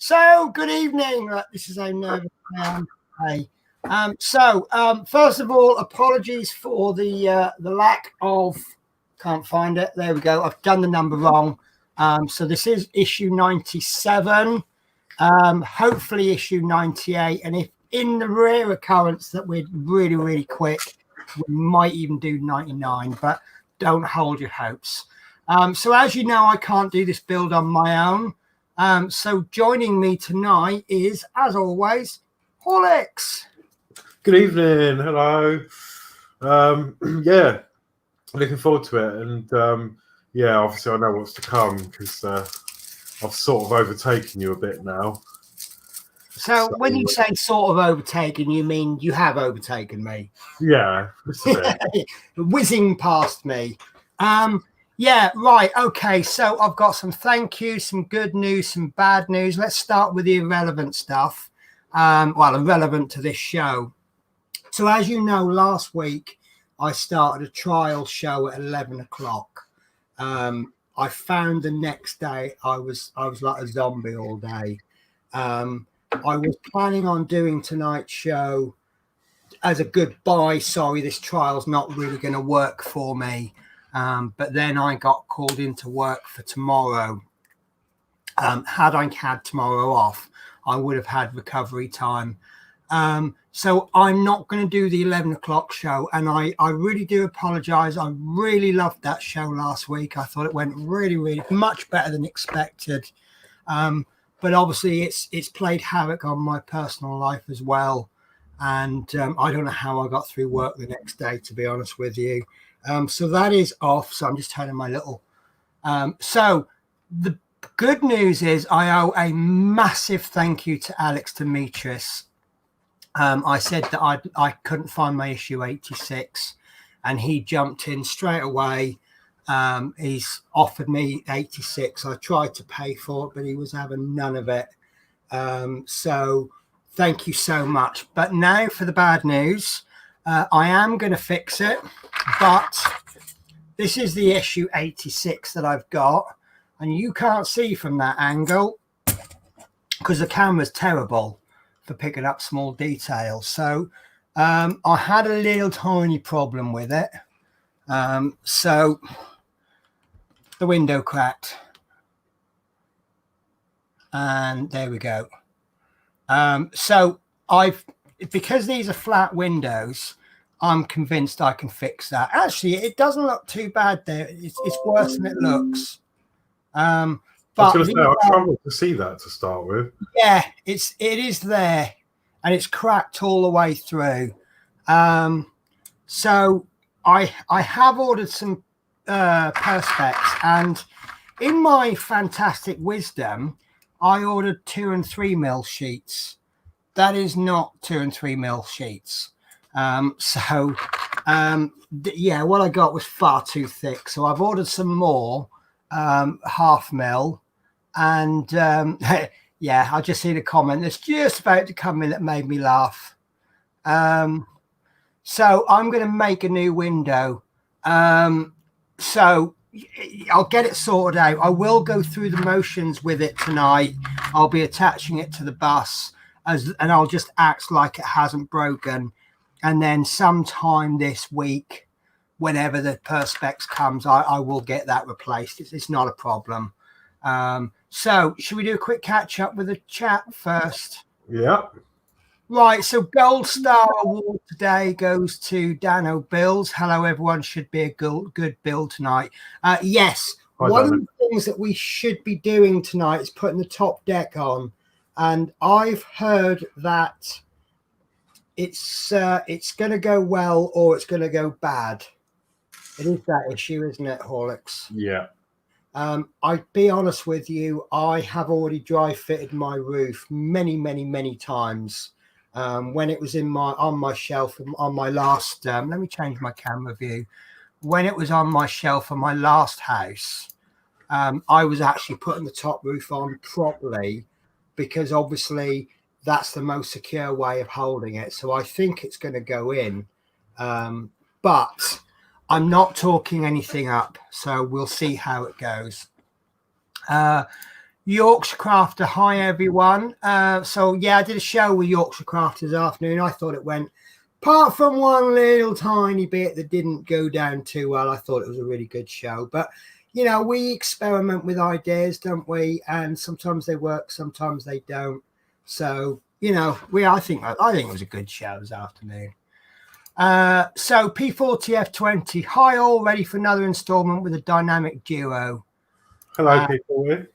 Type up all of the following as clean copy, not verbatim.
So, good evening. This is a nervous hey. First of all, apologies for the lack of. Can't find it. There we go. I've done the number wrong. So this is issue 97. Hopefully issue 98. And if in the rare occurrence that we're really, really quick, we might even do 99. But don't hold your hopes. So as you know, I can't do this build on my own. So joining me tonight is, as always, Horlicks. Good evening. Hello. Yeah, looking forward to it. And yeah, obviously I know what's to come because I've sort of overtaken you a bit now. So when you say sort of overtaken, you mean you have overtaken me? Yeah. Whizzing past me. Yeah, right. Okay, so I've got some thank yous, some good news, some bad news. Let's start with the irrelevant stuff. Well, irrelevant to this show. So as you know, last week I started a trial show at 11 o'clock. I found the next day I was like a zombie all day. I was planning on doing tonight's show as a goodbye. Sorry, this trial's not really going to work for me. But then I got called into work for tomorrow. Had I had tomorrow off, I would have had recovery time. So I'm not going to do the 11 o'clock show. And I really do apologize. I really loved that show last week. I thought it went really, really much better than expected. But obviously it's played havoc on my personal life as well. And I don't know how I got through work the next day, to be honest with you. So that is off. So I'm just turning my little. So the good news is I owe a massive thank you to Alex Demetrius. I said that I couldn't find my issue 86 and he jumped in straight away. He's offered me 86. I tried to pay for it, but he was having none of it. So thank you so much. But now for the bad news. I am going to fix it, but this is the issue 86 that I've got, and you can't see from that angle because the camera's terrible for picking up small details. So I had a little tiny problem with it. So the window cracked, and there we go. So because these are flat windows, I'm convinced I can fix that. Actually, it doesn't look too bad there. It's worse than it looks. But I was going to say, I struggled to see that to start with. Yeah, it is there, and it's cracked all the way through. So I have ordered some perspex, and in my fantastic wisdom, I ordered 2 and 3 mil sheets. That is not 2 and 3 mil sheets. Yeah, what I got was far too thick. So I've ordered some more, 0.5 mil. And yeah, I just seen a comment that's just about to come in that made me laugh. So I'm going to make a new window. So I'll get it sorted out. I will go through the motions with it tonight. I'll be attaching it to the bus and I'll just act like it hasn't broken. And then sometime this week, whenever the perspex comes, I will get that replaced. It's not a problem. So should we do a quick catch up with the chat first? Yeah. Right, so Gold Star Award today goes to Dano Bills. Hello, everyone. Should be a good build tonight. Yes, one of the things that we should be doing tonight is putting the top deck on. And I've heard that it's going to go well or it's going to go bad. It is that issue, isn't it, Horlicks? Yeah. I'll be honest with you. I have already dry fitted my roof many times. When it was on my shelf on my last, let me change my camera view. When it was on my shelf on my last house, I was actually putting the top roof on properly because obviously that's the most secure way of holding it. So I think it's going to go in, but I'm not talking anything up. So we'll see how it goes. Yorkshire Crafter, hi everyone. So yeah, I did a show with Yorkshire Crafter this afternoon. I thought it went, apart from one little tiny bit that didn't go down too well, I thought it was a really good show. But you know, we experiment with ideas, don't we? And sometimes they work, sometimes they don't. So you know, I think it was a good show this afternoon. So P40F20, hi all, ready for another installment with a dynamic duo. Hello, people.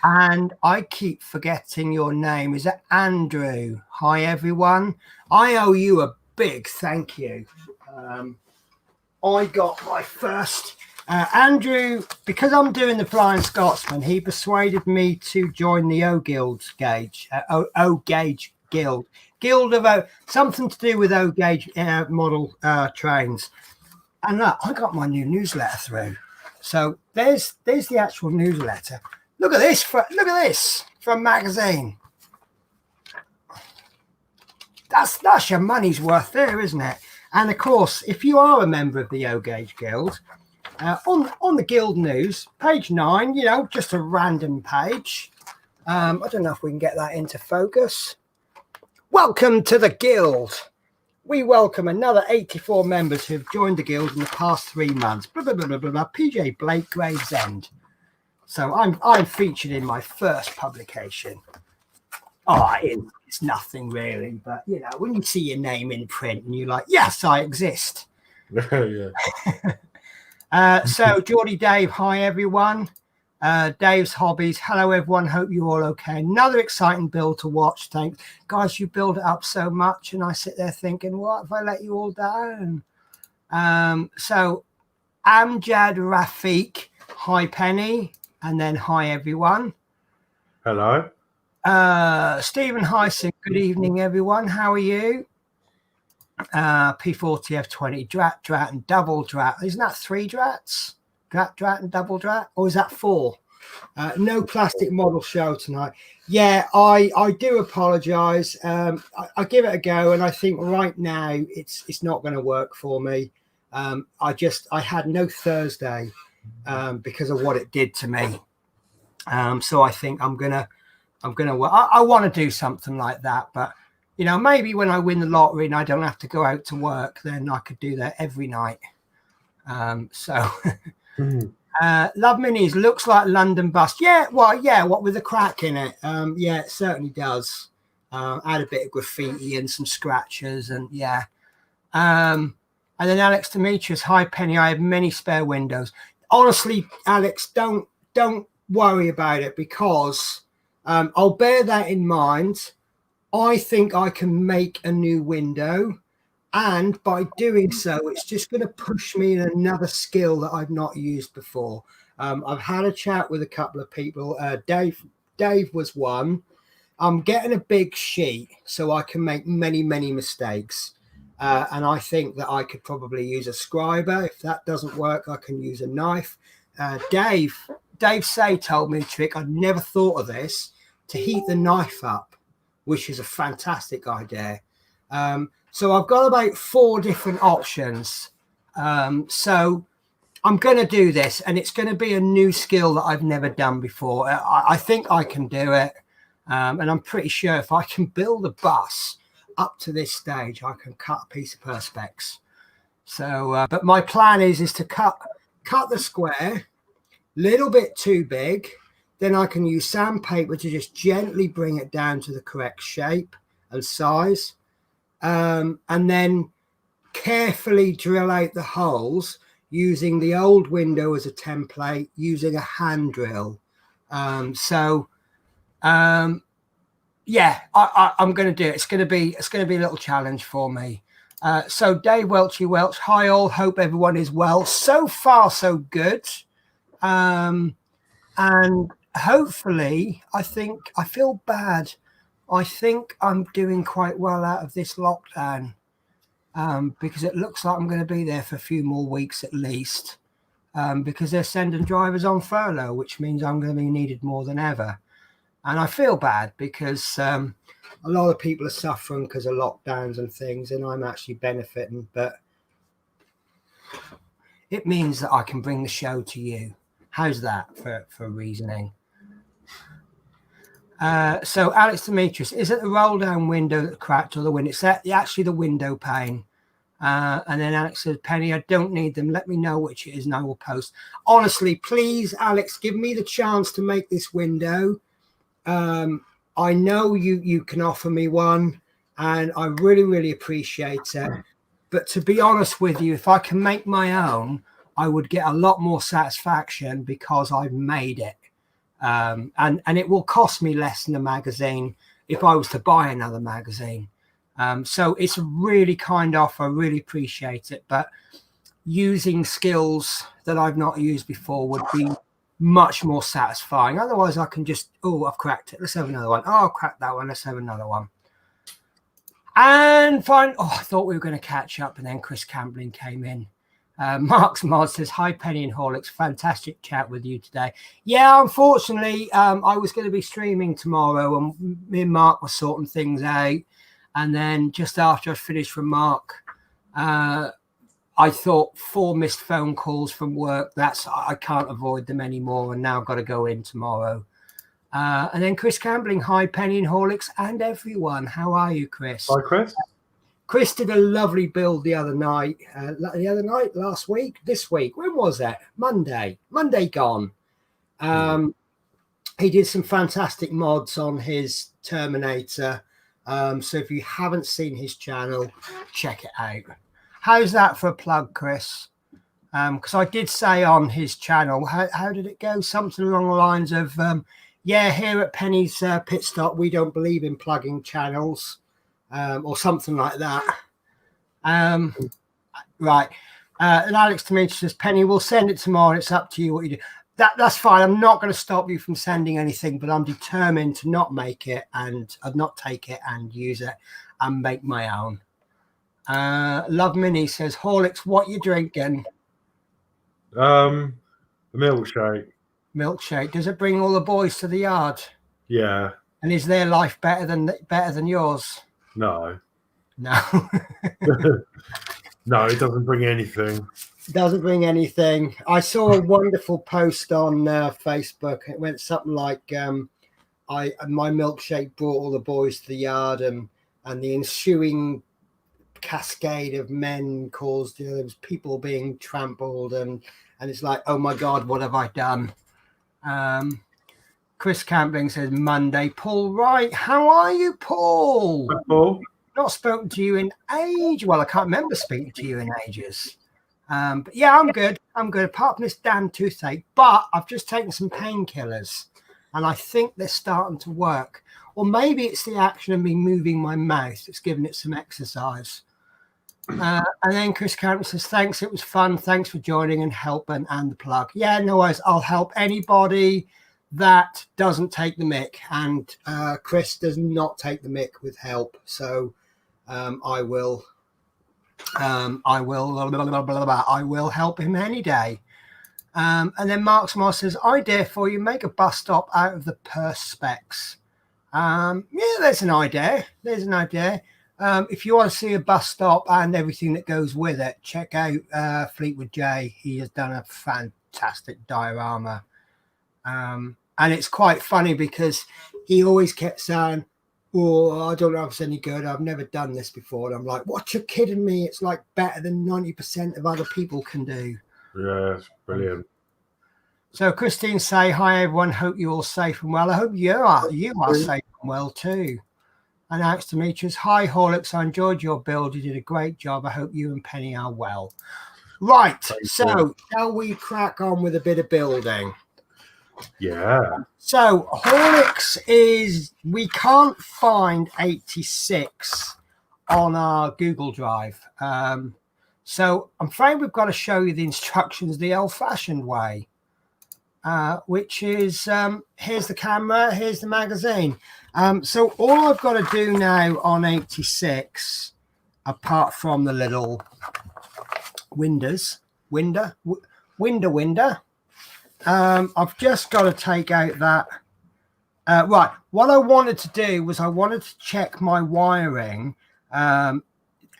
And I keep forgetting your name. Is it Andrew? Hi, everyone. I owe you a big thank you. I got my first... Andrew, because I'm doing the Flying Scotsman, he persuaded me to join the O Gauge Guild. Guild of something to do with O Gauge model trains. And look, I got my new newsletter through. So there's the actual newsletter. Look at this from magazine. That's your money's worth there, isn't it? And of course, if you are a member of the O Gauge Guild, on the Guild news, page 9, you know, just a random page. I don't know if we can get that into focus. Welcome to the Guild. We welcome another 84 members who have joined the Guild in the past 3 months. Blah, blah, blah, blah, blah, blah. PJ Blake, Gravesend. So I'm featured in my first publication. Oh, it's nothing really, but you know, when you see your name in print and you're like, yes, I exist. Yeah. So Geordie Dave, hi everyone. Dave's Hobbies, hello everyone, hope you're all okay. Another exciting build to watch. Thanks. Guys, you build it up so much and I sit there thinking, what if I let you all down? So Amjad Rafiq, hi Penny. And then hi everyone. Hello. Stephen Heising, good evening everyone. How are you? P40F20, drat and double drat. Isn't that 3 drats? Drat and double drat? Or is that 4? No plastic model show tonight. Yeah, I do apologize. I give it a go and I think right now it's not going to work for me. I had no Thursday. Because of what it did to me. So I think I'm gonna I want to do something like that, but you know, maybe when I win the lottery and I don't have to go out to work, then I could do that every night. Love Minis looks like London bust. Yeah, well, yeah, what with the crack in it. Yeah, it certainly does. Add a bit of graffiti and some scratches, and yeah. And then Alex Demetrius, hi Penny, I have many spare windows. Honestly, Alex, don't worry about it because I'll bear that in mind. I think I can make a new window, and by doing so, it's just going to push me in another skill that I've not used before. I've had a chat with a couple of people. Dave was one. I'm getting a big sheet so I can make many mistakes. And I think that I could probably use a scriber. If that doesn't work, I can use a knife. Dave Say told me a trick. I'd never thought of this, to heat the knife up, which is a fantastic idea. So I've got about 4 different options. So I'm going to do this, and it's going to be a new skill that I've never done before. I think I can do it. And I'm pretty sure if I can build a bus up to this stage, I can cut a piece of perspex. So, but my plan is to cut the square little bit too big. Then I can use sandpaper to just gently bring it down to the correct shape and size, and then carefully drill out the holes using the old window as a template, using a hand drill. Yeah, I'm going to do it. It's going to be a little challenge for me. So Dave Welchy Welch, hi all. Hope everyone is well. So far, so good. And hopefully, I feel bad. I think I'm doing quite well out of this lockdown, because it looks like I'm going to be there for a few more weeks at least, because they're sending drivers on furlough, which means I'm going to be needed more than ever. And I feel bad because a lot of people are suffering because of lockdowns and things, and I'm actually benefiting. But it means that I can bring the show to you. How's that for reasoning? So Alex Demetrius, is it the roll down window that cracked or the window? It's actually the window pane. And then Alex says, Penny, I don't need them. Let me know which it is and I will post. Honestly, please, Alex, give me the chance to make this window. I know you can offer me one, and I really, really appreciate it. But to be honest with you, if I can make my own, I would get a lot more satisfaction because I've made it. And it will cost me less than a magazine if I was to buy another magazine. So it's a really kind offer. I really appreciate it. But using skills that I've not used before would be much more satisfying. Otherwise, I can just, I've cracked it. Let's have another one. Oh, I've cracked that one. Let's have another one. And fine. I thought we were going to catch up, and then Chris Campbell came in. Mark's Mod says, hi, Penny and Horlicks. Fantastic chat with you today. Yeah, unfortunately, I was going to be streaming tomorrow, and me and Mark were sorting things out. And then just after I finished from Mark, I thought 4 missed phone calls from work. I can't avoid them anymore. And now I've got to go in tomorrow. And then Chris Campbell, hi, Penny and Horlicks and everyone. How are you, Chris? Hi, Chris. Chris did a lovely build the other night. Last week, this week. When was that? Monday gone. He did some fantastic mods on his Terminator. So if you haven't seen his channel, check it out. How's that for a plug, Chris? Because I did say on his channel, how did it go? Something along the lines of, yeah, here at Penny's Pit Stop, we don't believe in plugging channels, or something like that. Right. And Alex Demetrius says, Penny, we'll send it tomorrow. It's up to you what you do. That's fine. I'm not going to stop you from sending anything, but I'm determined to not make it and not take it and use it and make my own. Love Minnie says, Horlicks, what you drinking? A milkshake. Milkshake. Does it bring all the boys to the yard? Yeah. And is their life better than yours? No. No. No, it doesn't bring anything. Doesn't bring anything. I saw a wonderful post on Facebook. It went something like, my milkshake brought all the boys to the yard, and the ensuing cascade of men caused, there was people being trampled, and it's like, oh my God, what have I done? Chris Campbell says, Monday. Paul Wright, how are you, Paul? Hi, Paul. Not spoken to you in age. Well, I can't remember speaking to you in ages. But yeah, I'm good. Apart from this damn toothache, but I've just taken some painkillers, and I think they're starting to work. Or maybe it's the action of me moving my mouth that's giving it some exercise. And then Chris Campbell says, thanks, it was fun. Thanks for joining and helping and the plug. Yeah, no worries. I'll help anybody that doesn't take the mick. And Chris does not take the mick with help. So I will help him any day. And then Mark's Moss says, idea for you, make a bus stop out of the Perspex. Yeah, there's an idea. If you want to see a bus stop and everything that goes with it, check out Fleetwood J. He has done a fantastic diorama. And it's quite funny because he always kept saying, oh, I don't know if it's any good. I've never done this before. And I'm like, what, you're kidding me? It's like better than 90% of other people can do. Yeah, it's brilliant. So Christine say, hi everyone, hope you're all safe and well. I hope you are safe and well too. And Alex Demetrius, hi Horlicks, I enjoyed your build. You did a great job. I hope you and Penny are well. Right, so shall we crack on with a bit of building? Yeah. So Horlicks is, we can't find 86 on our Google Drive. So I'm afraid we've got to show you the instructions the old-fashioned way, which is, here's the camera, here's the magazine. So all I've got to do now on 86, apart from the little winder, I've just got to take out that. Right, what I wanted to do was I wanted to check my wiring.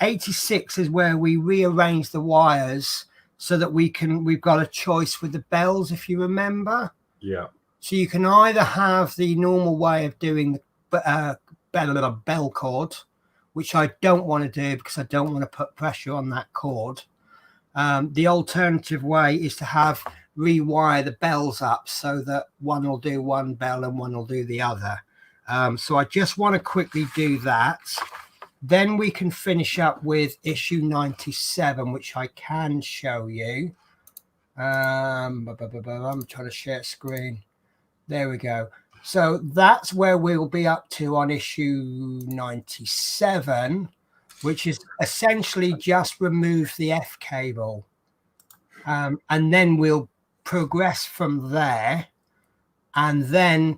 86 is where we rearrange the wires so that we've got a choice with the bells, if you remember. Yeah. So you can either have the normal way of doing the bell cord, which I don't want to do because I don't want to put pressure on that cord. The alternative way is to rewire the bells up so that one will do one bell and one will do the other. So I just want to quickly do that. Then we can finish up with issue 97, which I can show you. I'm trying to share screen. There we go. So that's where we'll be up to on issue 97, which is essentially just remove the F cable. And then we'll progress from there. And then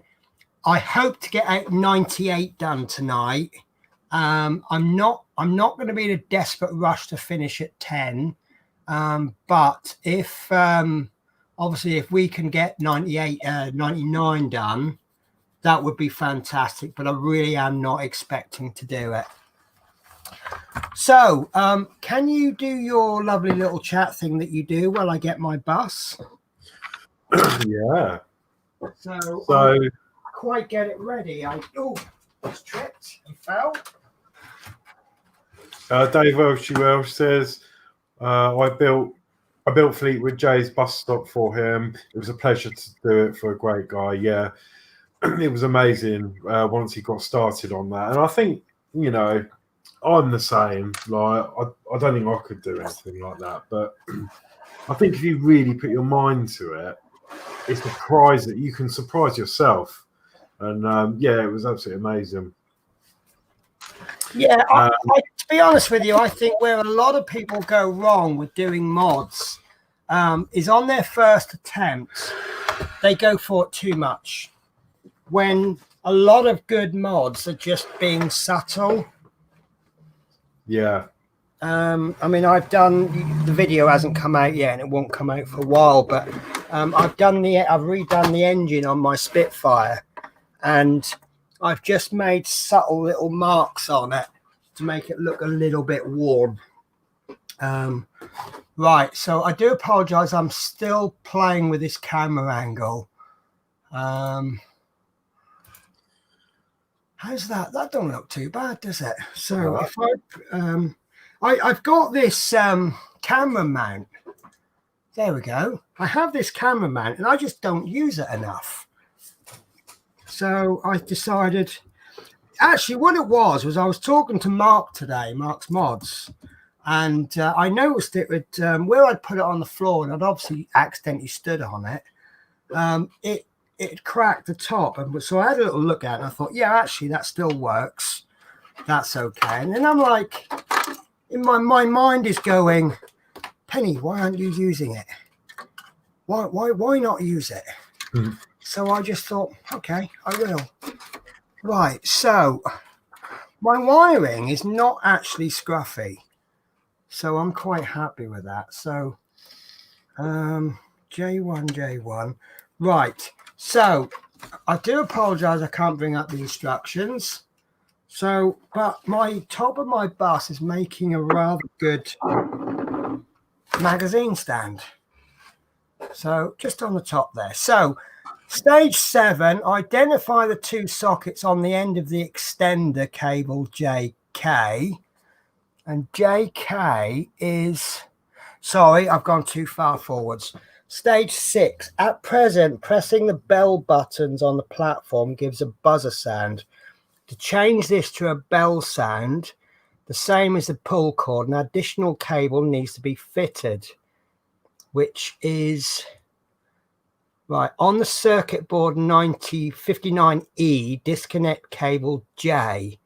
I hope to get out 98 done tonight. I'm not going to be in a desperate rush to finish at 10. But if obviously if we can get 98, 99 done, that would be fantastic. But I really am not expecting to do it. So can you do your lovely little chat thing that you do while I get my bus? Yeah. So quite get it ready. I just tripped and fell. Dave Welsh says, I built Fleetwood Jay's bus stop for him. It was a pleasure to do it for a great guy. Yeah, it was amazing once he got started on that. And I think, you know, I'm the same. Like, I don't think I could do anything like that. But I think if you really put your mind to it, it's a prize that you can surprise yourself. And yeah, it was absolutely amazing. Yeah, to be honest with you, I think where a lot of people go wrong with doing mods is on their first attempt, they go for it too much. When a lot of good mods are just being subtle. Yeah. I mean, I've done, the video hasn't come out yet and it won't come out for a while, but I've redone the engine on my Spitfire, and I've just made subtle little marks on it to make it look a little bit worn. Right, so I do apologize. I'm still playing with this camera angle. How's that? That don't look too bad, does it? So if I've got this camera mount. There we go. I have this camera mount and I just don't use it enough. So I decided, actually what it was I was talking to Mark today, Mark's Mods, and I noticed it with where I'd put it on the floor, and I'd obviously accidentally stood on it. It cracked the top, and so I had a little look at it and I thought, yeah, actually that still works. That's okay. And then I'm like, in my mind is going, Penny, why aren't you using it? Why not use it? Mm-hmm. So I just thought, okay, I will. Right, so my wiring is not actually scruffy, so I'm quite happy with that. So J1. Right, so I do apologize I can't bring up the instructions. So, but my top of my bus is making a rather good magazine stand. So just on the top there. So Stage 7, identify the 2 sockets on the end of the extender cable JK. And JK is, sorry, I've gone too far forwards. Stage 6, at present, pressing the bell buttons on the platform gives a buzzer sound. To change this to a bell sound, the same as the pull cord, an additional cable needs to be fitted, which is right on the circuit board 9059E, disconnect cable J.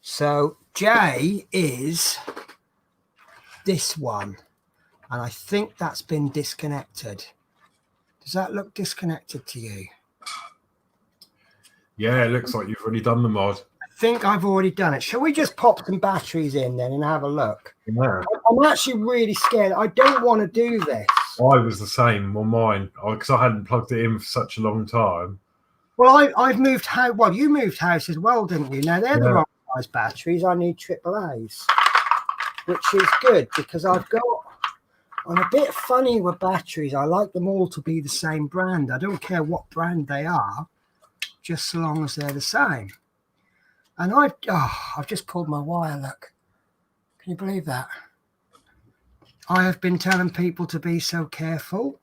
So J is this one, and I think that's been disconnected. Does that look disconnected to you? Yeah, it looks like you've already done the mod. I think I've already done it. Shall we just pop some batteries in then and have a look? Yeah. I'm actually really scared. I don't want to do this. I was the same on mine because I hadn't plugged it in for such a long time. Well, I've moved house. Well, you moved house as well, didn't you? Now, they're the wrong size batteries. I need AAAs, which is good because I'm a bit funny with batteries. I like them all to be the same brand. I don't care what brand they are, just so long as they're the same. And I've just pulled my wire, look. Can you believe that? I have been telling people to be so careful,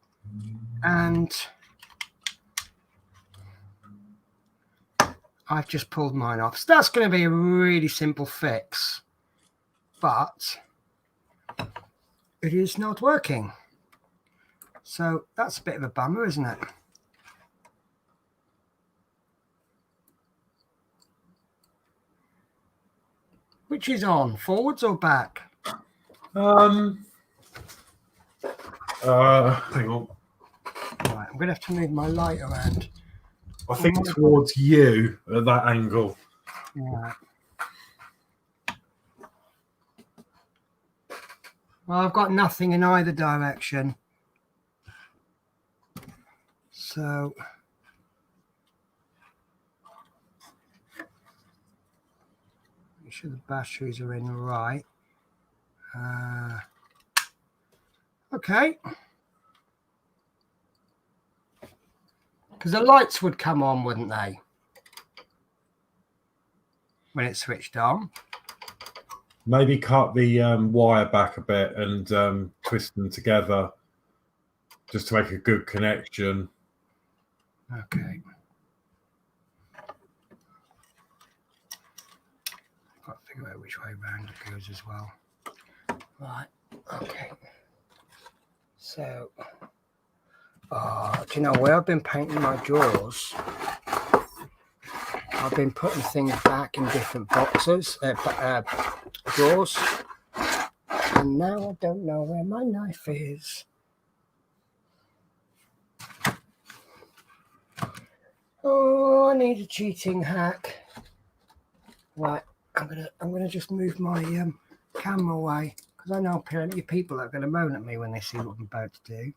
and I've just pulled mine off. So that's going to be a really simple fix, but it is not working. So that's a bit of a bummer, isn't it? Which is on, forwards or back? Hang on. Right, I'm going to have to move my light around. I think towards you at that angle. Right. Well, I've got nothing in either direction. So make sure the batteries are in right. Okay. Because the lights would come on, wouldn't they? When it's switched on. Maybe cut the wire back a bit and twist them together just to make a good connection. Okay. I've got to figure out which way round it goes as well. Right. Okay. So, do you know where I've been painting my drawers? I've been putting things back in different boxes, drawers, and now I don't know where my knife is. Oh, I need a cheating hack. Right, I'm gonna just move my camera away because I know plenty of people are going to moan at me when they see what I'm about to do.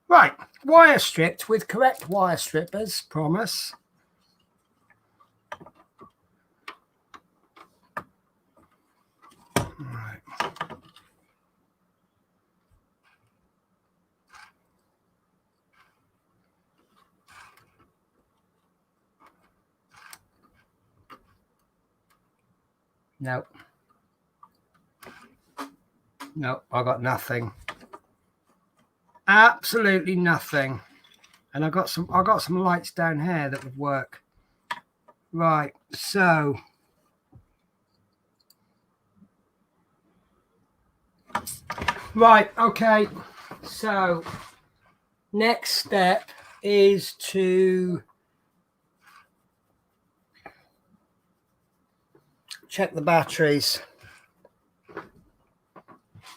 Right, wire stripped with correct wire strippers, promise. Right. No. No, I got nothing. Absolutely nothing. And I got some lights down here that would work. Right, so right, okay. So next step is to check the batteries.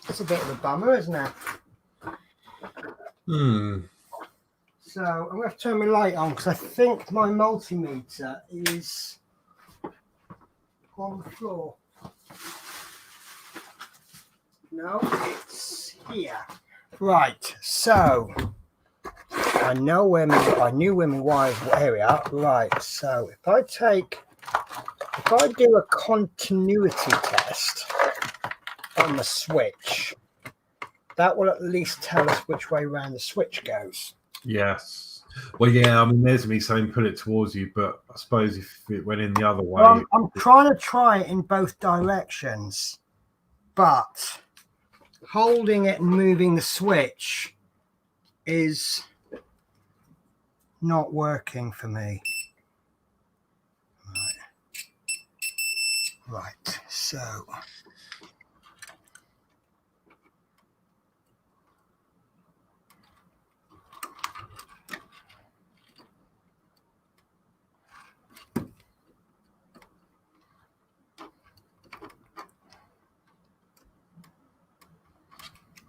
It's a bit of a bummer, isn't it? So I'm going to have to turn my light on because I think my multimeter is on the floor. No, it's here. Right, so I knew where my wires were. Right, so if I take if I do a continuity test on the switch, that will at least tell us which way around the switch goes. Yes. Well, yeah, I mean, there's me saying put it towards you, but I suppose if it went in the other way. Well, I'm trying to try it in both directions, but holding it and moving the switch is not working for me. Right, so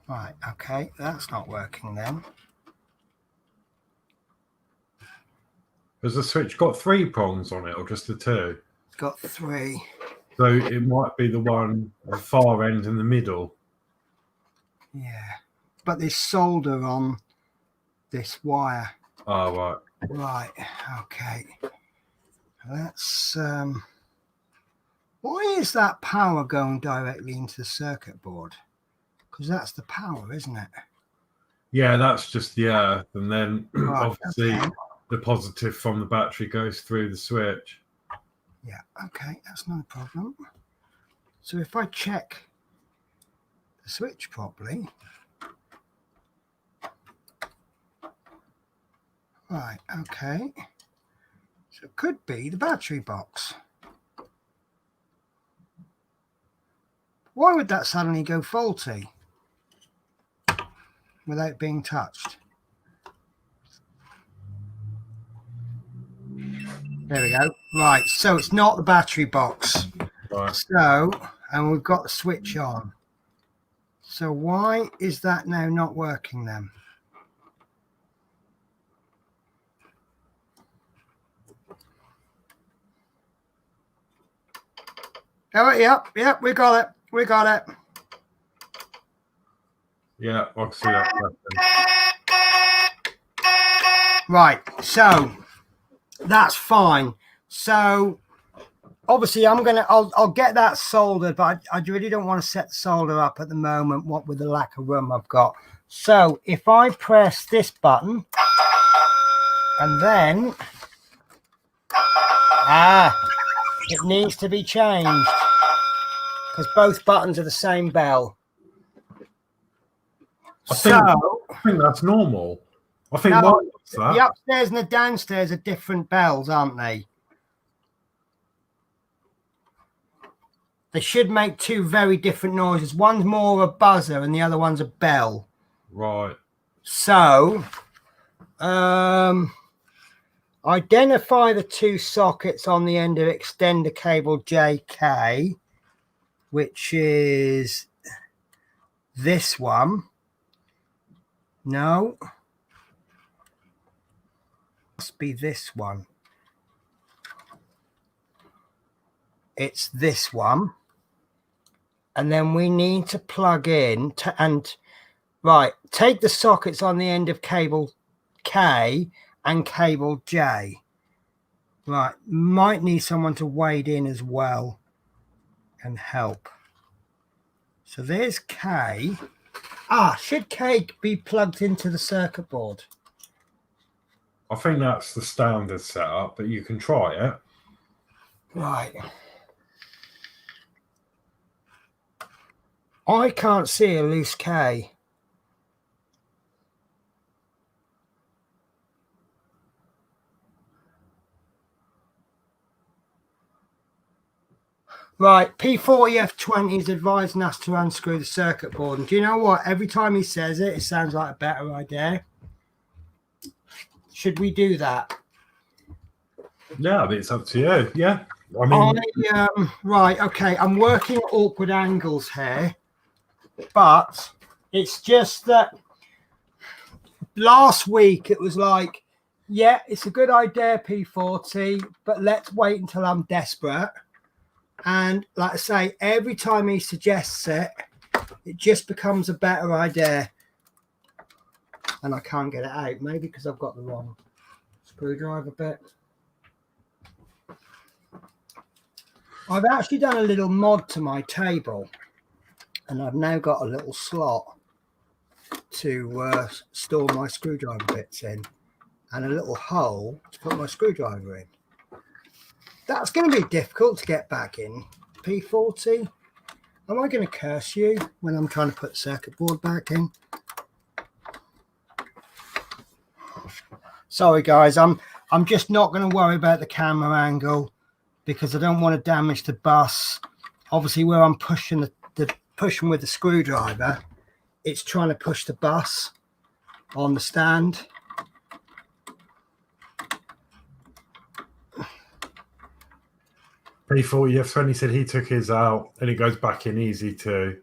right, okay, that's not working then. Has the switch got 3 prongs on it or just the 2? It's got 3. So it might be the one at the far end in the middle. Yeah, but there's solder on this wire. Oh, right. Right, okay. Let's why is that power going directly into the circuit board? Because that's the power, isn't it? Yeah, that's just the earth, and then Right, obviously okay. the positive from the battery goes through the switch. Yeah, okay, that's no problem. So if I check the switch properly, right, okay. So it could be the battery box. Why would that suddenly go faulty without being touched? There we go. Right, so it's not the battery box. Right. So, and we've got the switch on. So why is that now not working then? Oh, yep, we got it. We got it. Yeah, I can see that. Right, so that's fine. So obviously I'll get that soldered, but I really don't want to set the solder up at the moment, what with the lack of room I've got. So if I press this button and then it needs to be changed because both buttons are the same bell. I think that's normal. I think No, that. the upstairs and the downstairs are different bells, aren't they? They should make 2 very different noises. One's more a buzzer and the other one's a bell. Right. So, identify the 2 sockets on the end of extender cable JK, which is this one. No. Must be this one. It's this one. And then we need to plug in right, take the sockets on the end of cable K and cable J. Right, might need someone to wade in as well and help. So there's K. Should K be plugged into the circuit board? I think that's the standard setup, but you can try it. Right. I can't see a loose K. Right, P40F20 is advising us to unscrew the circuit board. And do you know what? Every time he says it, it sounds like a better idea. Should we do that? Yeah, I mean, it's up to you. Yeah. I mean, right, okay. I'm working at awkward angles here, but it's just that last week it was like, yeah, it's a good idea, P40, but let's wait until I'm desperate. And like I say, every time he suggests it, it just becomes a better idea. And I can't get it out, maybe because I've got the wrong screwdriver bit. I've actually done a little mod to my table, and I've now got a little slot to store my screwdriver bits in, and a little hole to put my screwdriver in. That's going to be difficult to get back in, P40. Am I going to curse you when I'm trying to put the circuit board back in? Sorry, guys. I'm just not going to worry about the camera angle because I don't want to damage the bus. Obviously, where I'm pushing pushing with the screwdriver, it's trying to push the bus on the stand. P40 F20 said he took his out and it goes back in easy too.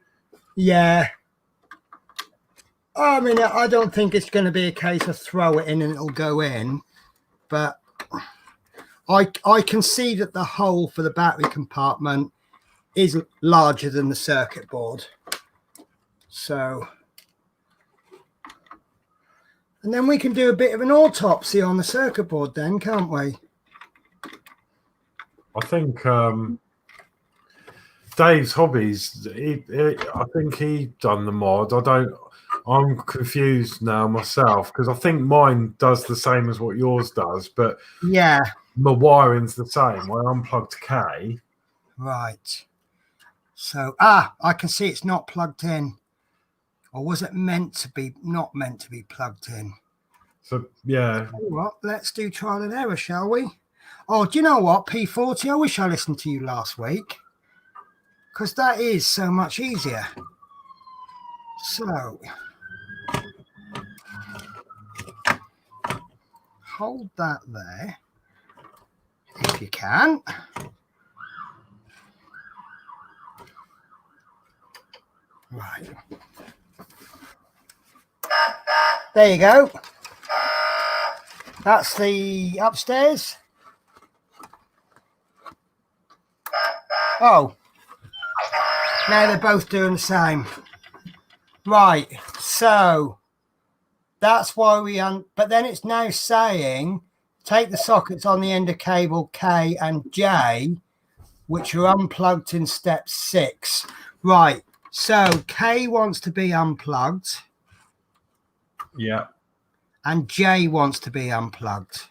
Yeah. I mean, I don't think it's going to be a case of throw it in and it'll go in, but I can see that the hole for the battery compartment is larger than the circuit board. So, and then we can do a bit of an autopsy on the circuit board then, can't we? I think Dave's hobbies, I think he done the mod. I'm confused now myself because I think mine does the same as what yours does, but yeah, my wiring's the same. I unplugged K. Right. So, I can see it's not plugged in. Or was it meant to be, not meant to be plugged in? So, yeah. All right, let's do trial and error, shall we? Oh, do you know what, P40? I wish I listened to you last week because that is so much easier. So, hold that there if you can. Right. There you go. That's the upstairs. Oh, now they're both doing the same. Right, so that's why but then it's now saying take the sockets on the end of cable K and J, which are unplugged in step 6. Right, so K wants to be unplugged. Yeah. And J wants to be unplugged.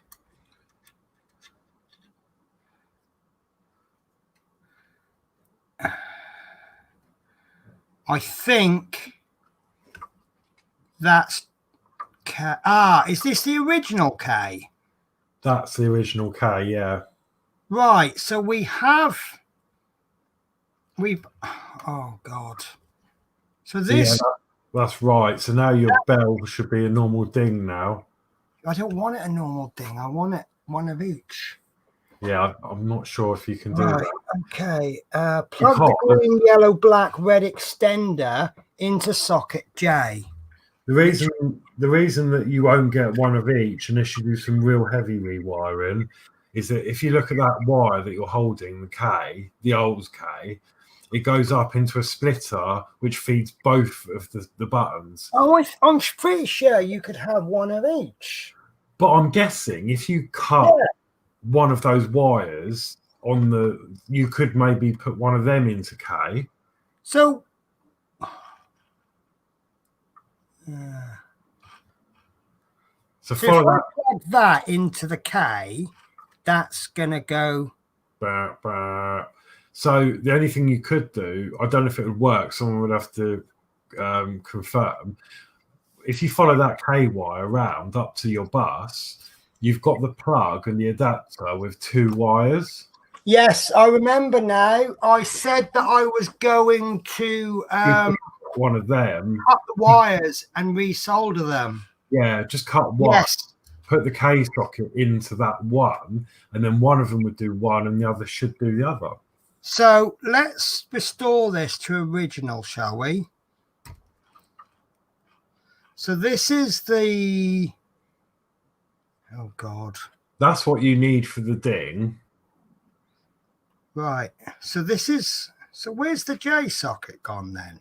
I think that's K. Is this the original K? That's the original K, yeah. Right, so we've oh God. So this, yeah, that's right. So now your bell should be a normal ding now. I don't want it a normal ding. I want it one of each. Yeah, I'm not sure if you can do that. Okay, plug the green, yellow, black, red extender into socket J. The reason that you won't get one of each unless you do some real heavy rewiring is that if you look at that wire that you're holding, the K, the old K, it goes up into a splitter which feeds both of the buttons. Oh, I'm pretty sure you could have one of each. But I'm guessing if you cut one of those wires on you could maybe put one of them into K. So so follow if I plug that into the K, that's gonna go. So the only thing you could do, I don't know if it would work. Someone would have to confirm. If you follow that K wire around up to your bus, you've got the plug and the adapter with 2 wires. Yes, I remember now. I said that I was going to one of them, cut the wires and resolder them. Yeah, just cut one. Yes. Put the K socket into that one, and then one of them would do one, and the other should do the other. So let's restore this to original, shall we? So this is the. Oh God. That's what you need for the ding. Right. So this is. So where's the J socket gone then?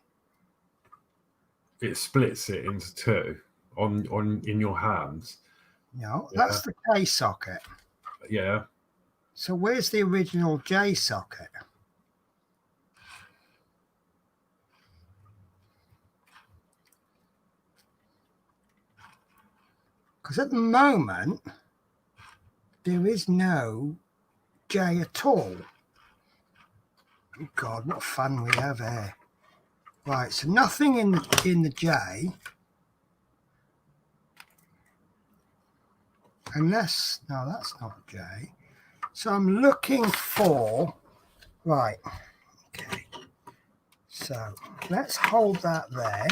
It splits it into 2 in your hands. No, that's the K socket. Yeah. So where's the original J socket? Because at the moment, there is no J at all. Oh God, what fun we have here. Right, so nothing in the J. Unless, no, that's not J. So I'm looking for, right, okay. So let's hold that there.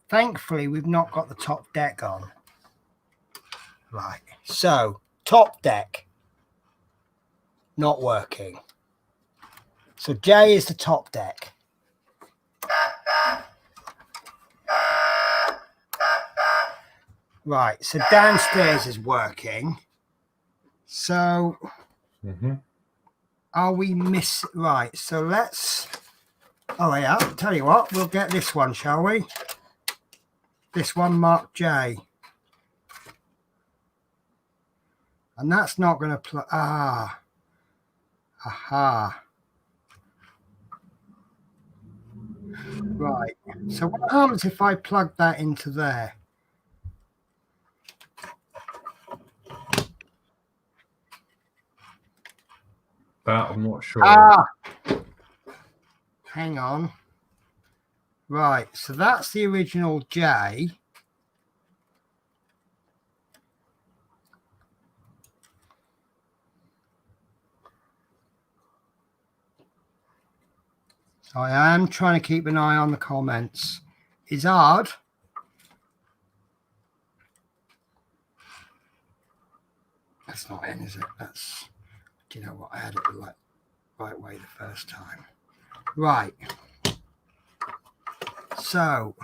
Thankfully, we've not got the top deck on. Right, so top deck, not working. So J is the top deck. Right, so downstairs is working. So are we right, so let's, oh yeah, I'll tell you what, we'll get this one, shall we? This one marked J. And that's not going to play, aha. Right, so what happens if I plug that into there? That I'm not sure. Hang on. Right, so that's the original J. So I am trying to keep an eye on the comments. It's hard. That's not in, is it? That's, do you know what? I had it the right way the first time. Right. So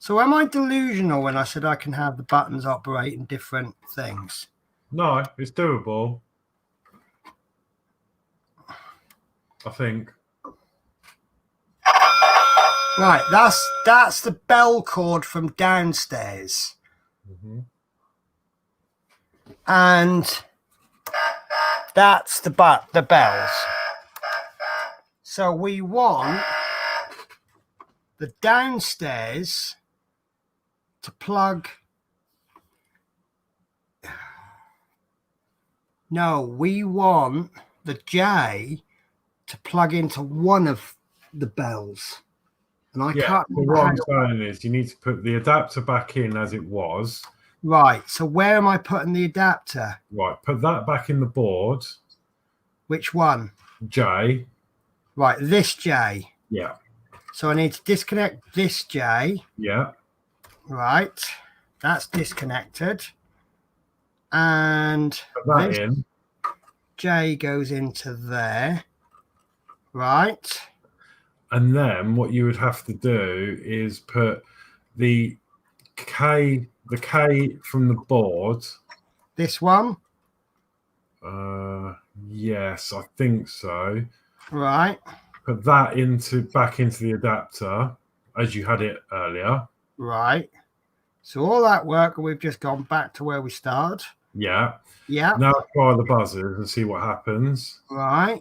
am I delusional when I said I can have the buttons operate in different things? No, it's doable. I think. Right, that's the bell cord from downstairs. And that's the bells. So we want the downstairs to plug. No, we want the J to plug into one of the bells. And I can't. So what I'm saying is you need to put the adapter back in as it was. Right. So where am I putting the adapter? Right. Put that back in the board. Which one? J. Right. This J. Yeah. So I need to disconnect this J. Yeah. Right. That's disconnected. And put that in. J goes into there. Right. And then what you would have to do is put the K from the board. This one? Yes, I think so. Right. Put that back into the adapter as you had it earlier. Right. So all that work, we've just gone back to where we started. Yeah. Yeah. Now try the buzzers and see what happens. Right.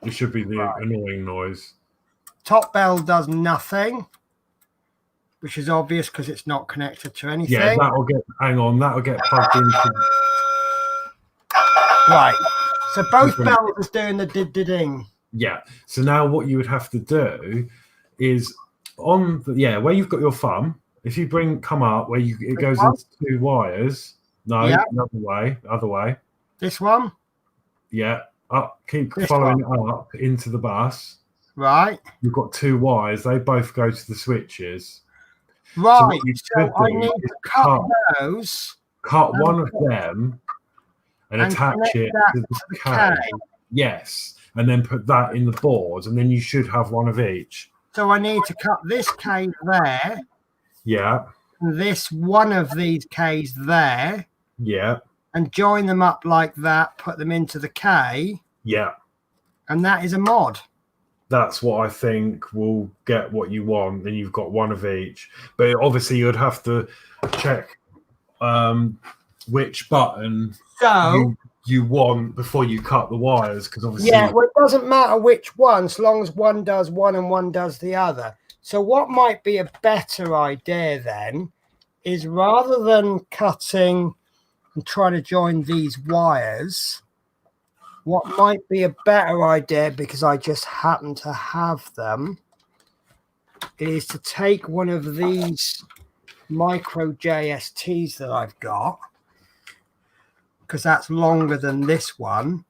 It should be the annoying noise. Top bell does nothing, which is obvious because it's not connected to anything. Yeah, that'll get plugged into. Right. So both bells is doing the ding. Yeah. So now what you would have to do is on where you've got your thumb, if you come up where it goes into two wires. No, other way. This one? Yeah. Up, keep following it up into the bus. Right. You've got two wires. They both go to the switches. Right. So I need to cut those. Cut one of them and attach it to the K. Yes. And then put that in the board. And then you should have one of each. So I need to cut this K there. Yeah. And this one of these Ks there. Yeah. And join them up like that, put them into the K. Yeah. And that is a mod. That's what I think will get what you want. Then you've got one of each. But obviously you'd have to check which button. So you want before you cut the wires, because obviously well, it doesn't matter which one, as long as one does one and one does the other. So what might be a better idea then is, rather than cutting and trying to join these wires, what might be a better idea, because I just happen to have them, is to take one of these micro JSTs that I've got, because that's longer than this one.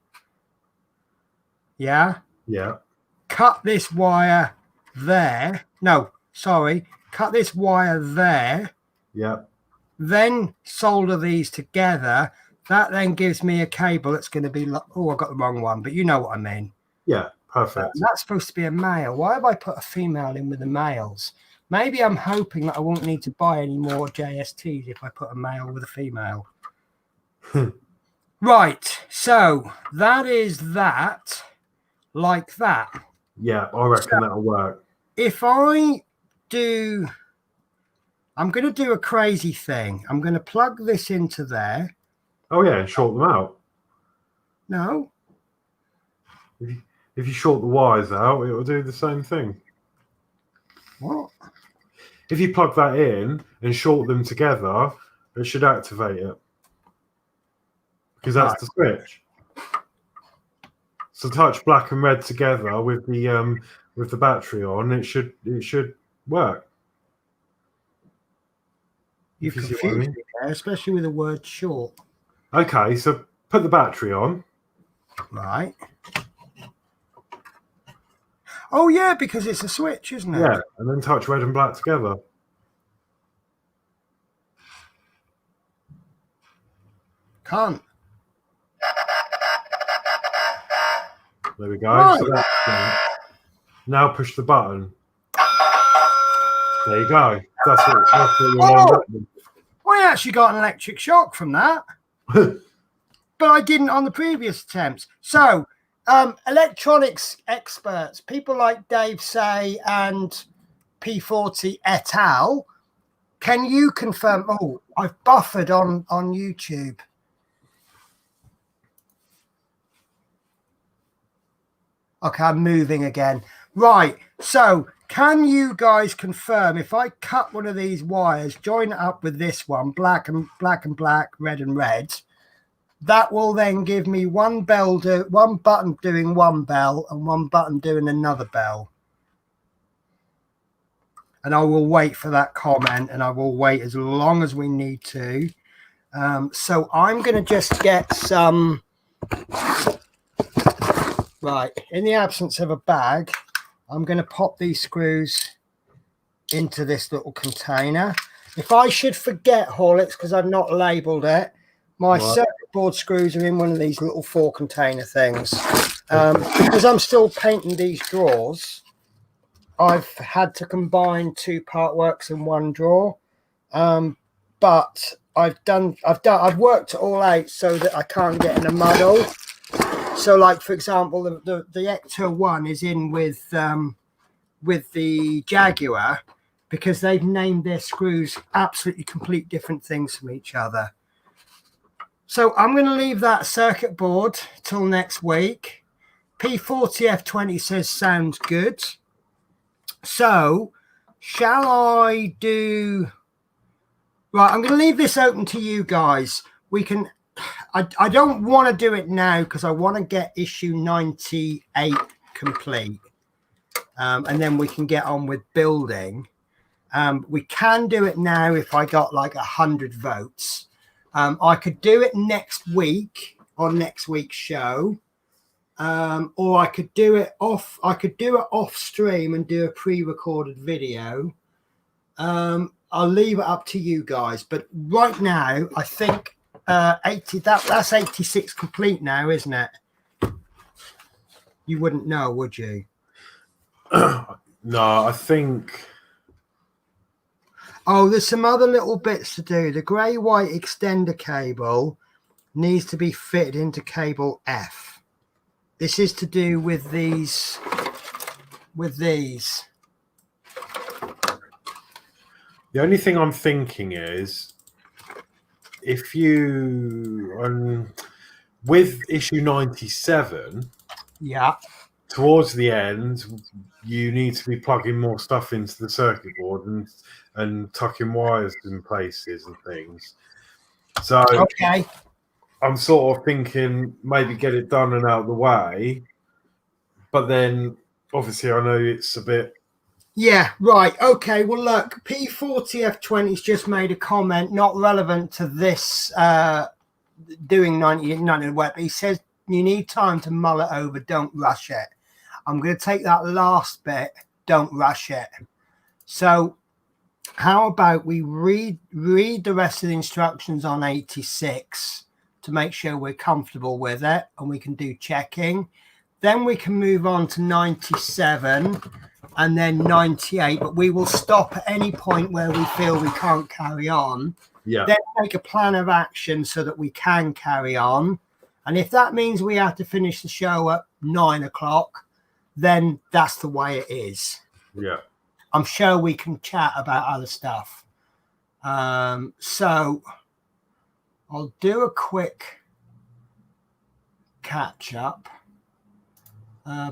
Yeah. Cut this wire there. No, sorry. Cut this wire there. Yeah. Then solder these together. That then gives me a cable that's going to be like, oh, I got the wrong one, but you know what I mean. Yeah, perfect. That's supposed to be a male. Why have I put a female in with the males? Maybe I'm hoping that I won't need to buy any more JSTs if I put a male with a female. Right, so that is that, like that. Yeah, I reckon that'll work. If I do, I'm going to do a crazy thing. I'm going to plug this into there. Oh yeah, and short them out. No. If you short the wires out, it will do the same thing. What? If you plug that in and short them together, it should activate it. Because that's the switch. So touch black and red together with the battery on, it should work. You confused me there, especially with the word short. Okay, so put the battery on. Right. Oh yeah, because it's a switch, isn't it? Yeah, and then touch red and black together. Can't. There we go. Right. So that's now push the button. There you go. That's what you're I actually got an electric shock from that. But I didn't on the previous attempts. So, electronics experts, people like Dave Say and P40 et al., can you confirm? Oh, I've buffered on YouTube. Okay, I'm moving again. Right, so can you guys confirm if I cut one of these wires, join it up with this one, black and black, red and red, that will then give me one button doing one bell and one button doing another bell. And I will wait for that comment, and I will wait as long as we need to. So I'm going to just get some... Right, in the absence of a bag, I'm going to pop these screws into this little container. If I should forget, Horlicks, because I've not labelled it, my circuit board screws are in one of these little 4 container things. Because I'm still painting these drawers, I've had to combine 2 Partworks in one drawer. But I've worked all out so that I can't get in a muddle. So, like, for example, the Ecto 1 is in with the Jaguar, because they've named their screws absolutely complete different things from each other. So I'm going to leave that circuit board till next week. P40F20 says sounds good. So shall I do... Right, I'm going to leave this open to you guys. We can... I don't want to do it now because I want to get issue 98 complete. And then we can get on with building. We can do it now if I got like 100 votes. I could do it next week on next week's show. Or I could do it off stream and do a pre-recorded video. I'll leave it up to you guys. But right now, I think 80, that's 86 complete now, isn't it? You wouldn't know, would you? No, I think... Oh, there's some other little bits to do. The grey-white extender cable needs to be fitted into cable F. This is to do with these. The only thing I'm thinking is, if you with issue 97, Yeah. towards the end, you need to be plugging more stuff into the circuit board and tucking wires in places and things. So Okay. I'm sort of thinking maybe get it done and out of the way. But then obviously I know it's a bit. Yeah, right. Okay. Well, look, P40F20's just made a comment not relevant to this doing 90 web. He says you need time to mull it over. Don't rush it. I'm going to take that last bit. Don't rush it. So how about we read the rest of the instructions on 86 to make sure we're comfortable with it and we can do checking. Then we can move on to 97 and then 98, but we will stop at any point where we feel we can't carry on. Yeah. Then make a plan of action so that we can carry on. And if that means we have to finish the show at 9 o'clock, then that's the way it is. Yeah. I'm sure we can chat about other stuff. So I'll do a quick catch up.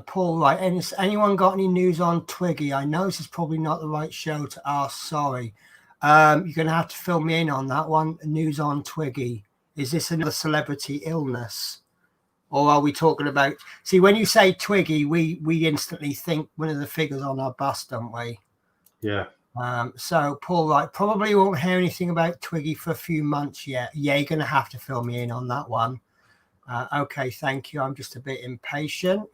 Paul, right? Anyone got any news on Twiggy? I know this is probably not the right show to ask. Sorry. You're going to have to fill me in on that one. News on Twiggy. Is this another celebrity illness? Or are we talking about... See, when you say Twiggy, we instantly think one of the figures on our bus, don't we? Yeah. So, Paul, right, probably won't hear anything about Twiggy for a few months yet. Yeah, you're going to have to fill me in on that one. Okay, thank you. I'm just a bit impatient.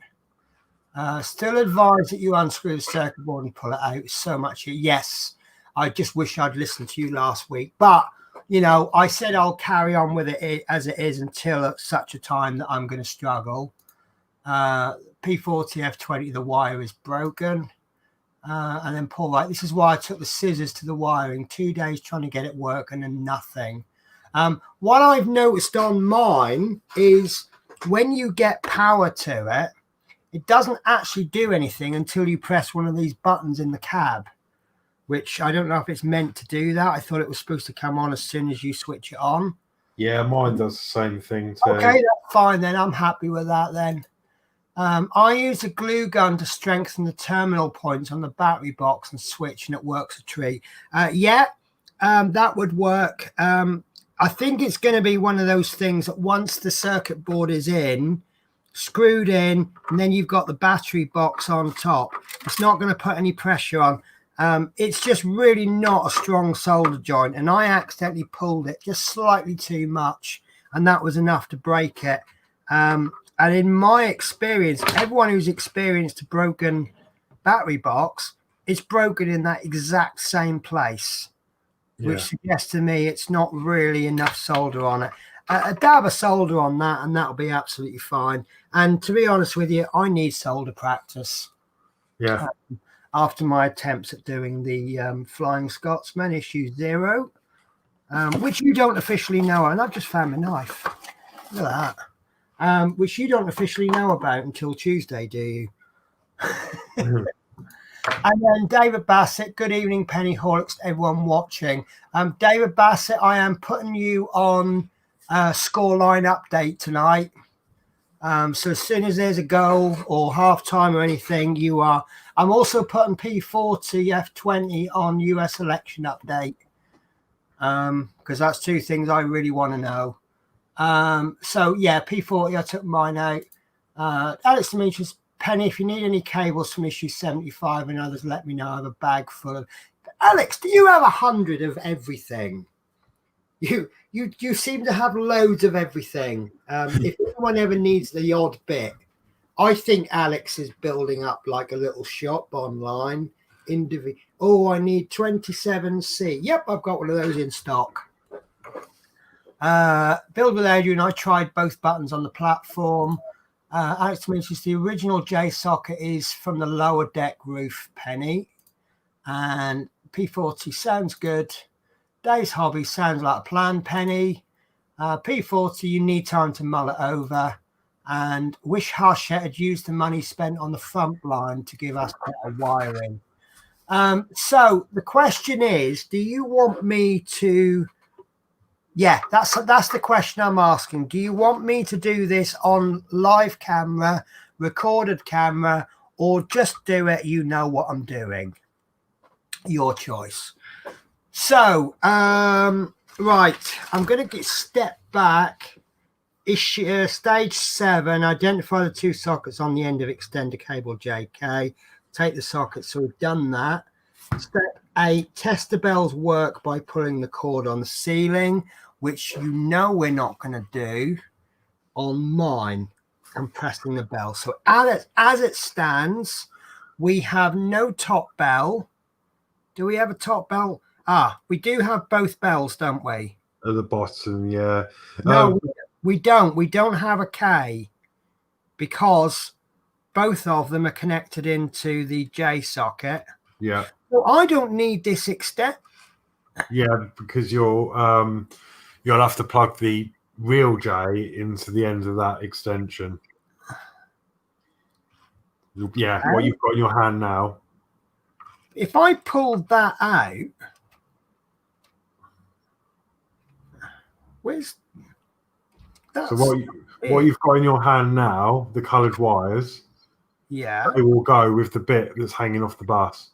Still advise that you unscrew the circuit board and pull it out. So much. Yes, I just wish I'd listened to you last week. But, you know, I said I'll carry on with it as it is until at such a time that I'm going to struggle. P40F20, the wire is broken. And then Paul, like, this is why I took the scissors to the wiring. 2 days trying to get it working and nothing. What I've noticed on mine is when you get power to it, it doesn't actually do anything until you press one of these buttons in the cab, which I don't know if it's meant to do that. I thought it was supposed to come on as soon as you switch it on. Yeah, mine does the same thing too. Okay, that's fine then. I'm happy with that then. I use a glue gun to strengthen the terminal points on the battery box and switch, and it works a treat. That would work. I think it's going to be one of those things that once the circuit board is in, screwed in, and then you've got the battery box on top, it's not going to put any pressure on. It's just really not a strong solder joint, and I accidentally pulled it just slightly too much, and that was enough to break it. And in my experience, everyone who's experienced a broken battery box, it's broken in that exact same place, which suggests to me it's not really enough solder on it. A dab of solder on that, and that'll be absolutely fine. And to be honest with you, I need solder practice. Yeah. After my attempts at doing the Flying Scotsman issue 0, which you don't officially know, and I've just found my knife. Look at that. Which you don't officially know about until Tuesday, do you? Mhm. And then David Bassett, good evening, Penny Horlicks, everyone watching. David Bassett, I am putting you on scoreline update tonight. So as soon as there's a goal or half time or anything, you are. I'm also putting P40 F20 on US election update because that's two things I really want to know. So yeah, P40, I took mine out. Alex Demetrius, Penny, if you need any cables from issue 75 and others, let me know. I have a bag full of. Alex, do you have 100 of everything? You seem to have loads of everything. If anyone ever needs the odd bit, I think Alex is building up like a little shop online. Oh, I need 27C. Yep, I've got one of those in stock. Build with Adrian, I tried both buttons on the platform. Alex mentions the original J socket is from the lower deck roof, Penny. And P40 sounds good. Dave's hobby sounds like a plan, Penny. P40, you need time to mull it over. And wish Hachette had used the money spent on the front line to give us better wiring. So the question is, do you want me to Yeah, that's the question I'm asking. Do you want me to do this on live camera, recorded camera, or just do it? You know what I'm doing. Your choice. So, right, I'm going to step back. Issue stage 7. Identify the 2 sockets on the end of extender cable JK. Take the sockets. So we've done that. Step 8. Test the bells work by pulling the cord on the ceiling, which you know we're not going to do on mine, and pressing the bell. So as it stands, we have no top bell. Do we have a top bell? We do have both bells, don't we? At the bottom, yeah. No, we don't. We don't have a K because both of them are connected into the J socket. Yeah. So I don't need this extent. Yeah, because you'll have to plug the real J into the end of that extension. Yeah, what you've got in your hand now. If I pulled that out, where's that? So what you've got in your hand now, the coloured wires, yeah, they will go with the bit that's hanging off the bus,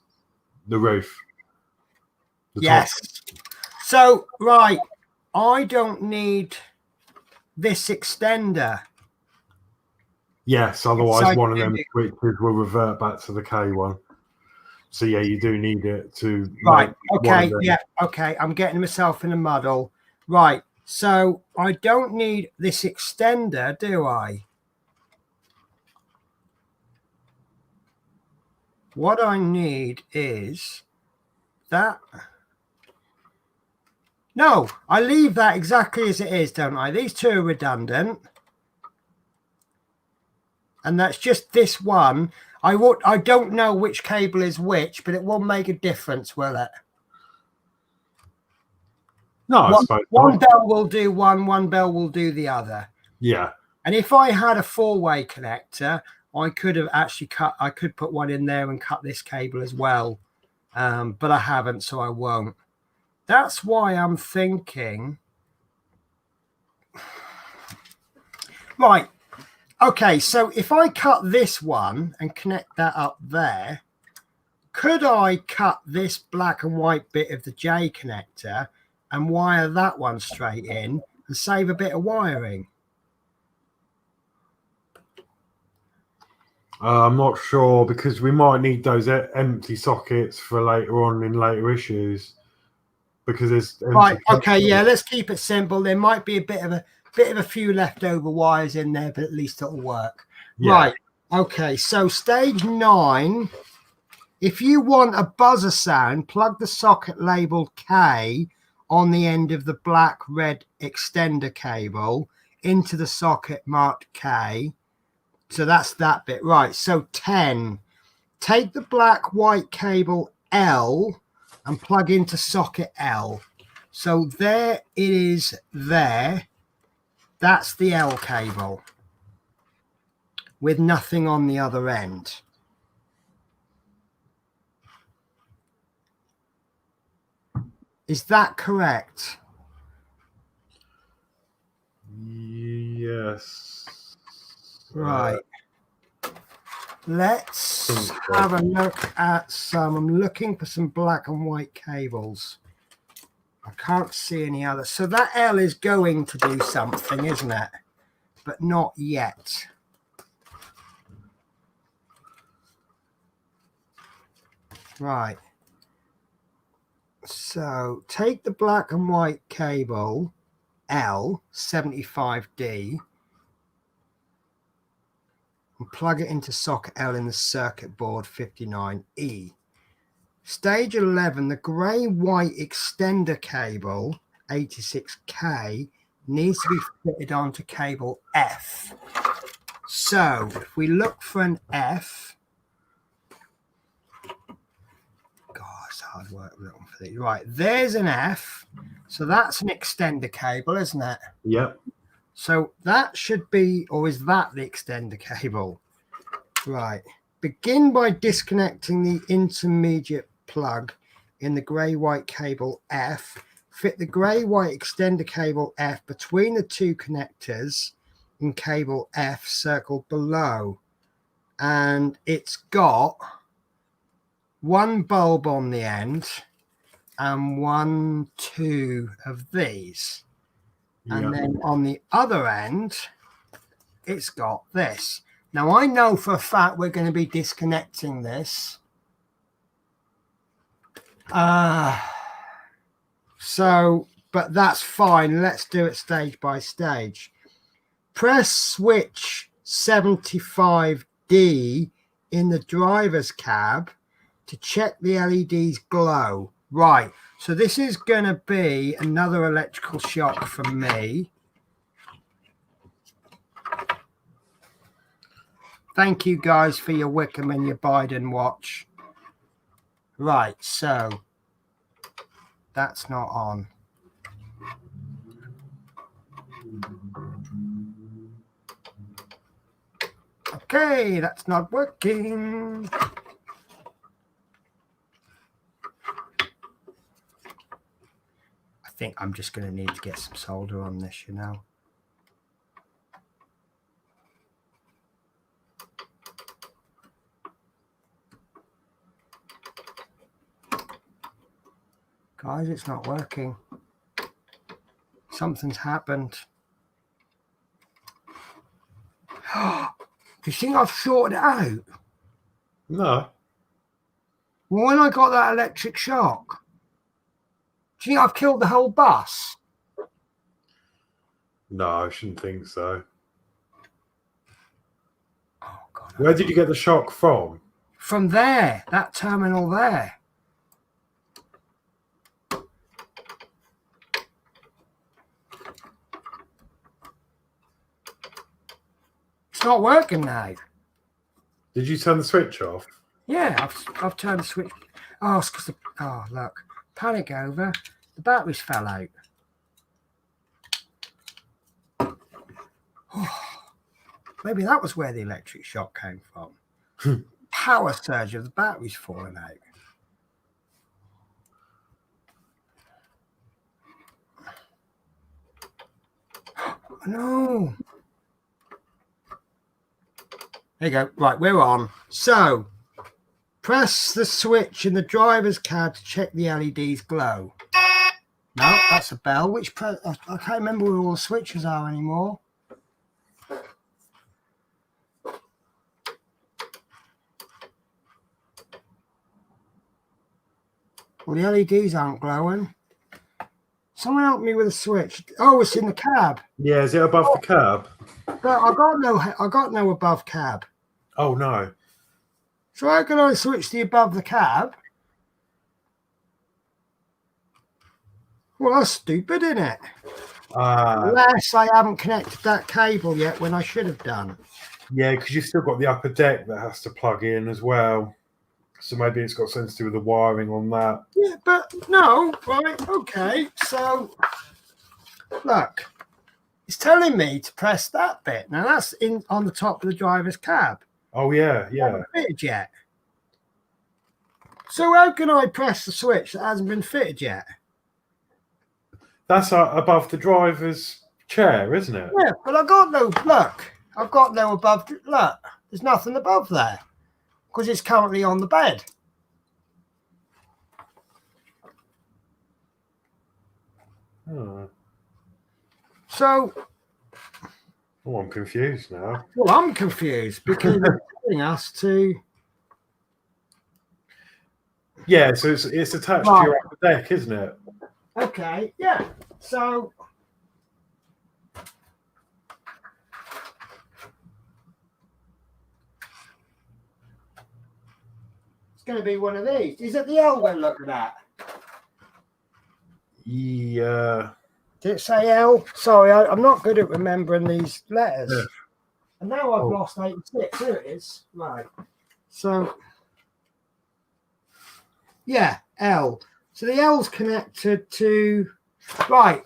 the roof. Yes. So, right, I don't need this extender. Yes, otherwise one of them switches will revert back to the K one. So yeah, you do need it to. Right. Okay. Yeah. Okay. I'm getting myself in a muddle. Right. So I don't need this extender, do I? What I need is that. No, I leave that exactly as it is, don't I? These two are redundant. And that's just this one. I don't know which cable is which, but it won't make a difference, will it? No, I suppose one bell will do one bell will do the other. Yeah. And if I had a 4-way connector, I could have actually I could put one in there and cut this cable as well. But I haven't, so I won't. That's why I'm thinking. Right. Okay, so if I cut this one and connect that up there, could I cut this black and white bit of the J connector and wire that one straight in and save a bit of wiring? I'm not sure because we might need those empty sockets for later on in later issues. Because there's right. Okay, yeah, let's keep it simple. There might be a bit of a few leftover wires in there, but at least it'll work. Yeah. Right. Okay, so stage 9. If you want a buzzer sound, plug the socket labeled K on the end of the black-red extender cable into the socket marked K. So that's that bit. Right, so 10. Take the black-white cable L and plug into socket L. So there it is there. That's the L cable with nothing on the other end. Is that correct? Yes. Right. Let's have a look at some. I'm looking for some black and white cables. I can't see any other. So that L is going to do something, isn't it? But not yet. Right. So take the black and white cable L 75D and plug it into socket L in the circuit board 59E. Stage 11, the grey-white extender cable 86K needs to be fitted onto cable F. So if we look for an F, God, it's hard work looking for these. Right, there's an F. So that's an extender cable, isn't it? Yep. So that should be, or is that the extender cable? Right. Begin by disconnecting the intermediate plug in the grey-white cable F Fit the grey-white extender cable F between the two connectors in cable F circled below. And it's got one bulb on the end and 2 of these. And then on the other end, it's got this. Now, I know for a fact we're going to be disconnecting this. But that's fine. Let's do it stage by stage. Press switch 75D in the driver's cab to check the LEDs glow. Right. So this is going to be another electrical shock from me. Thank you guys for your Wickham and your Biden watch. Right. So that's not on. Okay, that's not working. I think I'm just going to need to get some solder on this, you know. Guys, it's not working. Something's happened. Do you think I've sorted it out? No. Well, when I got that electric shock, do you think I've killed the whole bus? No, I shouldn't think so. Oh, God. Where did you get the shock from? From there, that terminal there. It's not working now. Did you turn the switch off? Yeah, I've turned the switch. Oh, it's because look, panic over. The batteries fell out. Oh, maybe that was where the electric shock came from. Power surge of the batteries falling out. No. There you go. Right, we're on. So, press the switch in the driver's cab to check the LEDs glow. No, that's a bell. I can't remember where all the switches are anymore. Well, the LEDs aren't glowing. Someone help me with a switch. Oh, it's in the cab. Yeah, is it above the cab? But I got no above cab. Oh no. So how can I switch the above the cab? Well, that's stupid, isn't it? Unless I haven't connected that cable yet when I should have done. Yeah, because you've still got the upper deck that has to plug in as well. So maybe it's got something to do with the wiring on that. Yeah, but no, right, okay. So, look, it's telling me to press that bit. Now, that's on the top of the driver's cab. Oh, yeah, yeah. Hasn't fitted yet. So how can I press the switch that hasn't been fitted yet? That's above the driver's chair, isn't it? Yeah, but I've got no above. Look, there's nothing above there because it's currently on the bed. Oh. So, I'm confused now. Well, I'm confused because it's telling us to. Yeah, so it's attached to your upper deck, isn't it? Okay, yeah. So it's going to be one of these. Is it the L we're looking at? Yeah. Did it say L? Sorry, I'm not good at remembering these letters. Yeah. And now I've lost 86. Here it is. Right. So, yeah, L. So the L's connected to... Right.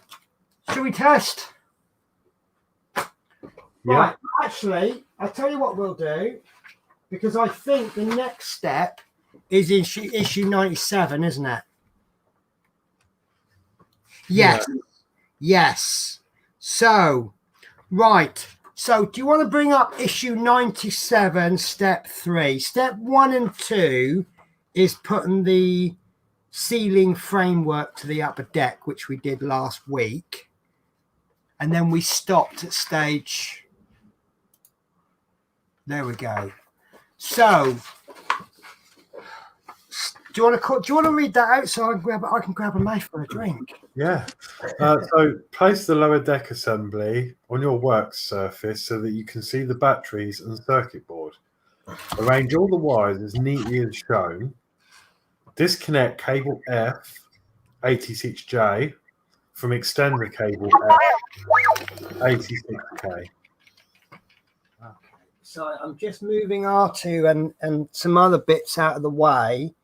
Should we test? Yeah. Right. Actually, I'll tell you what we'll do. Because I think the next step is issue 97, isn't it? Yes. Yeah. Yes. So, right. So, do you want to bring up issue 97, step 3? Step 1 and 2 is putting the ceiling framework to the upper deck, which we did last week. And then we stopped at stage. There we go. So, do you want to read that out so I can grab a knife for a drink? Yeah. So place the lower deck assembly on your work surface so that you can see the batteries and circuit board. Arrange all the wires as neatly as shown. Disconnect cable F 86J from extender cable F 86K. Okay. So I'm just moving R2 and some other bits out of the way.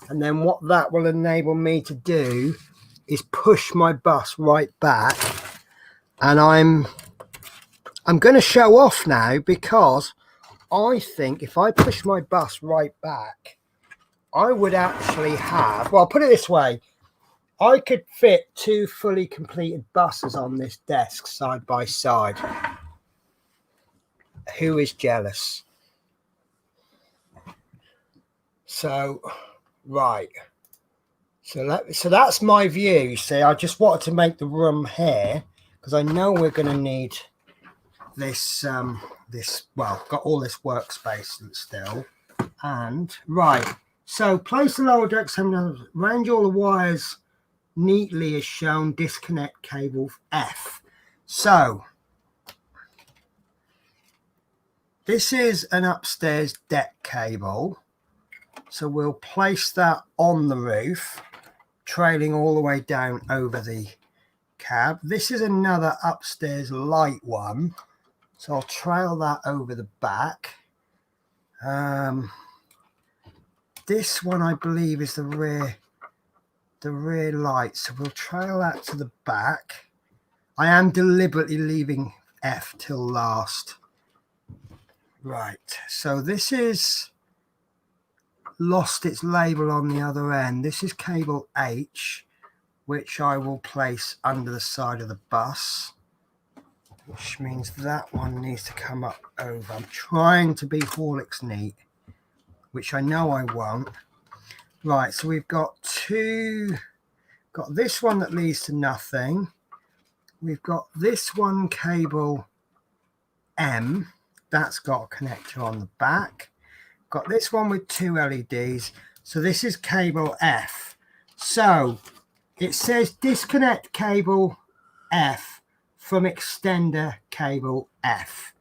And then what that will enable me to do is push my bus right back. And I'm going to show off now, because I think if I push my bus right back, I would actually have, well, I'll put it this way. I could fit 2 fully completed buses on this desk side by side. Who is jealous? So, right. So that's my view. See, I just wanted to make the room here because I know we're going to need this. Well, got all this workspace still. And right. So place the lower deck assembly. Arrange all the wires neatly as shown. Disconnect cable F. So this is an upstairs deck cable. So we'll place that on the roof, trailing all the way down over the cab. This is another upstairs light one. So I'll trail that over the back. This one, I believe, is the rear light. So we'll trail that to the back. I am deliberately leaving F till last. Right. So this is lost its label on the other end. This is cable H, which I will place under the side of the bus, which means that one needs to come up over. I'm trying to be Horlicks neat, which I know I won't. Right, so we've got this one that leads to nothing. We've got this one cable M, that's got a connector on the back. Got this one with 2 LEDs. So this is cable F. So it says disconnect cable F from extender cable F.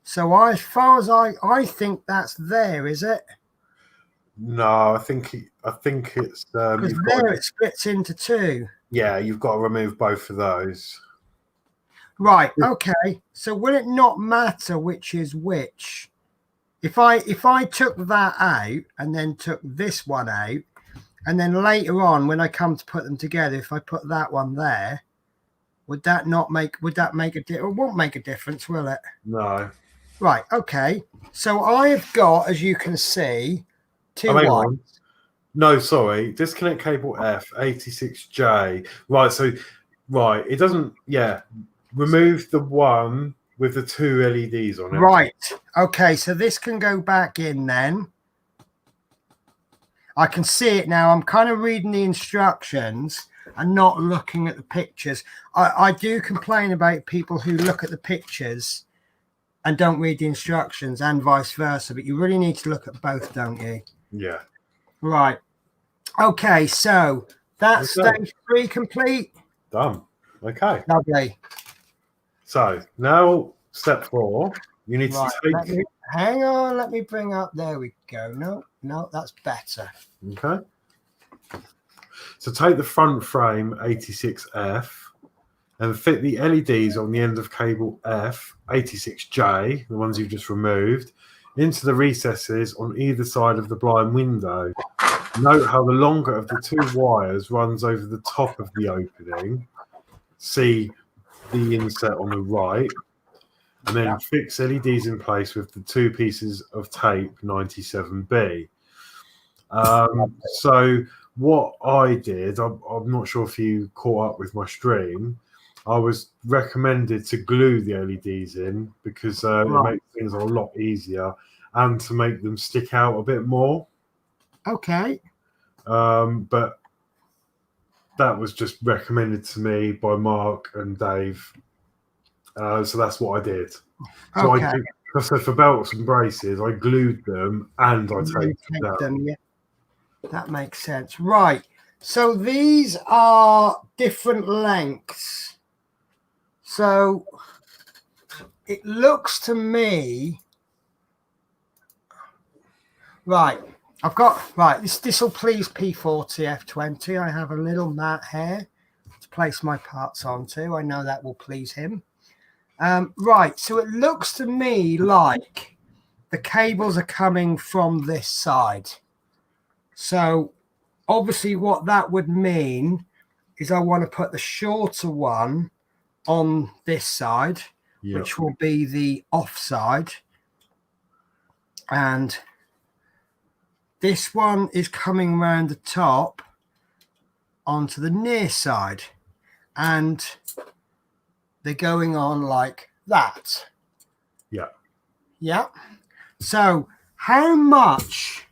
So as far as I think that's there, is it? No, I think it's because there it splits into 2. Yeah, you've got to remove both of those. Right. Okay. So will it not matter which is which? If I took that out and then took this one out, and then later on when I come to put them together, if I put that one there, would that make a difference? It won't make a difference, will it? No. Right. Okay. So I've got, as you can see, 2 wires. No, sorry. Disconnect cable F 86J. Right. So it doesn't. Yeah. Remove the one with the 2 LEDs on it. Right. Okay, so this can go back in then. I can see it now. I'm kind of reading the instructions and not looking at the pictures. I do complain about people who look at the pictures and don't read the instructions, and vice versa, but you really need to look at both, don't you? Yeah. Right. Okay, so that's stage 3 complete. Done. Okay. Lovely. So now step 4, you need to take. Hang on, let me bring up. There we go. No, that's better. Okay. So take the front frame 86F and fit the LEDs on the end of cable F 86J, the ones you've just removed, into the recesses on either side of the blind window. Note how the longer of the 2 wires runs over the top of the opening. See the inset on the right, and then fix LEDs in place with the 2 pieces of tape 97B. So what I did, I'm not sure if you caught up with my stream. I was recommended to glue the LEDs in because it makes things a lot easier and to make them stick out a bit more. Okay. But that was just recommended to me by Mark and Dave. So that's what I did. So Okay. So for belts and braces, I glued them and I taped them. Yeah. That makes sense. Right. So these are different lengths. So it looks to me, right. I've got, right. This will please P40 F20. I have a little mat here to place my parts onto. I know that will please him. Right. So it looks to me like the cables are coming from this side. So obviously what that would mean is I want to put the shorter one on this side, which will be the off side. And this one is coming around the top onto the near side. And they're going on like that. Yeah. Yeah. So how much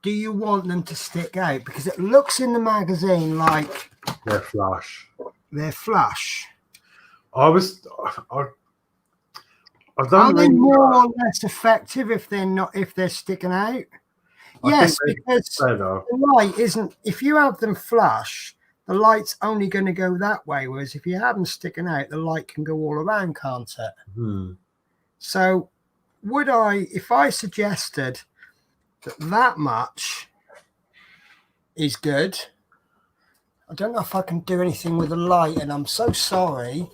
do you want them to stick out? Because it looks in the magazine like they're flush. They're flush. I don't Are they really more or less effective if they're sticking out? Yes, because the light isn't. If you have them flush, the light's only going to go that way. Whereas if you have them sticking out, the light can go all around, can't it? So, if I suggested that much is good. I don't know if I can do anything with the light, and I'm so sorry.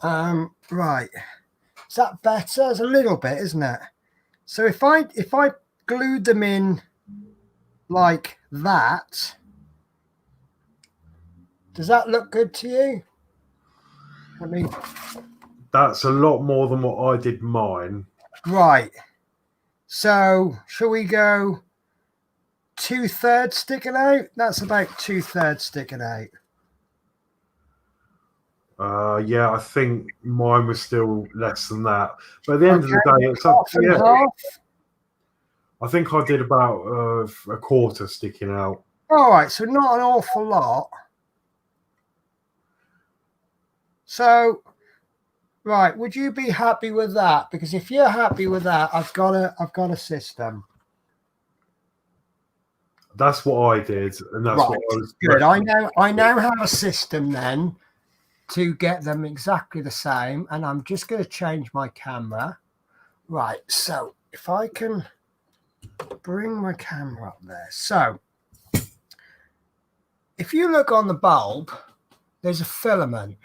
Right. Is that better? It's a little bit, isn't it? So if I glued them in like that, does that look good to you? I mean, that's a lot more than what I did mine. Right. So shall we go 2/3 sticking out? That's about 2/3 sticking out. Yeah, I think mine was still less than that. But at the end of the day, it's up to you. I think I did about a quarter sticking out. All right, so not an awful lot. So, right, would you be happy with that? Because if you're happy with that, I've got a system. That's what I did, and that's what I was good. I now have a system then to get them exactly the same, and I'm just going to change my camera. Right, so if I can bring my camera up there. So if you look on the bulb, there's a filament.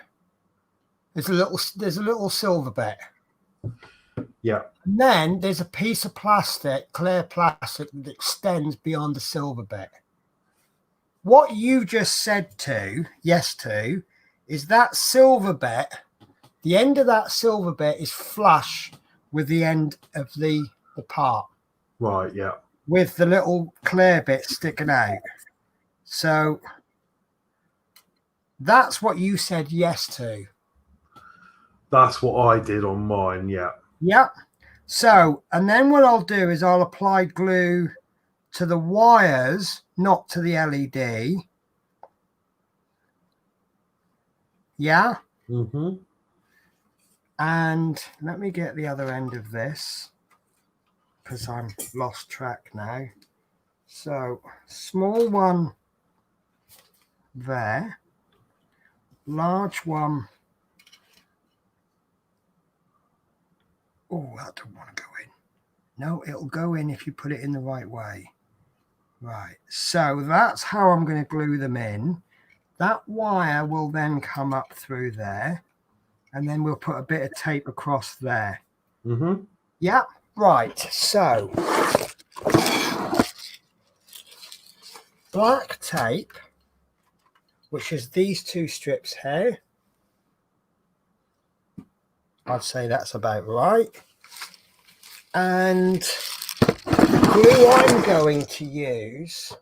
There's a little silver bit. Yeah. And then there's a piece of plastic, clear plastic, that extends beyond the silver bit. What you just said yes to, is that silver bit, the end of that silver bit is flush with the end of the part. Right, yeah. With the little clear bit sticking out. So that's what you said yes to. That's what I did on mine, yeah. Yep. So, and then what I'll do is I'll apply glue to the wires, not to the LED. Yeah. Mm-hmm. And let me get the other end of this, because I'm lost track now. So, small one there, large one. Oh, that don't want to go in. No, it'll go in if you put it in the right way. Right, so that's how I'm going to glue them in. That wire will then come up through there, and then we'll put a bit of tape across there. Mm-hmm. Yeah, right, so black tape, which is these two strips here. I'd say that's about right. And glue I'm going to use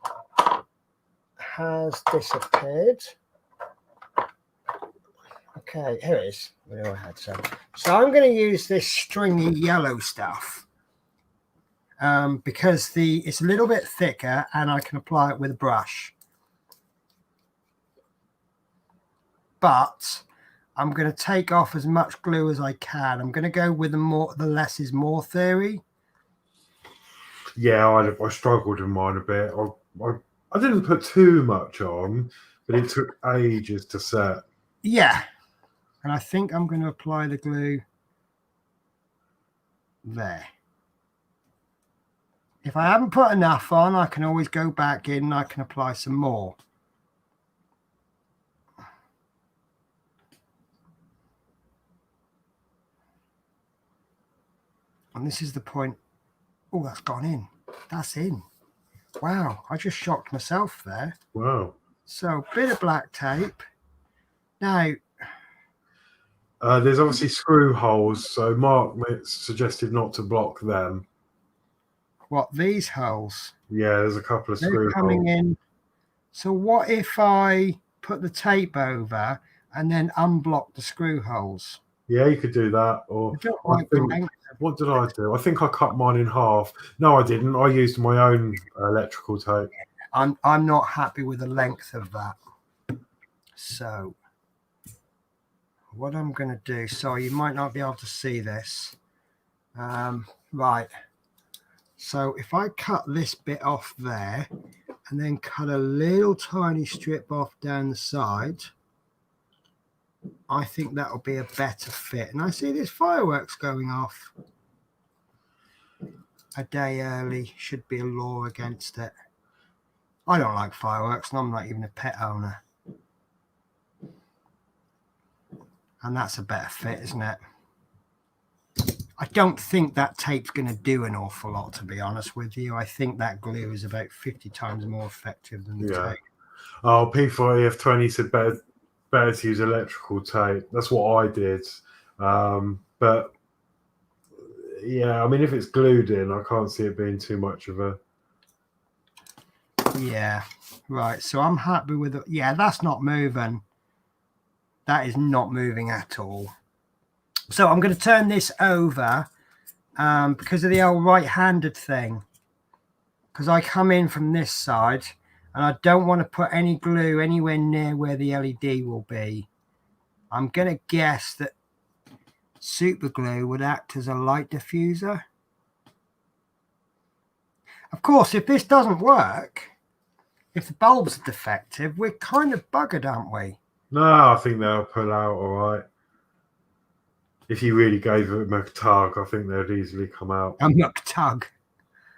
has disappeared. Okay, here it is. I had some. So I'm going to use this stringy yellow stuff because it's a little bit thicker and I can apply it with a brush. But I'm going to take off as much glue as I can. I'm going to go with the less is more theory. Yeah, I struggled with mine a bit. I didn't put too much on, but it took ages to set. Yeah. And I think I'm going to apply the glue there. If I haven't put enough on, I can always go back in and I can apply some more. And this is the point. Oh, that's gone in. That's in. Wow, I just shocked myself there. Wow. So, bit of black tape. Now, there's obviously screw holes, so Mark suggested not to block them. what, these holes? Yeah, there's a couple of They're screw coming holes. in. So what if I put the tape over and then unblock the screw holes? Yeah, you could do that. Or what did I do? I think I cut mine in half. No, I didn't. I used my own electrical tape. I'm not happy with the length of that. So what I'm going to do, sorry, you might not be able to see this. Right. So if I cut this bit off there and then cut a little tiny strip off down the side, I think that'll be a better fit. And I see there's fireworks going off a day early. Should be a law against it. I don't like fireworks and I'm not even a pet owner. And that's a better fit, isn't it? I don't think that tape's going to do an awful lot, to be honest with you. I think that glue is about 50 times more effective than the tape. Oh, P4EF20 said better to use electrical tape. That's what I did. But yeah, I mean, if it's glued in, I can't see it being too much of a... Yeah, right. So I'm happy with it. Yeah, that's not moving. That is not moving at all. So I'm going to turn this over because of the old right-handed thing. Because I come in from this side and I don't want to put any glue anywhere near where the LED will be. I'm going to guess that super glue would act as a light diffuser. Of course, if this doesn't work, if the bulbs are defective, we're kind of buggered, aren't we? No, I think they'll pull out all right. If you really gave them a tug, I think they'd easily come out. A muck tug.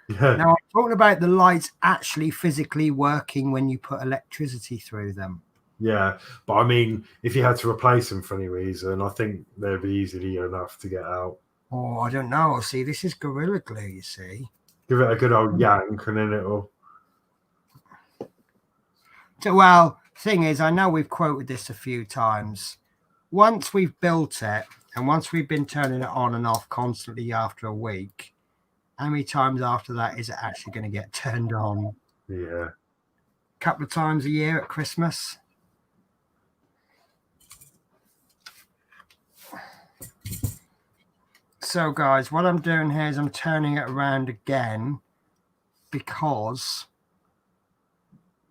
Yeah. Now, I'm talking about the lights actually physically working when you put electricity through them. Yeah, but I mean, if you had to replace them for any reason, I think they'd be easily enough to get out. Oh, I don't know. See, this is Gorilla Glue, you see. Give it a good old yank and then it'll... So, well, thing is, I know we've quoted this a few times. Once we've built it, and once we've been turning it on and off constantly after a week, how many times after that is it actually going to get turned on? Yeah. A couple of times a year at Christmas. So, guys, what I'm doing here is I'm turning it around again because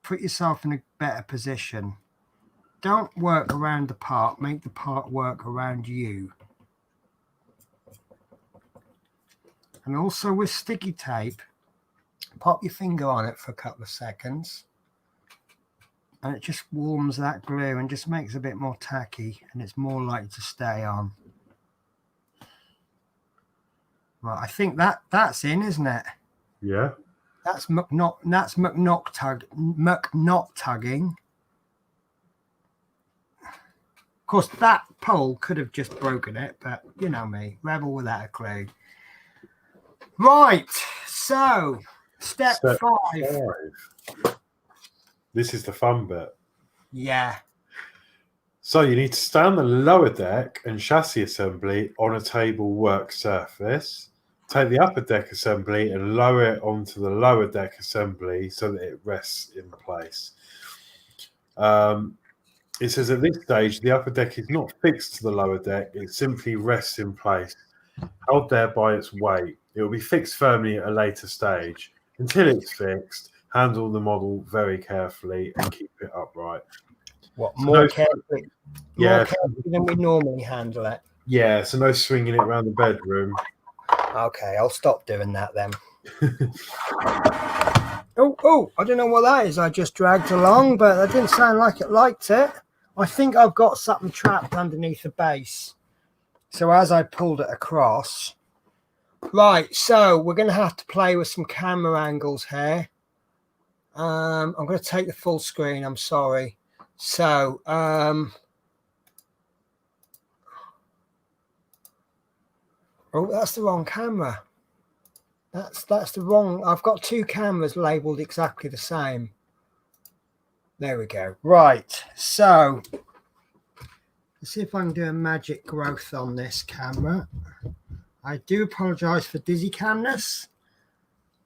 put yourself in a better position. Don't work around the part, make the part work around you. And also with sticky tape, pop your finger on it for a couple of seconds and it just warms that glue and just makes it a bit more tacky and it's more likely to stay on. Right, I think that's in, isn't it? Yeah. That's muck not tugging. Of course, that pole could have just broken it, but you know me, rebel without a clue. Right, so step 5. This is the fun bit. Yeah. So you need to stand the lower deck and chassis assembly on a table work surface. take the upper deck assembly and lower it onto the lower deck assembly so that it rests in place. It says at this stage, the upper deck is not fixed to the lower deck. It simply rests in place, held there by its weight. It will be fixed firmly at a later stage. Until it's fixed, handle the model very carefully and keep it upright. What, So more no, carefully? yeah, More carefully than we normally handle it. yeah, so no swinging it around the bedroom. Okay, I'll stop doing that then. Oh, I don't know what that is. I just dragged along, but that didn't sound like it liked it. I think I've got something trapped underneath the base. So as I pulled it across. Right, so we're going to have to play with some camera angles here. I'm going to take the full screen, I'm sorry. So, oh, that's the wrong camera. That's the wrong. I've got two cameras labeled exactly the same. There we go. Right. So let's see if I can do a magic growth on this camera. I do apologize for dizzy camness.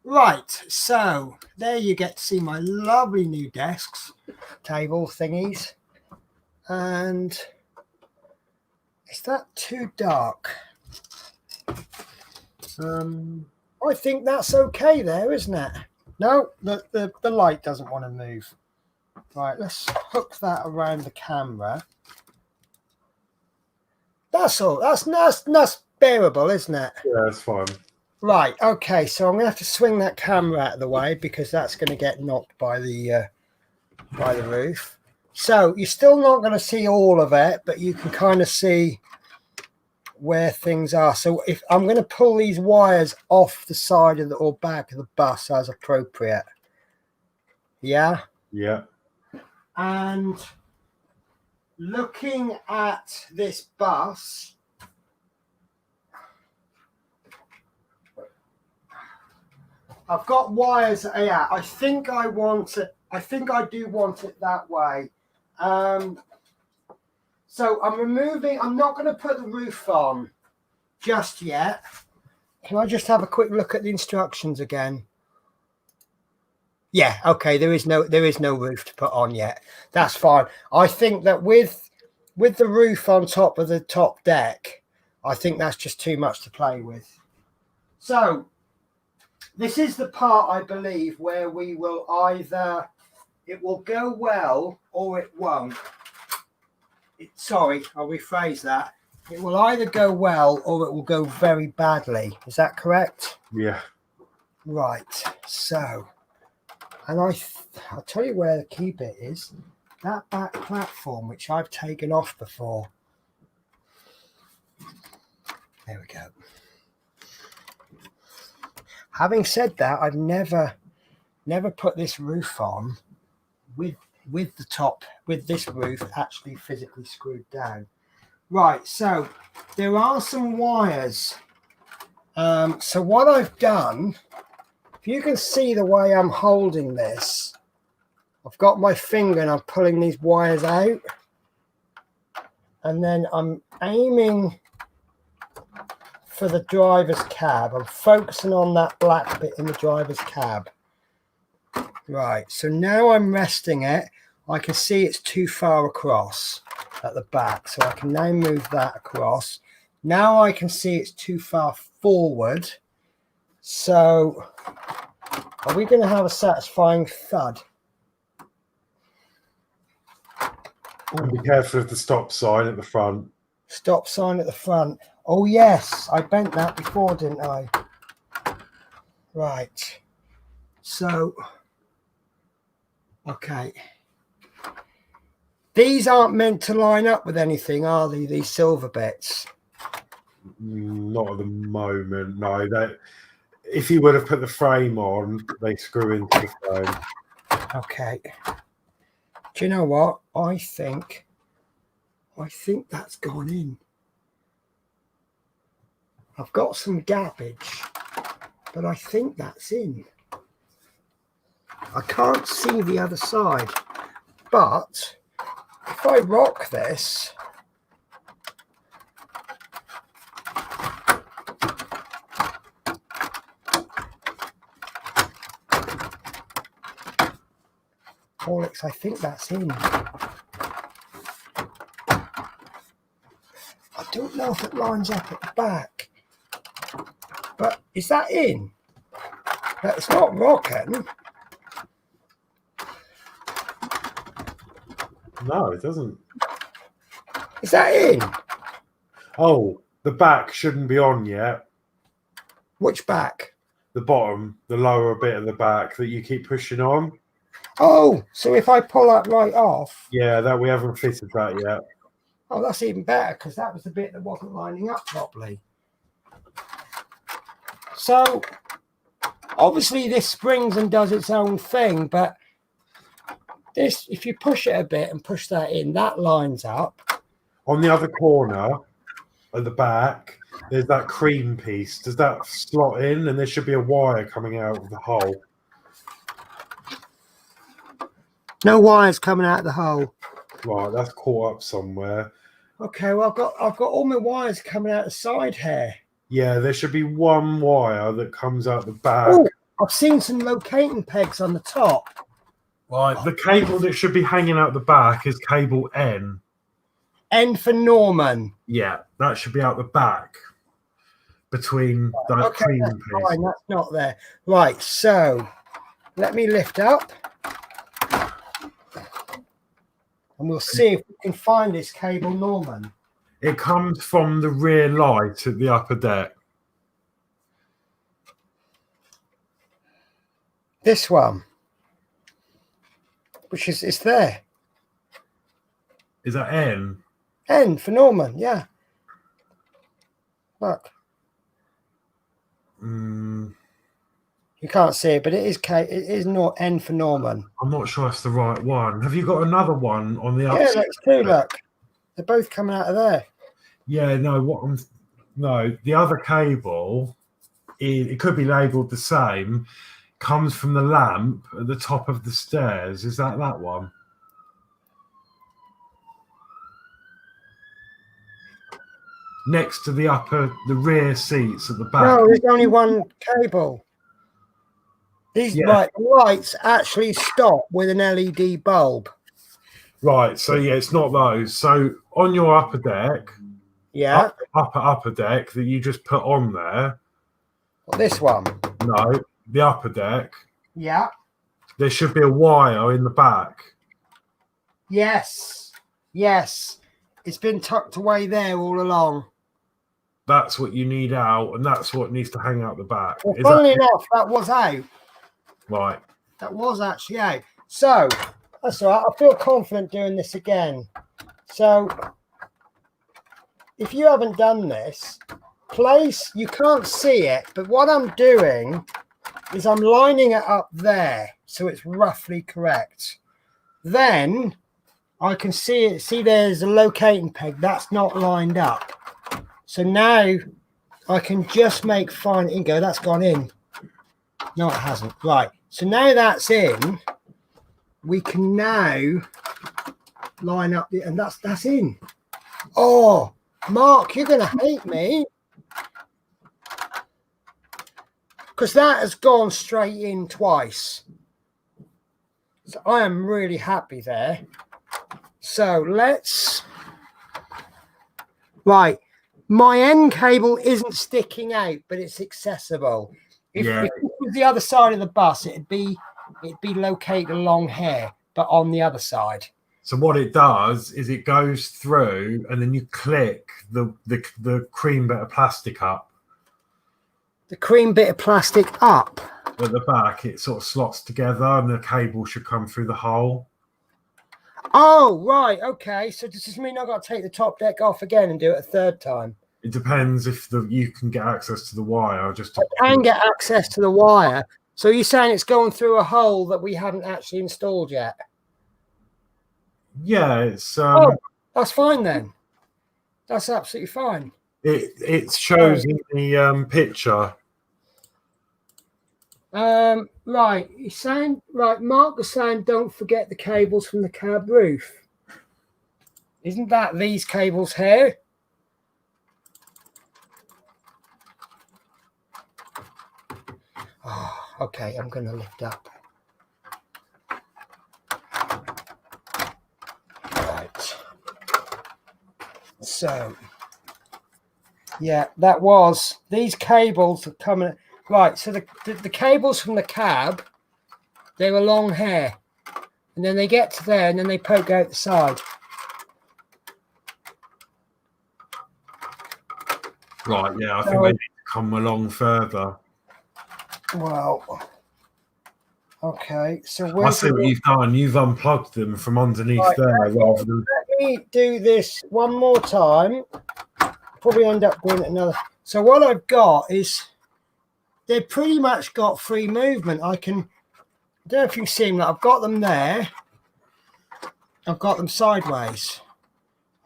Right. So there you get to see my lovely new desks, table thingies. And is that too dark? I think that's okay there, isn't it? No, the light doesn't want to move. Right, let's hook that around the camera. That's all. That's bearable, isn't it? Yeah, that's fine. Right, okay, so I'm going to have to swing that camera out of the way because that's going to get knocked by the roof. So you're still not going to see all of it, but you can kind of see where things are. So if I'm going to pull these wires off the side of the or back of the bus as appropriate. Yeah. And looking at this bus, I've got wires. Yeah, I think I want it. I think I do want it that way. So I'm removing, I'm not going to put the roof on just yet. Can I just have a quick look at the instructions again? Yeah, okay, there is no roof to put on yet. That's fine. I think that with the roof on top of the top deck, I think that's just too much to play with. So this is the part, I believe, where we will either, it will go well or it won't. Sorry, I'll rephrase that. It will either go well or it will go very badly. Is that correct? Yeah. Right. So, and I'll tell you where the key bit is. That back platform, which I've taken off before. There we go. Having said that, I've never put this roof on with the top, with this roof actually physically screwed down. Right, so there are some wires. So what I've done, if you can see the way I'm holding this, I've got my finger and I'm pulling these wires out. And then I'm aiming for the driver's cab. I'm focusing on that black bit in the driver's cab. Right, so now I'm resting it. I can see it's too far across at the back, so I can now move that across. Now I can see it's too far forward. So are we going to have a satisfying thud? And be careful of the stop sign at the front. Stop sign at the front. Oh yes, I bent that before, didn't I? Right. So, okay. These aren't meant to line up with anything, are they? These silver bits? Not at the moment, no. If you would have put the frame on, they screw into the frame. Okay. Do you know what? I think that's gone in. I've got some gappage, but I think that's in. I can't see the other side, but if I rock this, Horlicks, I think that's in. I don't know if it lines up at the back, but is that in? It's not rocking. No, it doesn't. Is that in? Oh, the back shouldn't be on yet. Which back? The bottom, the lower bit of the back that you keep pushing on. Oh, so if I pull that right off. Yeah, that we haven't fitted that yet. Oh, that's even better because that was the bit that wasn't lining up properly. So obviously this springs and does its own thing, but this, if you push it a bit and push that in, that lines up. On the other corner at the back, there's that cream piece. Does that slot in? And there should be a wire coming out of the hole. No wires coming out of the hole. Right, that's caught up somewhere. Okay, well I've got all my wires coming out the side here. Yeah, there should be one wire that comes out the back. Oh, I've seen some locating pegs on the top. Right, the cable that should be hanging out the back is cable N. N for Norman. Yeah, that should be out the back between that cream that's piece. fine, that's not there. Right, so let me lift up. And we'll see if we can find this cable, Norman. It comes from the rear light at the upper deck. This one. Which is, it's there. Is that N? N for Norman, yeah. Look. You can't see it, but it is not N for Norman. I'm not sure it's the right one. Have you got another one on the other Yeah, side? let's do, look. They're both coming out of there. Yeah, no, the other cable, it could be labelled the same, comes from the lamp at the top of the stairs. Is that one? Next to the rear seats at the back. No, there's only one cable. These right, the lights actually stop with an LED bulb. Right, so yeah, it's not those. So on your upper deck, yeah, upper deck that you just put on there. Well, this one. No, the upper deck. Yeah. There should be a wire in the back. Yes. Yes. It's been tucked away there all along. That's what you need out, and that's what needs to hang out the back. Well, funnily enough, that was out. Right. That was actually out. So, that's all right. I feel confident doing this again. So, if you haven't done this, you can't see it, but what I'm doing is I'm lining it up there so it's roughly correct. Then I can see it. See, there's a locating peg that's not lined up. So now I can just make fine and go. That's gone in. No, it hasn't. Right. So now that's in. We can now line up and that's in. Oh, Mark, you're going to hate me. Because that has gone straight in twice. So I am really happy there. So let's... Right. My end cable isn't sticking out, but it's accessible. If it was the other side of the bus, it'd be located along here, but on the other side. So what it does is it goes through, and then you click the cream bit of plastic up. The cream bit of plastic up at the back. It sort of slots together, and the cable should come through the hole. Oh, right. Okay. So does this mean I've got to take the top deck off again and do it a third time? It depends if you can get access to the wire. I can get access to the wire. So you're saying it's going through a hole that we haven't actually installed yet? Yeah, it's... oh, that's fine then. That's absolutely fine. It shows in the picture. Right, he's saying, right, Mark was saying don't forget the cables from the cab roof. Isn't that these cables here? Oh, okay, I'm going to lift up. So, yeah, that was these cables are coming. Right, so the cables from the cab, they were long hair, and then they get to there, and then they poke out the side. Right, yeah, I think they need to come along further. Well, okay, so I see what you've done. You've unplugged them from underneath there rather than. Let me do this one more time. Probably end up doing it another. So what I've got is they've pretty much got free movement. I don't know if you can see them. I've got them there. I've got them sideways.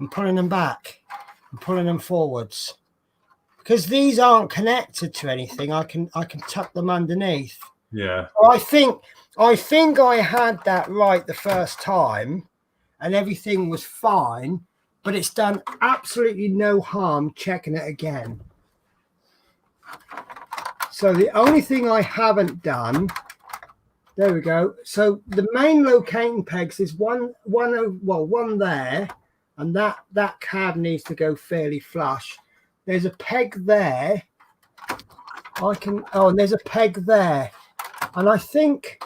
I'm pulling them back. I'm pulling them forwards. Because these aren't connected to anything, I can tuck them underneath. Yeah. So I think I had that right the first time, and everything was fine. But it's done absolutely no harm checking it again. So the only thing I haven't done, there we go. So the main locating pegs is one there, and that cab needs to go fairly flush. There's a peg there. And there's a peg there. And I think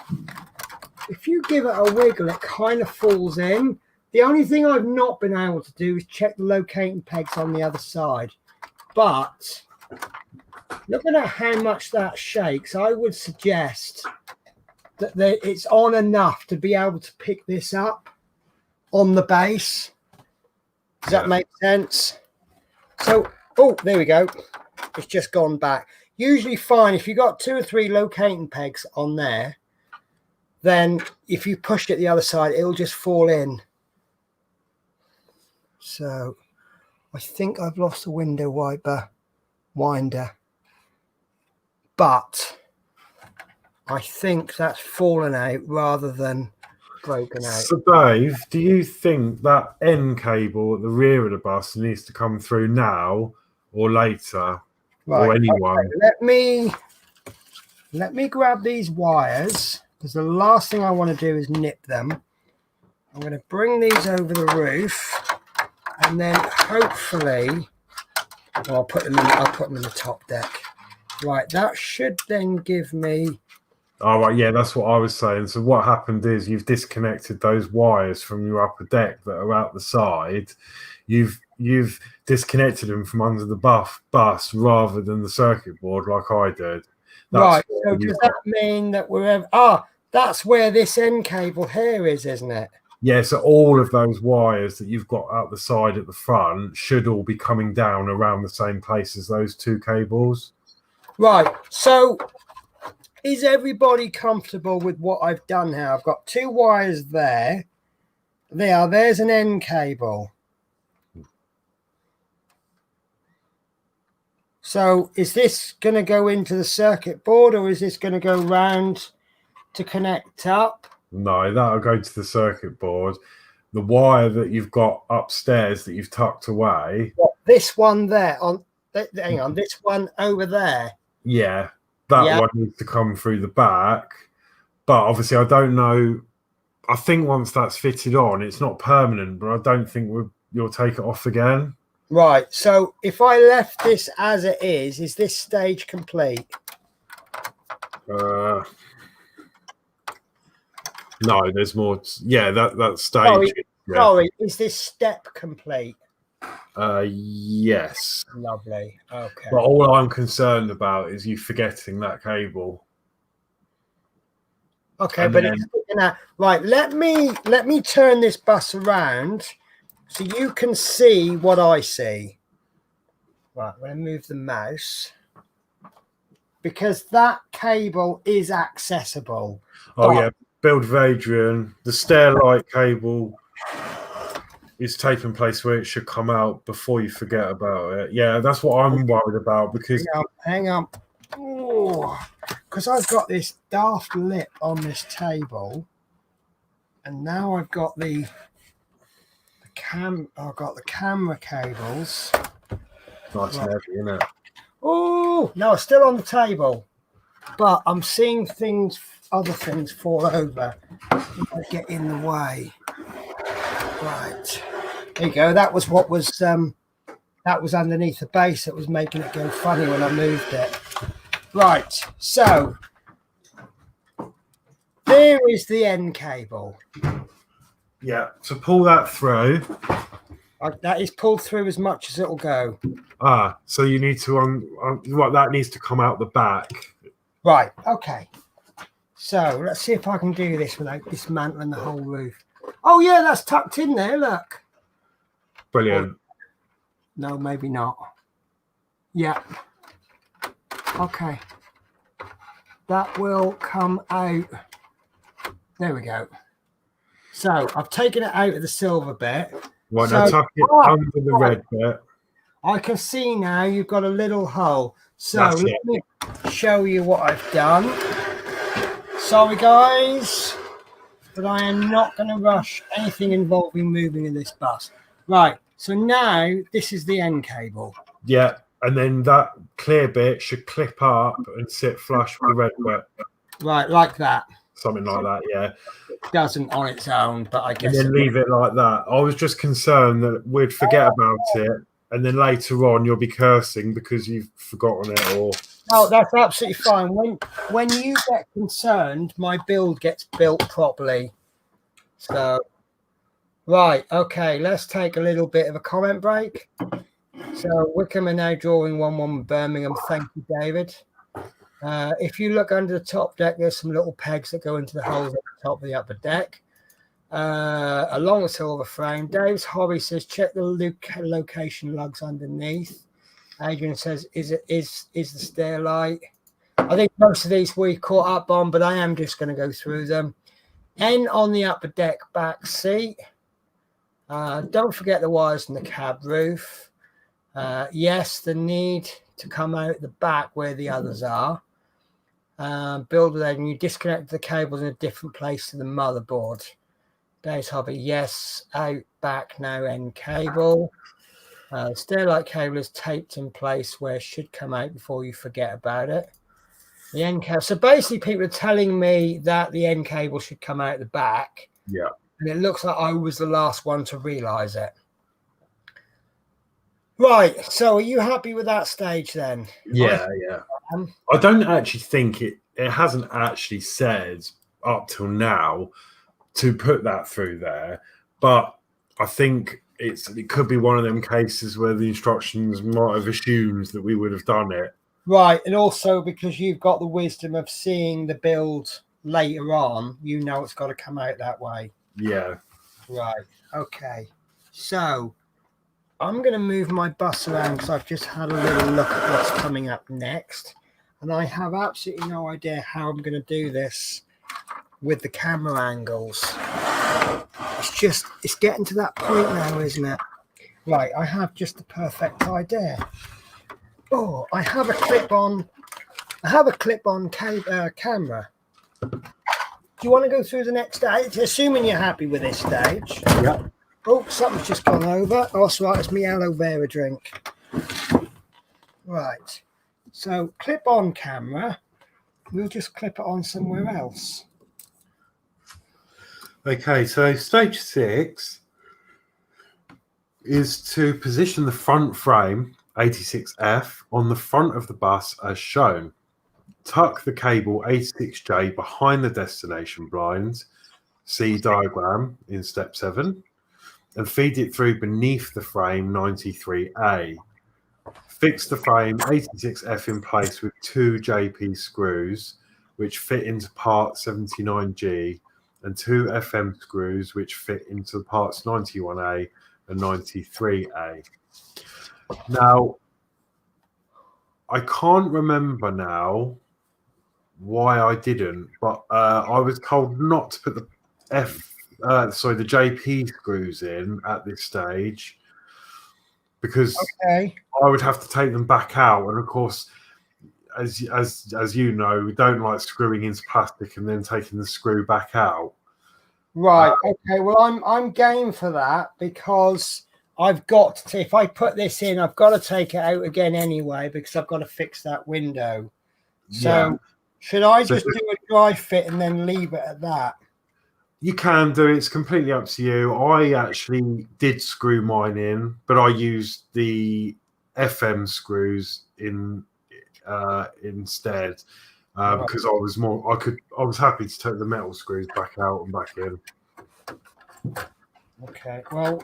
if you give it a wiggle, it kind of falls in. The only thing I've not been able to do is check the locating pegs on the other side. But looking at how much that shakes, I would suggest that it's on enough to be able to pick this up on the base. Does that make sense? So, oh, there we go. It's just gone back. Usually fine. If you've got 2 or 3 locating pegs on there, then if you push it the other side, it'll just fall in. So I think I've lost the window winder, but I think that's fallen out rather than broken out. So Dave, do you think that end cable at the rear of the bus needs to come through now or later? Right. Or anyone? Okay, let me grab these wires, because the last thing I want to do is nip them. I'm going to bring these over the roof. And then hopefully, I'll put them in the top deck. Right, that should then give me. Oh, right, yeah, that's what I was saying. So what happened is you've disconnected those wires from your upper deck that are out the side. You've disconnected them from under the bus rather than the circuit board like I did. Right. So does that mean that that's where this end cable here is, isn't it? Yeah, so all of those wires that you've got out the side at the front should all be coming down around the same place as those 2 cables. Right. So is everybody comfortable with what I've done here? I've got 2 wires there. There's an end cable. So is this going to go into the circuit board, or is this going to go round to connect up? No, that'll go to the circuit board. The wire that you've got upstairs that you've tucked away. This one there hang on, this one over there. Yeah, that one needs to come through the back. But obviously, I don't know. I think once that's fitted on, it's not permanent, but I don't think you'll take it off again. Right. So if I left this as it is this stage complete? No, there's more. Yeah, that stage. Sorry, is this step complete? Yes. Lovely. Okay. But all I'm concerned about is you forgetting that cable. Okay, but it's right. Let me turn this bus around so you can see what I see. Right, I'm going to move the mouse because that cable is accessible. Oh yeah. Build of Adrian, the stair light cable is taking place where it should come out before you forget about it. Yeah, that's what I'm worried about because. Hang on. Because I've got this daft lip on this table, and now I've got the camera cables. Nice and heavy, isn't it? Oh no, it's still on the table, but I'm seeing other things fall over. Get in the way. Right. There you go. That was what was that was underneath the base that was making it go funny when I moved it. Right, so there is the end cable. Yeah, so pull that through. That is pulled through as much as it'll go. So you need to that needs to come out the back. Right, okay. So let's see if I can do this without dismantling the whole roof. Oh yeah, that's tucked in there, look. Brilliant. No, maybe not. Yeah. Okay. That will come out. There we go. So I've taken it out of the silver bit. Right, so, now tuck it under the red bit. I can see now you've got a little hole. So That's let me show you what I've done. Sorry guys, but I am not going to rush anything involving moving in this bus. Right, so now this is the end cable. Yeah, and then that clear bit should clip up and sit flush with the red bit. Right, like that. Something like that, yeah. Doesn't on its own, but I guess. And then leave it like that. I was just concerned that we'd forget about it, and then later on you'll be cursing because you've forgotten it. Or no, that's absolutely fine. When you get concerned, my build gets built properly. So, right, okay, let's take a little bit of a comment break. So Wickham are now drawing 1-1 Birmingham. Thank you, David. If you look under the top deck, there's some little pegs that go into the holes at the top of the upper deck. Along the silver frame. Dave's hobby says check the location lugs underneath. Adrian says, is the stair light? I think most of these we caught up on, but I am just going to go through them. N on the upper deck back seat. Don't forget the wires in the cab roof. Yes, the need to come out the back where the others are. Build with and you disconnect the cables in a different place to the motherboard. Dave's hobby, yes, out back now end cable. Stairlight cable is taped in place where it should come out before you forget about it. The end cable. So basically, people are telling me that the end cable should come out the back. yeah, And it looks like I was the last one to realise it. Right. So are you happy with that stage then? yeah. I don't actually think it hasn't actually said up till now to put that through there, but I think it could be one of them cases where the instructions might have assumed that we would have done it. Right, and also because you've got the wisdom of seeing the build later on, you know it's got to come out that way. Yeah. Right, okay. So I'm going to move my bus around because I've just had a little look at what's coming up next. And I have absolutely no idea how I'm going to do this with the camera angles. It's getting to that point now, isn't it? Right, I have just the perfect idea. Oh, I have a clip-on camera. Do you want to go through the next stage? Assuming you're happy with this stage. Yeah. Oh, something's just gone over. Oh, that's right, it's my aloe vera drink. Right. So clip-on camera. We'll just clip it on somewhere else. Okay, so stage 6 is to position the front frame 86F on the front of the bus as shown. Tuck the cable 86J behind the destination blinds, see diagram in step 7, and feed it through beneath the frame 93A. Fix the frame 86F in place with 2 JP screws, which fit into part 79G, and 2 FM screws, which fit into parts 91A and 93A. Now, I can't remember now why I didn't, but I was told not to put the the JP screws in at this stage because I would have to take them back out, and of course, as you know, we don't like screwing into plastic and then taking the screw back out. Right. Okay. Well, I'm game for that because I've got to. If I put this in, I've got to take it out again anyway because I've got to fix that window. So, should I just do a dry fit and then leave it at that? You can do it. It's completely up to you. I actually did screw mine in, but I used the FM screws instead because I was more. I was happy to take the metal screws back out and back in. Okay. Well,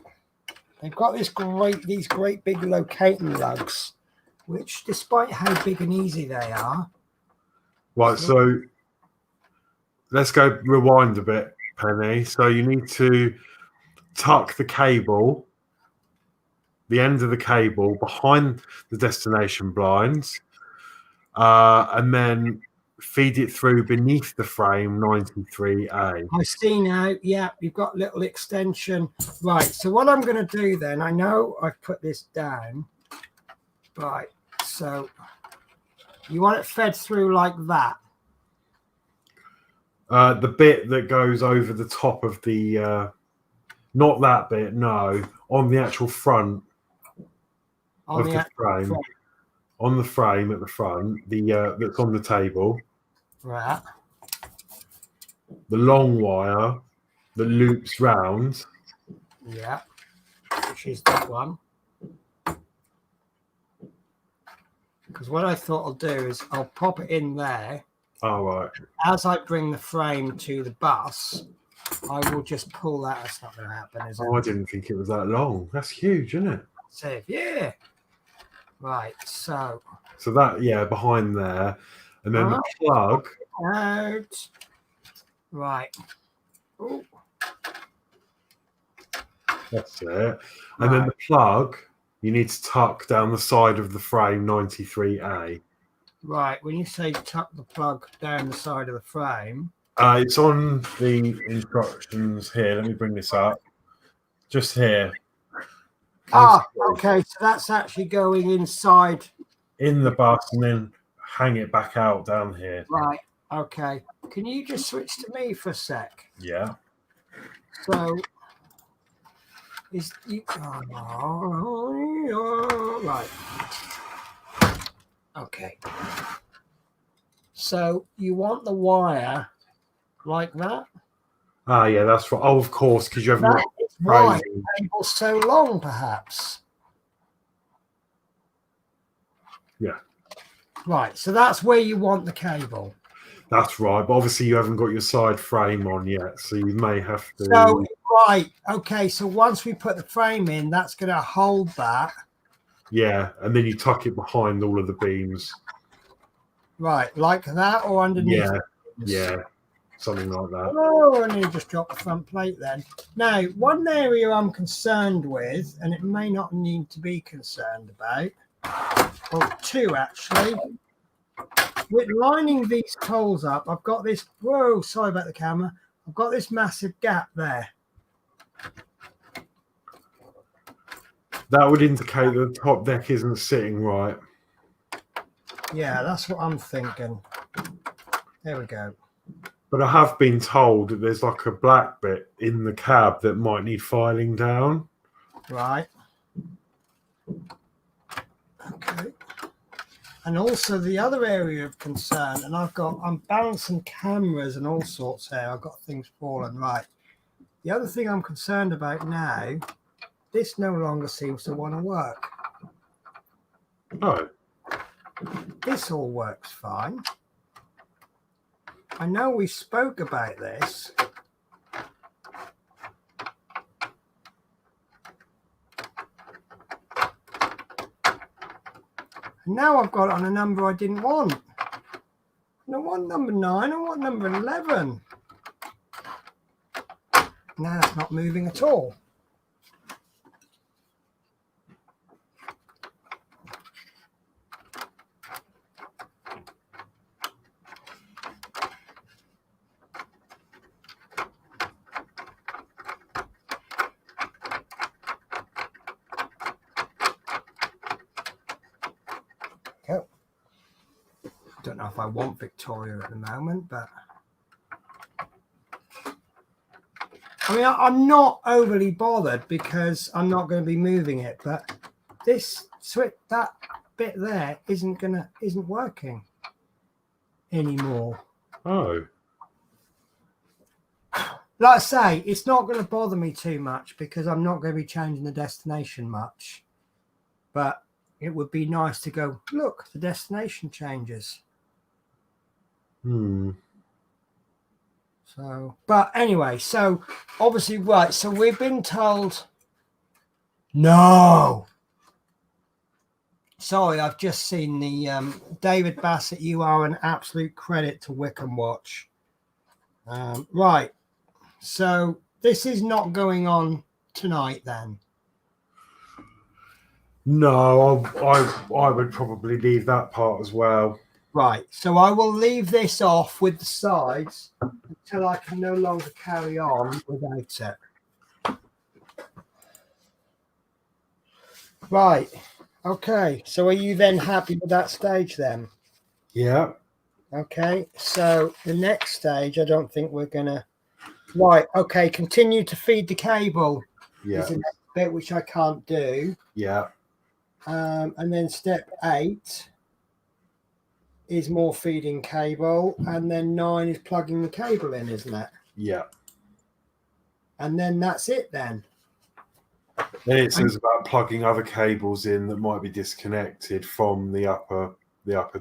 they've got these great big locating lugs, which, despite how big and easy they are. Right. So let's go rewind a bit, Penny. So you need to tuck the cable, the end of the cable, behind the destination blinds, and then feed it through beneath the frame 93A. I see now. Yeah, you've got a little extension. Right. So what I'm going to do then, I know I've put this down. Right. So you want it fed through like that. The bit that goes over the top of the, not that bit, no, on the actual front of the frame. Front. On the frame at the front, that's on the table. Right. The long wire that loops round. Yeah. Which is that one. Because what I thought I'll do is I'll pop it in there. Oh, right. As I bring the frame to the bus, I will just pull that. That's not going to happen, is it? Oh, I didn't think it was that long. That's huge, isn't it? Safe. Yeah. Right. So that, yeah, behind there. And then the plug. Out. Right. Ooh. That's it. And then the plug, you need to tuck down the side of the frame 93A. Right. When you say tuck the plug down the side of the frame. It's on the instructions here. Let me bring this up. Just here. Okay. So that's actually going inside. In the bus and then hang it back out down here. Right. Okay. Can you just switch to me for a sec? Yeah. So is you right. Okay. So you want the wire like that? Ah, yeah, that's right. Oh, of course, because you haven't got why the cable's so long, perhaps. Yeah. Right. So that's where you want the cable. That's right, but obviously you haven't got your side frame on yet, so you may have to. So right, okay. So once we put the frame in, that's going to hold that. Yeah, and then you tuck it behind all of the beams. Right, like that, or underneath. Yeah, something like that. Oh, and you just drop the front plate then. Now, one area I'm concerned with, and it may not need to be concerned about, or two actually. With lining these holes up, I've got this. Whoa, sorry about the camera. I've got this massive gap there. That would indicate that the top deck isn't sitting right. Yeah, that's what I'm thinking. There we go. But I have been told that there's like a black bit in the cab that might need filing down. Right. Okay. And also the other area of concern, and I'm balancing cameras and all sorts here. I've got things falling right. The other thing I'm concerned about now, this no longer seems to want to work. Oh. This all works fine. I know we spoke about this. Now I've got it on a number I didn't want. I don't want number 9, I want number 11. Now it's not moving at all. I don't know if I want Victoria at the moment, but I mean, I'm not overly bothered because I'm not going to be moving it, but this switch, that bit there isn't working anymore. Oh. like I say, it's not going to bother me too much because I'm not going to be changing the destination much. But it would be nice to go, look, the destination changes. So, but anyway, so obviously, right. So we've been told, no. Sorry, I've just seen the David Bassett. You are an absolute credit to Wickham Watch. Right. So this is not going on tonight then. No, I would probably leave that part as well. Right. So I will leave this off with the sides until I can no longer carry on without it. Right. Okay. So are you then happy with that stage then? Yeah. Okay. So the next stage, I don't think we're going to. Right. Okay. Continue to feed the cable. Yeah. Is the next bit which I can't do. Yeah. And then step 8 is more feeding cable. And then 9 is plugging the cable in, isn't it? Yeah. And then that's it then. Then it says about plugging other cables in that might be disconnected from the upper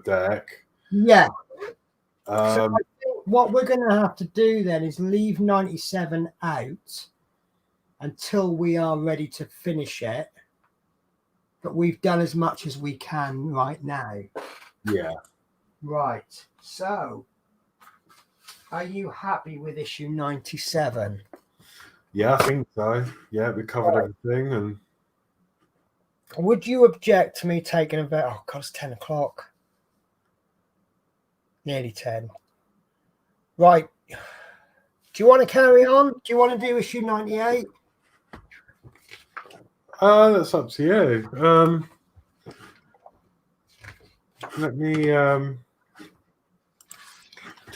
deck. Yeah. So Um, I think what we're going to have to do then is leave 97 out until we are ready to finish it. But we've done as much as we can right now. yeah. Right. So are you happy with issue 97? Yeah, I think so. Yeah, we covered everything. And would you object to me taking a bit? Oh, God, it's 10 o'clock. Nearly 10. Right. Do you want to carry on? Do you want to do issue 98? that's up to you. Let me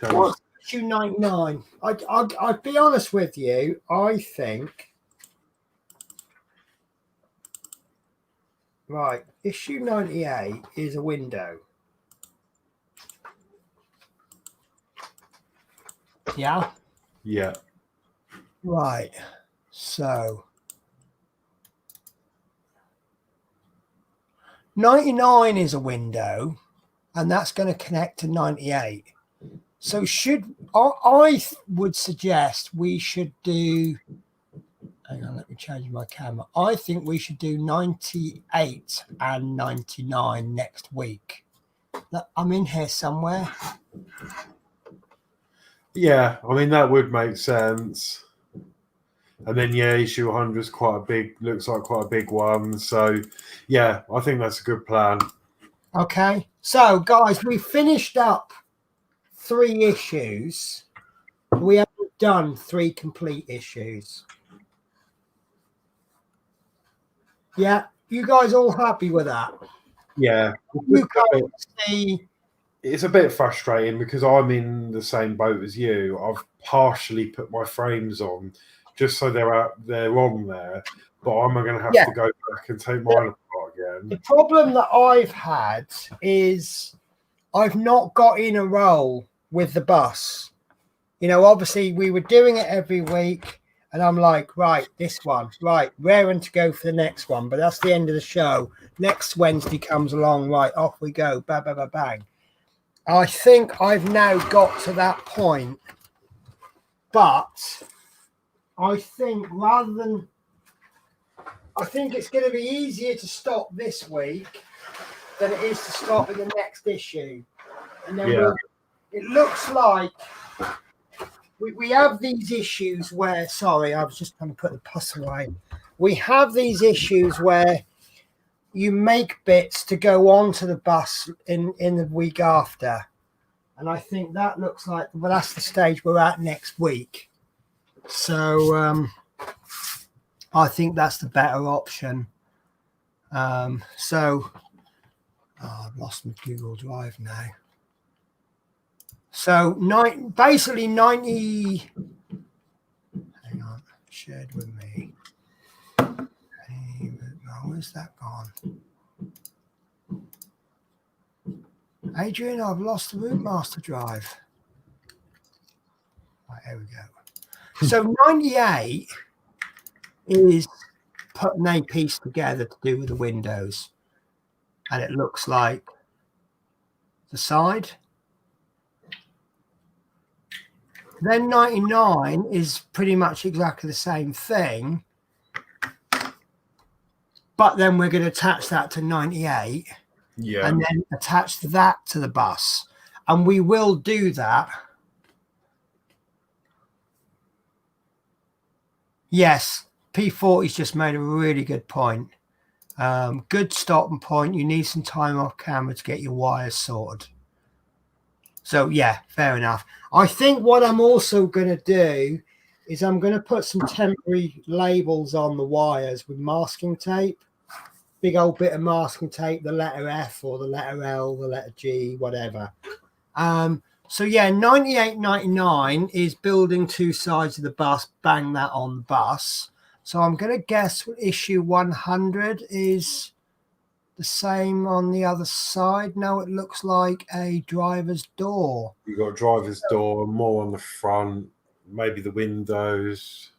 What's issue 99? I'd be honest with you. I think. Right. Issue 98 is a window. Yeah. Yeah. Right. So 99 is a window, and that's going to connect to 98. So I would suggest we should do. Hang on, let me change my camera. I think we should do 98 and 99 next week. Look, I'm in here somewhere. Yeah, I mean that would make sense. And then issue 100 is looks like quite a big one. So yeah, I think that's a good plan. Okay. So guys, we finished up 3 issues. We haven't done 3 complete issues. Yeah. You guys all happy with that? Yeah. You can't see. It's a bit frustrating because I'm in the same boat as you. I've partially put my frames on just so they're on there, but I'm going to have to go back and take mine apart again. The problem that I've had is I've not got in a roll with the bus. You know, obviously we were doing it every week, and I'm like, right, this one, right, raring to go for the next one, but that's the end of the show. Next Wednesday comes along, right, off we go, bang, bang, bang, bang. I think I've now got to that point, but I think I think it's going to be easier to stop this week than it is to stop in the next issue. And then it looks like we have these issues where, sorry, I was just trying to put the pus away. We have these issues where you make bits to go onto the bus in the week after. And I think that looks like, well, that's the stage we're at next week. So I think that's the better option. I've lost my Google Drive now. So basically 90. Hang on, shared with me. Where's that gone? Adrian, I've lost the Routemaster drive. Right, here we go. So 98 is putting a piece together to do with the windows. And it looks like the side. Then 99 is pretty much exactly the same thing. But then we're going to attach that to 98. Yeah. And then attach that to the bus. And we will do that. Yes, P40's just made a really good point. Good stopping point. You need some time off camera to get your wires sorted. So, yeah, fair enough. I think what I'm also going to do is I'm going to put some temporary labels on the wires with masking tape. Big old bit of masking tape, the letter F or the letter L, the letter G, whatever. So, yeah, 98.99 is building two sides of the bus, bang that on the bus. So I'm going to guess issue 100 is the same on the other side. No, it looks like a driver's door. You've got a driver's door, more on the front, maybe the windows.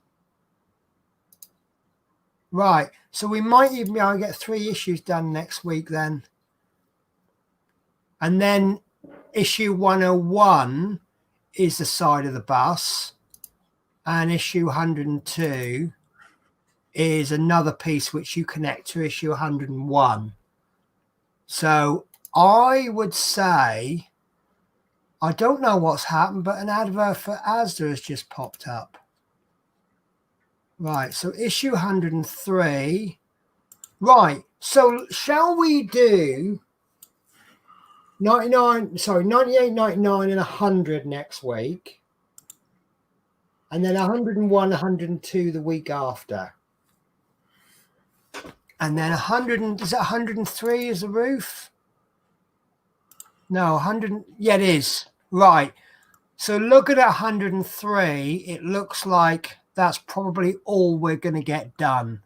Right. So we might even be able to get 3 issues done next week then. And then issue 101 is the side of the bus. And issue 102 is another piece which you connect to issue 101. So I would say, I don't know what's happened, but an advert for Asda has just popped up. Right, so issue 103. Right, so shall we do 98, 99 and 100 next week? And then 101, 102 the week after. And then 100, is it 103 is the roof? No, 100, yeah, it is. Right. So looking at 103, it looks like that's probably all we're going to get done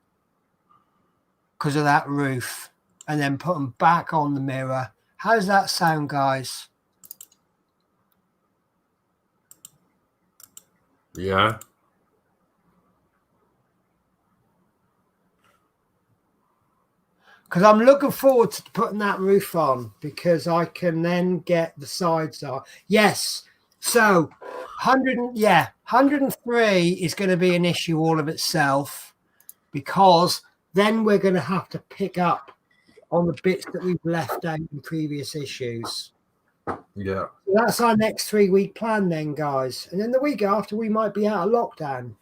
because of that roof. And then put them back on the mirror. How does that sound, guys? Yeah. Because I'm looking forward to putting that roof on because I can then get the sides on. Yes. So 103 is going to be an issue all of itself because then we're going to have to pick up on the bits that we've left out in previous issues. Yeah. So that's our next 3-week plan then, guys. And then the week after, we might be out of lockdown.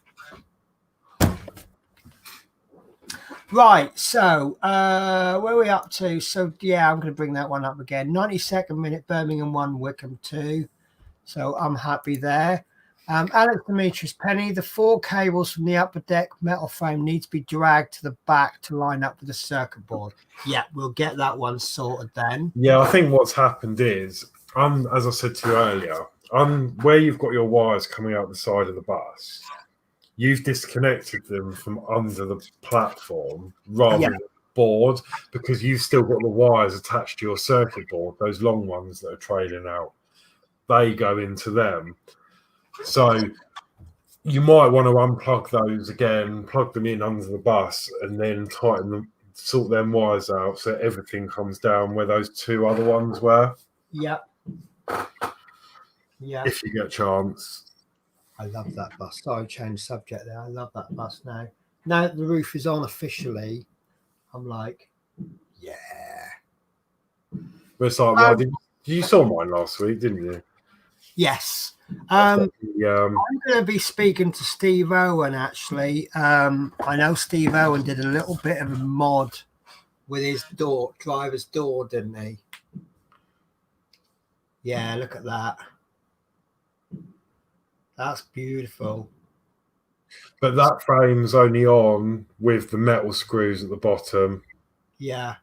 Right, so where are we up to? So, yeah, I'm going to bring that one up again. 92nd minute, Birmingham 1, Wickham 2. So I'm happy there. Alex Demetrius Penny, the 4 cables from the upper deck metal frame need to be dragged to the back to line up with the circuit board. Yeah, we'll get that one sorted then. Yeah, I think what's happened is, as I said to you earlier, where you've got your wires coming out the side of the bus, you've disconnected them from under the platform rather than the board because you've still got the wires attached to your circuit board, those long ones that are trailing out. They go into them. So you might want to unplug those again, plug them in under the bus, and then tighten them, sort them wires out so everything comes down where those 2 other ones were. Yeah. Yeah. If you get a chance. I love that bus. Sorry, change subject there. I love that bus now. Now that the roof is on officially, I'm like, yeah. But it's like, you saw mine last week, didn't you? Yes. I'm Yeah. going to be speaking to Steve Owen, actually. I know Steve Owen did a little bit of a mod with his driver's door, didn't he? Yeah, look at that. That's beautiful. But that frame's only on with the metal screws at the bottom. Yeah.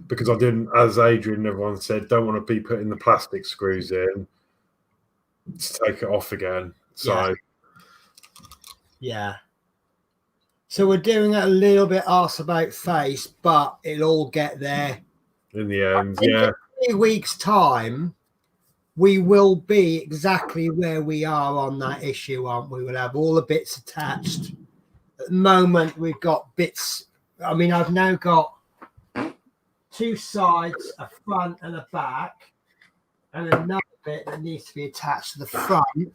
Because I didn't, as Adrian and everyone said, don't want to be putting the plastic screws in to take it off again. So yeah. So we're doing it a little bit arse about face, but it'll all get there in the end, yeah. In 3 weeks' time, we will be exactly where we are on that issue, aren't we? We'll have all the bits attached. At the moment, we've got bits. I mean, I've now got 2 sides, a front and a back, and another bit that needs to be attached to the front.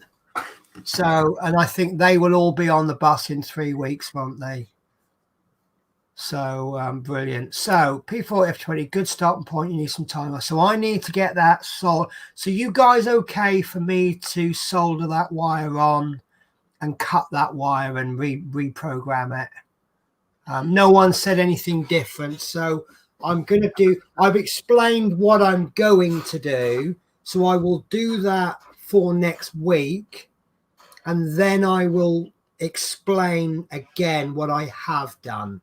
So, and I think they will all be on the bus in 3 weeks, won't they? So, brilliant. So, P40F20, good starting point. You need some time. So, I need to get that soldered. So, you guys okay for me to solder that wire on and cut that wire and reprogram it? No one said anything different. So, I've explained what I'm going to do. So, I will do that for next week. And then I will explain again what I have done.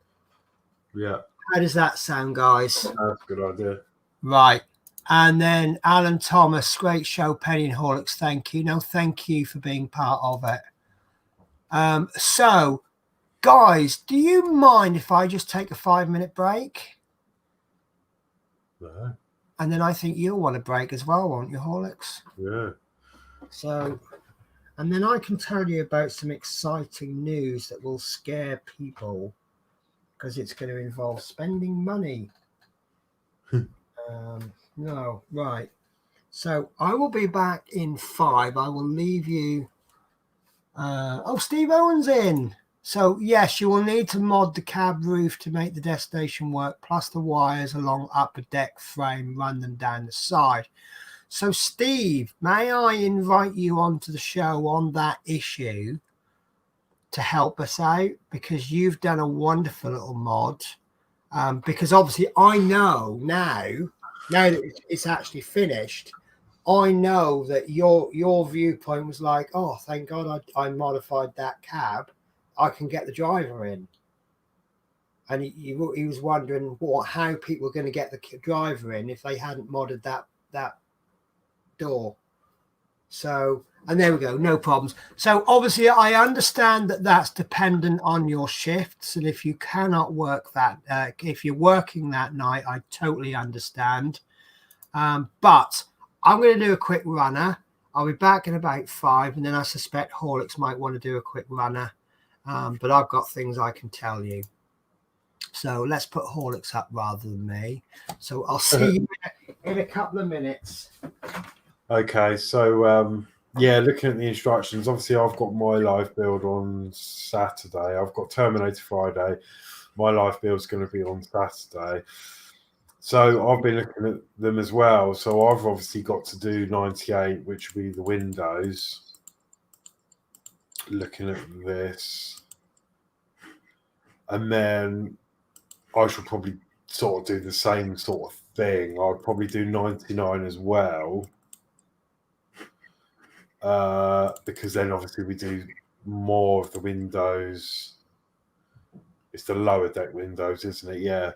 Yeah. How does that sound, guys? That's a good idea. Right. And then Alan Thomas, great show, Penny and Horlicks. Thank you. No, thank you for being part of it. So, guys, do you mind if I just take a 5-minute break? No. And then I think you'll want a break as well, won't you, Horlicks? Yeah. So, and then I can tell you about some exciting news that will scare people because it's going to involve spending money. No, right. So I will be back in 5. I will leave you. Oh, Steve Owen's in. So, yes, you will need to mod the cab roof to make the destination work, plus the wires along upper deck frame, run them down the side. So, Steve, may I invite you onto the show on that issue to help us out? Because you've done a wonderful little mod. Because obviously I know now that it's actually finished, I know that your viewpoint was like, oh, thank God I modified that cab. I can get the driver in. And he was wondering how people were going to get the driver in if they hadn't modded that door. So, and there we go, no problems. So obviously I understand that that's dependent on your shifts, and if you cannot work that, if you're working that night, I totally understand. But I'm going to do a quick runner. I'll be back in about 5, and then I suspect Horlicks might want to do a quick runner, but I've got things I can tell you. So let's put Horlicks up rather than me. So I'll see you in a couple of minutes. Okay, so yeah, looking at the instructions, obviously I've got my live build on Saturday. I've got Terminator Friday. My live build's going to be on Saturday. So I've been looking at them as well. So I've obviously got to do 98, which will be the windows. Looking at this. And then I should probably sort of do the same sort of thing. I'd probably do 99 as well. Because then obviously we do more of the windows. It's the lower deck windows, isn't it? Yeah.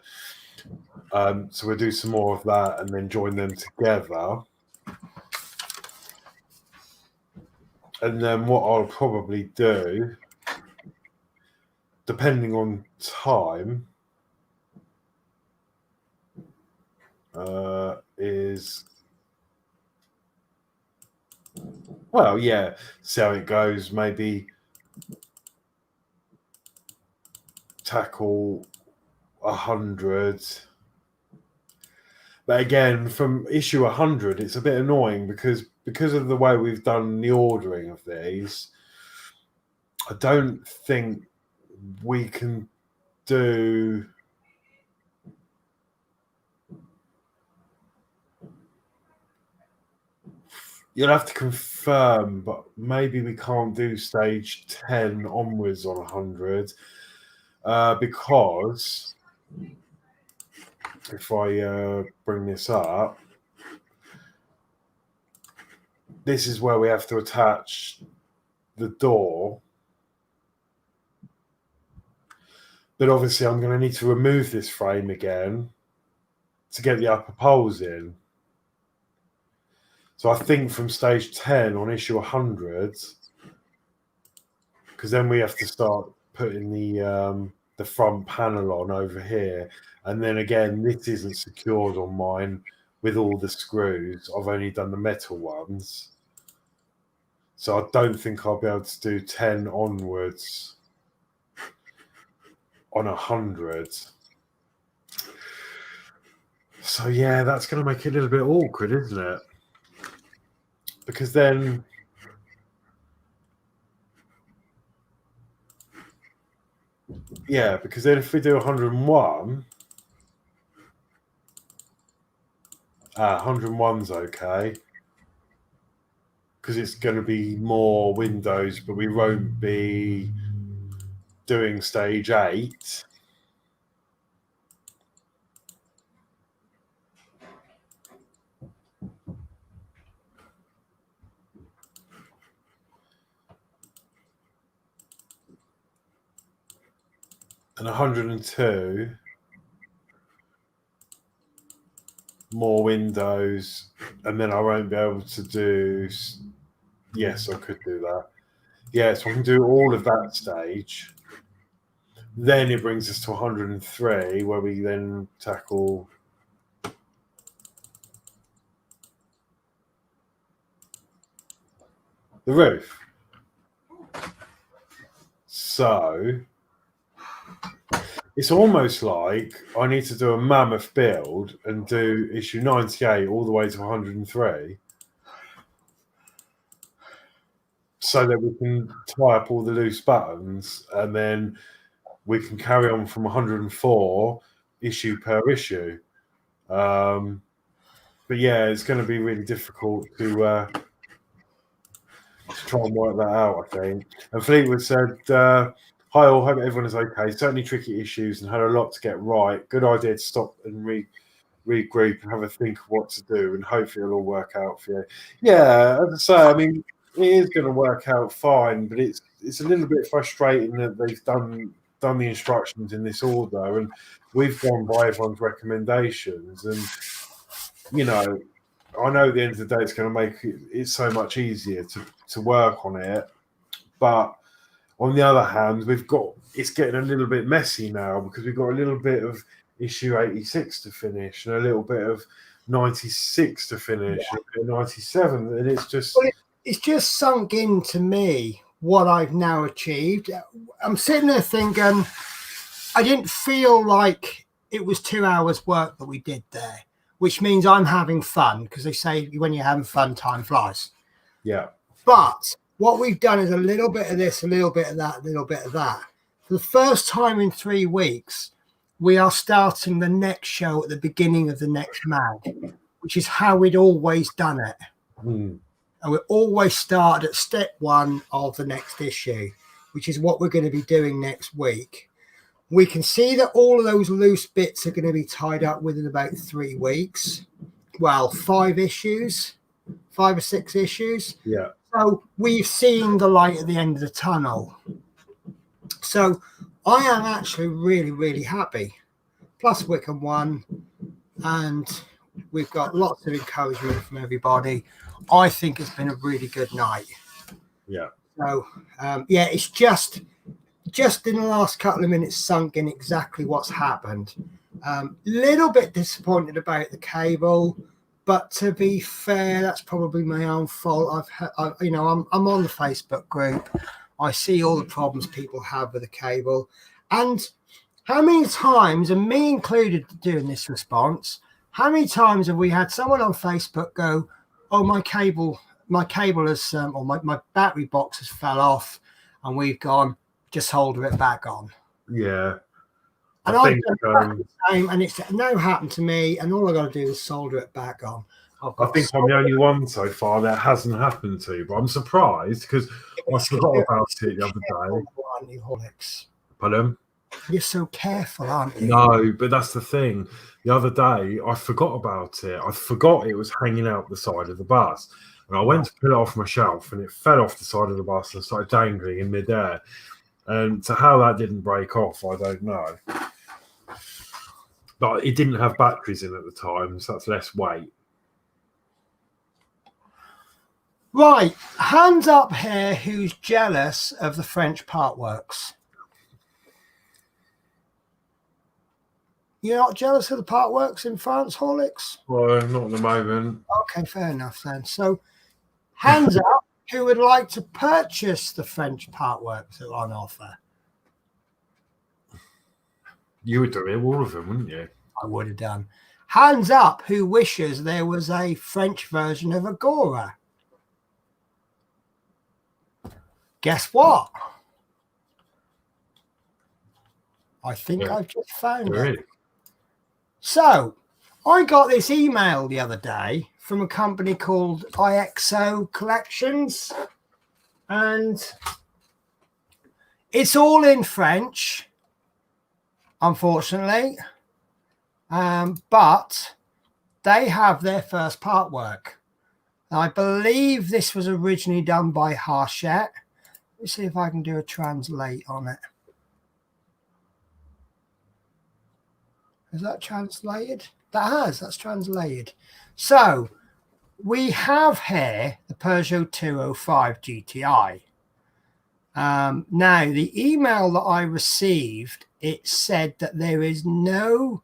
So we'll do some more of that and then join them together. And then what I'll probably do, depending on time, is, well, yeah, see how it goes. Maybe tackle 100. But again, from issue 100, it's a bit annoying because of the way we've done the ordering of these, I don't think we can do... You'll have to confirm, but maybe we can't do stage 10 onwards on 100 because if I bring this up, this is where we have to attach the door. But obviously I'm going to need to remove this frame again to get the upper poles in. So I think from stage 10 on issue 100, because then we have to start putting the front panel on over here. And then again, this isn't secured on mine. with all the screws. I've only done the metal ones. So I don't think I'll be able to do 10 onwards on 100. So yeah, that's going to make it a little bit awkward, isn't it? Because then if we do 101, 101's okay. Because it's going to be more windows, but we won't be doing stage 8. And 102, more windows, and then I won't be able to do... Yes, I could do that. Yeah, so I can do all of that stage. Then it brings us to 103, where we then tackle the roof. So it's almost like I need to do a mammoth build and do issue 98 all the way to 103. So that we can tie up all the loose buttons, and then we can carry on from 104 issue per issue. But yeah, it's going to be really difficult to try and work that out, I think. And Fleetwood said, "Hi all, hope everyone is okay. Certainly tricky issues and had a lot to get right. Good idea to stop and regroup and have a think of what to do, and hopefully it'll all work out for you." Yeah, as I say, I mean, it is going to work out fine, but it's a little bit frustrating that they've done the instructions in this order, and we've gone by everyone's recommendations. And you know, I know at the end of the day it's going to make it so much easier to work on it, but on the other hand, it's getting a little bit messy now, because we've got a little bit of issue 86 to finish and a little bit of 96 to finish, and 97, and it's just... Well, it's just sunk into me what I've now achieved. I'm sitting there thinking, I didn't feel like it was 2 hours work that we did there, which means I'm having fun, because they say when you're having fun, time flies. Yeah. But what we've done is a little bit of this, a little bit of that, a little bit of that. For the first time in 3 weeks, we are starting the next show at the beginning of the next mag, which is how we'd always done it. And we always start at step 1 of the next issue, which is what we're going to be doing next week. We can see that all of those loose bits are going to be tied up within about 3 weeks. Well, 5 issues, 5 or 6 issues. Yeah. So we've seen the light at the end of the tunnel. So I am actually really, really happy. Plus Wickham won, and we've got lots of encouragement from everybody. I think it's been a really good night. Yeah. So, yeah, it's just in the last couple of minutes sunk in exactly what's happened. Little bit disappointed about the cable, but to be fair, that's probably my own fault. I'm on the Facebook group. I see all the problems people have with the cable, and how many times, and me included doing this response, how many times have we had someone on Facebook go, "Oh, my cable has, or my battery box has fell off," and we've gone, "Just solder it back on." Yeah. And I've done the same, and it's now happened to me, and all I got to do is solder it back on. I think I'm the only one so far that hasn't happened to, but I'm surprised because I forgot about it the other day. Aren't you, Horlicks? Pardon? You're so careful, aren't you? No, but that's the thing. The other day, I forgot about it. I forgot it was hanging out the side of the bus. And I went to pull it off my shelf, and it fell off the side of the bus and started dangling in midair. And so how that didn't break off, I don't know. But it didn't have batteries in at the time, so that's less weight. Right, hands up here who's jealous of the French Partworks. You're not jealous of the Partworks in France, Horlicks? Well, not at the moment. Okay, fair enough then. So, hands up, who would like to purchase the French Partworks that are on offer? You would do it, all of them, wouldn't you? I would have done. Hands up, who wishes there was a French version of Agora? Guess what? I think I've just found it. So, I got this email the other day from a company called IXO Collections, and it's all in French, unfortunately, but they have their first Partwork. I believe this was originally done by Hachette. Let's see if I can do a translate on it. Is that translated? That's translated. So we have here the Peugeot 205 GTI. Now, the email that I received, it said that there's no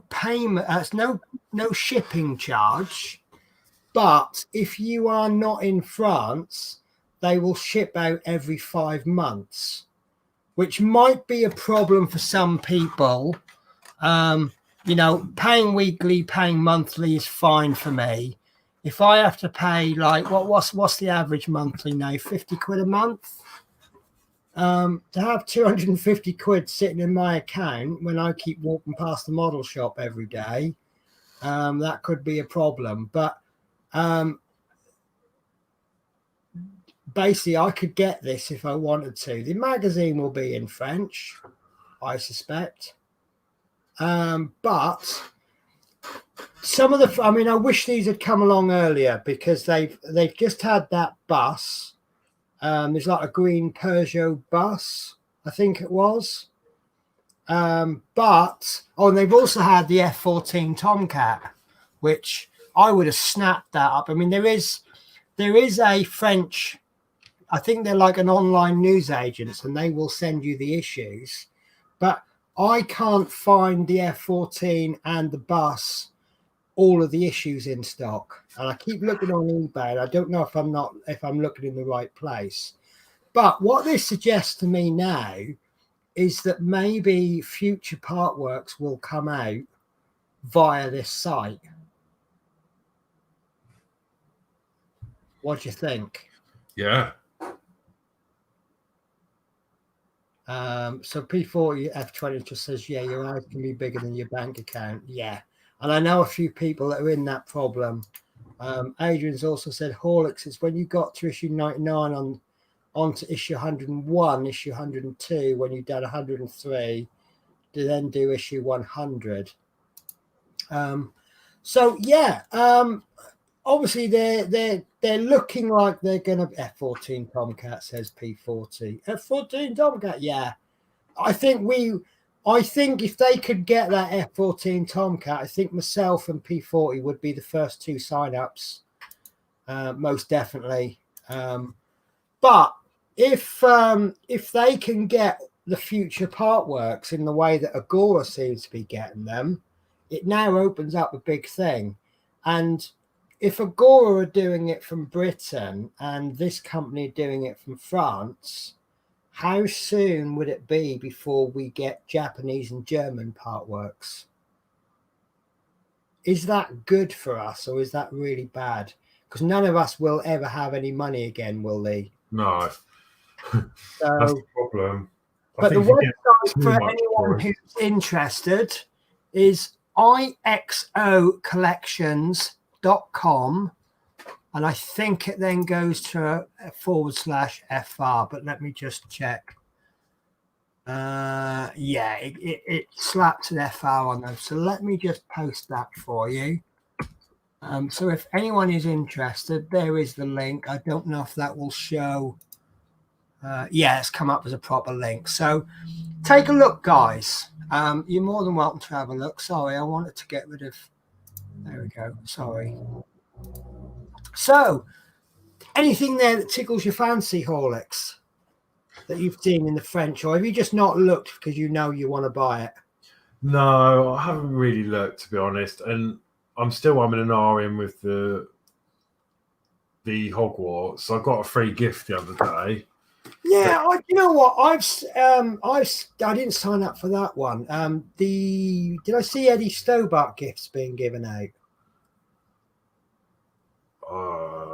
payment, no shipping charge, but if you are not in France, they will ship out every 5 months, which might be a problem for some people. Paying weekly, paying monthly is fine for me. If I have to pay, like, what's the average monthly now? 50 quid a month? To have 250 quid sitting in my account when I keep walking past the model shop every day, that could be a problem. But basically, I could get this if I wanted to. The magazine will be in French, I suspect. But some of the, I wish these had come along earlier, because they've just had that bus. There's like a green Peugeot bus, I think it was. And they've also had the F14 Tomcat, which I would have snapped that up. There is a French, I think they're like an online news agent, and they will send you the issues. But I can't find the F14 and the bus, all of the issues in stock. And I keep looking on eBay, and I don't know if I'm looking in the right place. But what this suggests to me now is that maybe future Partworks will come out via this site. What do you think? Yeah. So P40 F20 just says, yeah, your eyes can be bigger than your bank account. Yeah. And I know a few people that are in that problem. Adrian's also said Horlicks is when you got to issue 99 on to issue 101, issue 102, when you've done 103, to then do issue 100. Obviously they're looking like they're gonna F14 Tomcat, says P40. F14 Tomcat, yeah. I think if they could get that F14 Tomcat, I think myself and P40 would be the first 2 sign-ups, most definitely. But if they can get the future Partworks in the way that Agora seems to be getting them, it now opens up a big thing. And if Agora are doing it from Britain and this company doing it from France, how soon would it be before we get Japanese and German Partworks? Is that good for us, or is that really bad? Because none of us will ever have any money again, will they? No. That's the problem. But the website for anyone who's interested is ixocollections.com. And I think it then goes to a /FR, but let me just check. It slapped an FR on them. So let me just post that for you. So if anyone is interested, there is the link. I don't know if that will show. It's come up as a proper link. So take a look, guys. You're more than welcome to have a look. Sorry, I wanted to get rid of. There we go. Sorry. So, anything there that tickles your fancy, Horlicks? that you've seen in the French, or have you just not looked because you know you want to buy it? No, I haven't really looked, to be honest, and I'm still umming and ahhing with the Hogwarts. I got a free gift the other day. Yeah, you know what? I didn't sign up for that one. Did I see Eddie Stobart gifts being given out?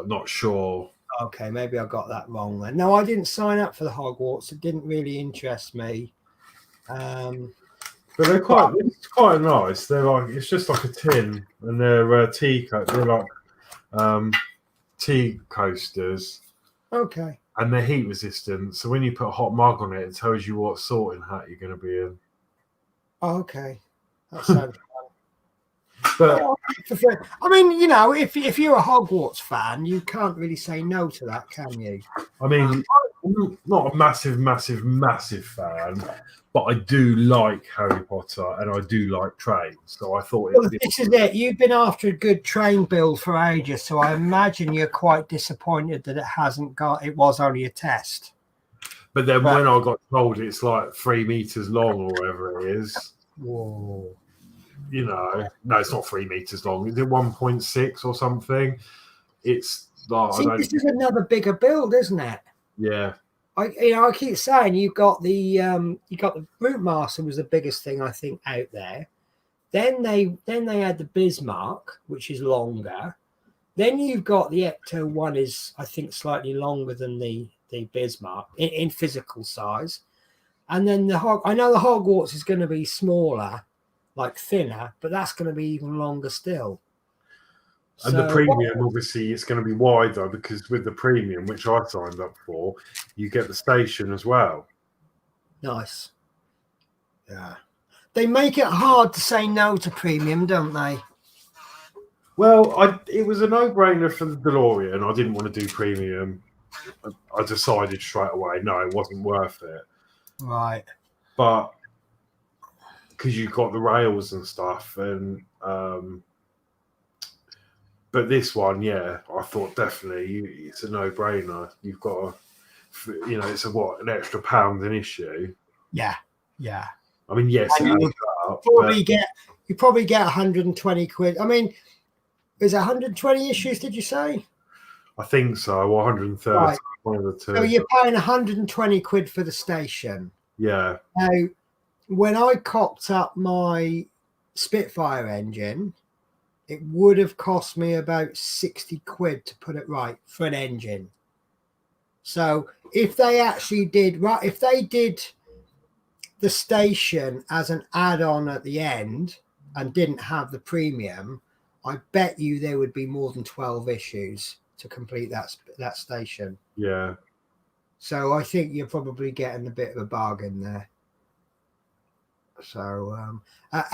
Not sure. Okay, maybe I got that wrong then. No, I didn't sign up for the Hogwarts. It didn't really interest me. But they're quite nice. They're like, it's just like a tin, and they're tea. They're like tea coasters. Okay. And they're heat resistant. So when you put a hot mug on it, it tells you what sorting hat you're going to be in. Oh, okay. That sounds But I mean, you know, if you're a Hogwarts fan, you can't really say no to that, can you? I mean, I'm not a massive fan, but I do like Harry Potter and I do like trains. So I thought this is it. You've been after a good train build for ages, so I imagine you're quite disappointed that it was only a test. But then when I got told it's like 3 meters long or whatever it is, whoa. You know, no, it's not 3 meters long. Is it 1.6 or something? It's like, this is another bigger build, isn't it? Yeah. I keep saying you've got the Routemaster was the biggest thing I think out there. Then they had the Bismarck, which is longer. Then you've got the Ecto one is I think slightly longer than the Bismarck in physical size. And then I know the Hogwarts is going to be smaller, like thinner, but that's going to be even longer still. And the premium, obviously, it's going to be wider because with the premium, which I signed up for, you get the station as well. Nice. Yeah. They make it hard to say no to premium, don't they? Well, it was a no-brainer for the DeLorean. I didn't want to do premium. I decided straight away, no, it wasn't worth it. Right. But because you got the rails and stuff, and but this one, yeah, I thought definitely it's a no-brainer. You've got it's an extra £1 an issue. Yeah, yeah. I mean, yes, you probably get 120 quid. I mean, is it 120 issues? Did you say? I think so, or 130. Right. One of the two. So you're paying 120 quid for the station. Yeah. Now, when I cocked up my Spitfire engine, it would have cost me about 60 quid to put it right for an engine. So if they actually did the station as an add-on at the end and didn't have the premium, I bet you there would be more than 12 issues to complete that station. Yeah. So I think you're probably getting a bit of a bargain there. So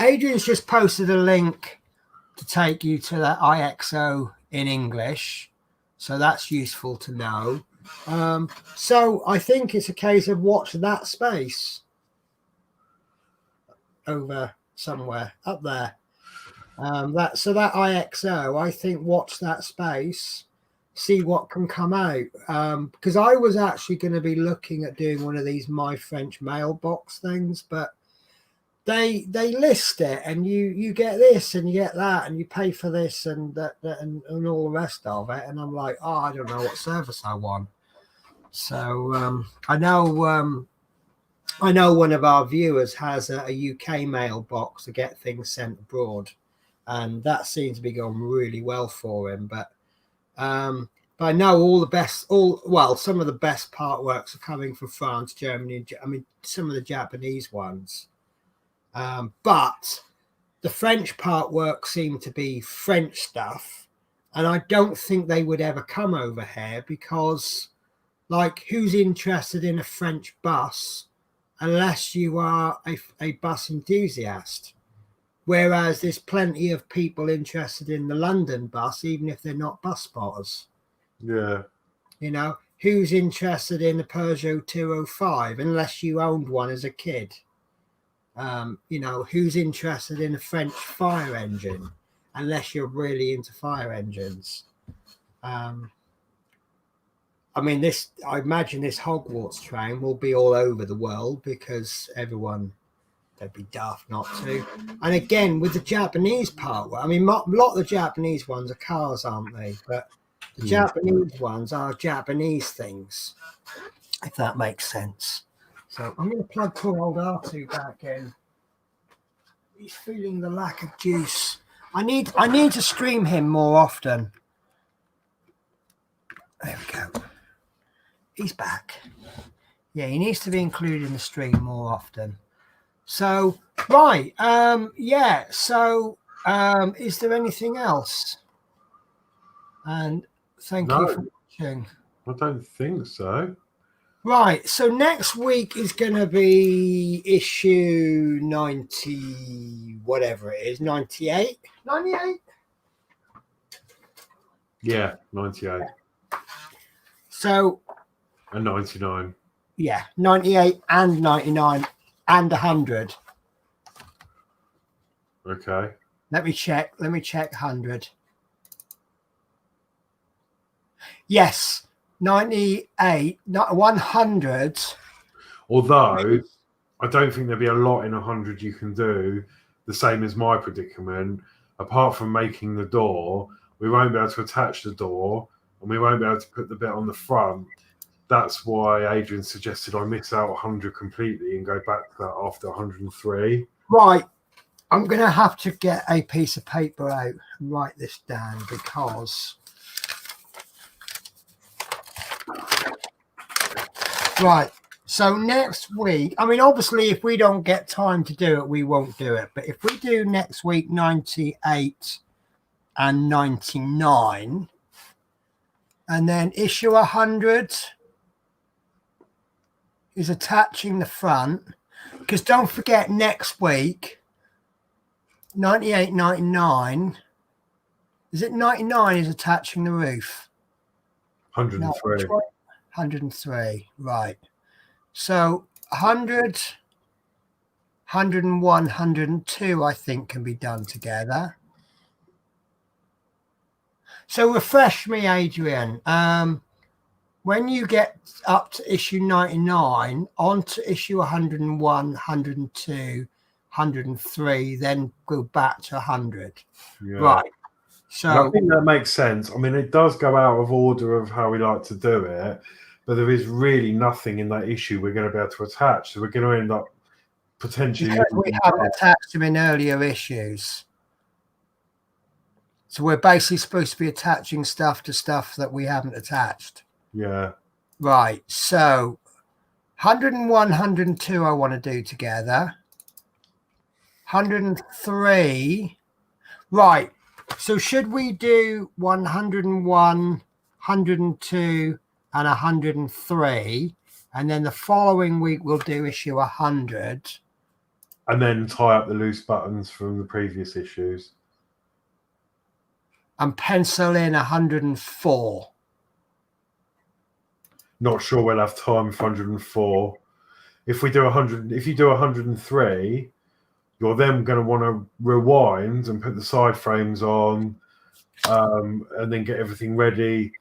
Adrian's just posted a link to take you to that IXO in English. So that's useful to know. So I think it's a case of watch that space over somewhere up there. That IXO, I think watch that space, see what can come out. Because I was actually going to be looking at doing one of these My French mailbox things, but they list it and you get this and you get that and you pay for this and that and all the rest of it. And I'm like, oh, I don't know what service I want. So I know one of our viewers has a UK mailbox to get things sent abroad, and that seems to be going really well for him. But I know some of the best Partworks are coming from France, Germany. I mean, some of the Japanese ones. But the French Partwork seem to be French stuff, and I don't think they would ever come over here because, like, who's interested in a French bus unless you are a bus enthusiast? Whereas there's plenty of people interested in the London bus, even if they're not bus spotters. Yeah. You know, who's interested in a Peugeot 205 unless you owned one as a kid? Who's interested in a French fire engine unless you're really into fire engines? I I mean, I imagine this Hogwarts train will be all over the world because everyone, they'd be daft not to. And again, with the Japanese part, I mean, a lot of the Japanese ones are cars, aren't they? But the Japanese ones are Japanese things, if that makes sense. So I'm going to plug poor old R2 back in. He's feeling the lack of juice. I need to stream him more often. There we go. He's back. Yeah, he needs to be included in the stream more often. So, right. Yeah. So, is there anything else? And thank you for watching. I don't think so. Right. So next week is going to be issue 90, whatever it is, 98? 98? Yeah, 98. So. And 99. Yeah, 98 and 99 and 100. Okay. Let me check 100. Yes, 98, not 100. Although I don't think there'll be a lot in 100 you can do, the same as my predicament. Apart from making the door, we won't be able to attach the door and we won't be able to put the bit on the front. That's why Adrian suggested I miss out 100 completely and go back to that after 103. Right. I'm going to have to get a piece of paper out and write this down because... Right. So next week, I mean, obviously, if we don't get time to do it, we won't do it. But if we do next week 98 and 99, and then issue 100 is attaching the front, because don't forget next week 98, 99, is it 99 is attaching the roof? 103. No, 103, right. So 100, 101, 102, I think can be done together. So refresh me, Adrian. When you get up to issue 99, on to issue 101, 102, 103, then go back to 100. Yeah. Right. So and I think that makes sense. I mean, it does go out of order of how we like to do it, but there is really nothing in that issue we're going to be able to attach. So we're going to end up potentially... Because we haven't attached them in earlier issues. So we're basically supposed to be attaching stuff to stuff that we haven't attached. Yeah. Right. So 101, 102 I want to do together. 103. Right. So should we do 101, 102 and 103? And then the following week we'll do issue 100. And then tie up the loose buttons from the previous issues. And pencil in 104. Not sure we'll have time for 104. If we do 100, if you do 103, you're then going to want to rewind and put the side frames on, and then get everything ready.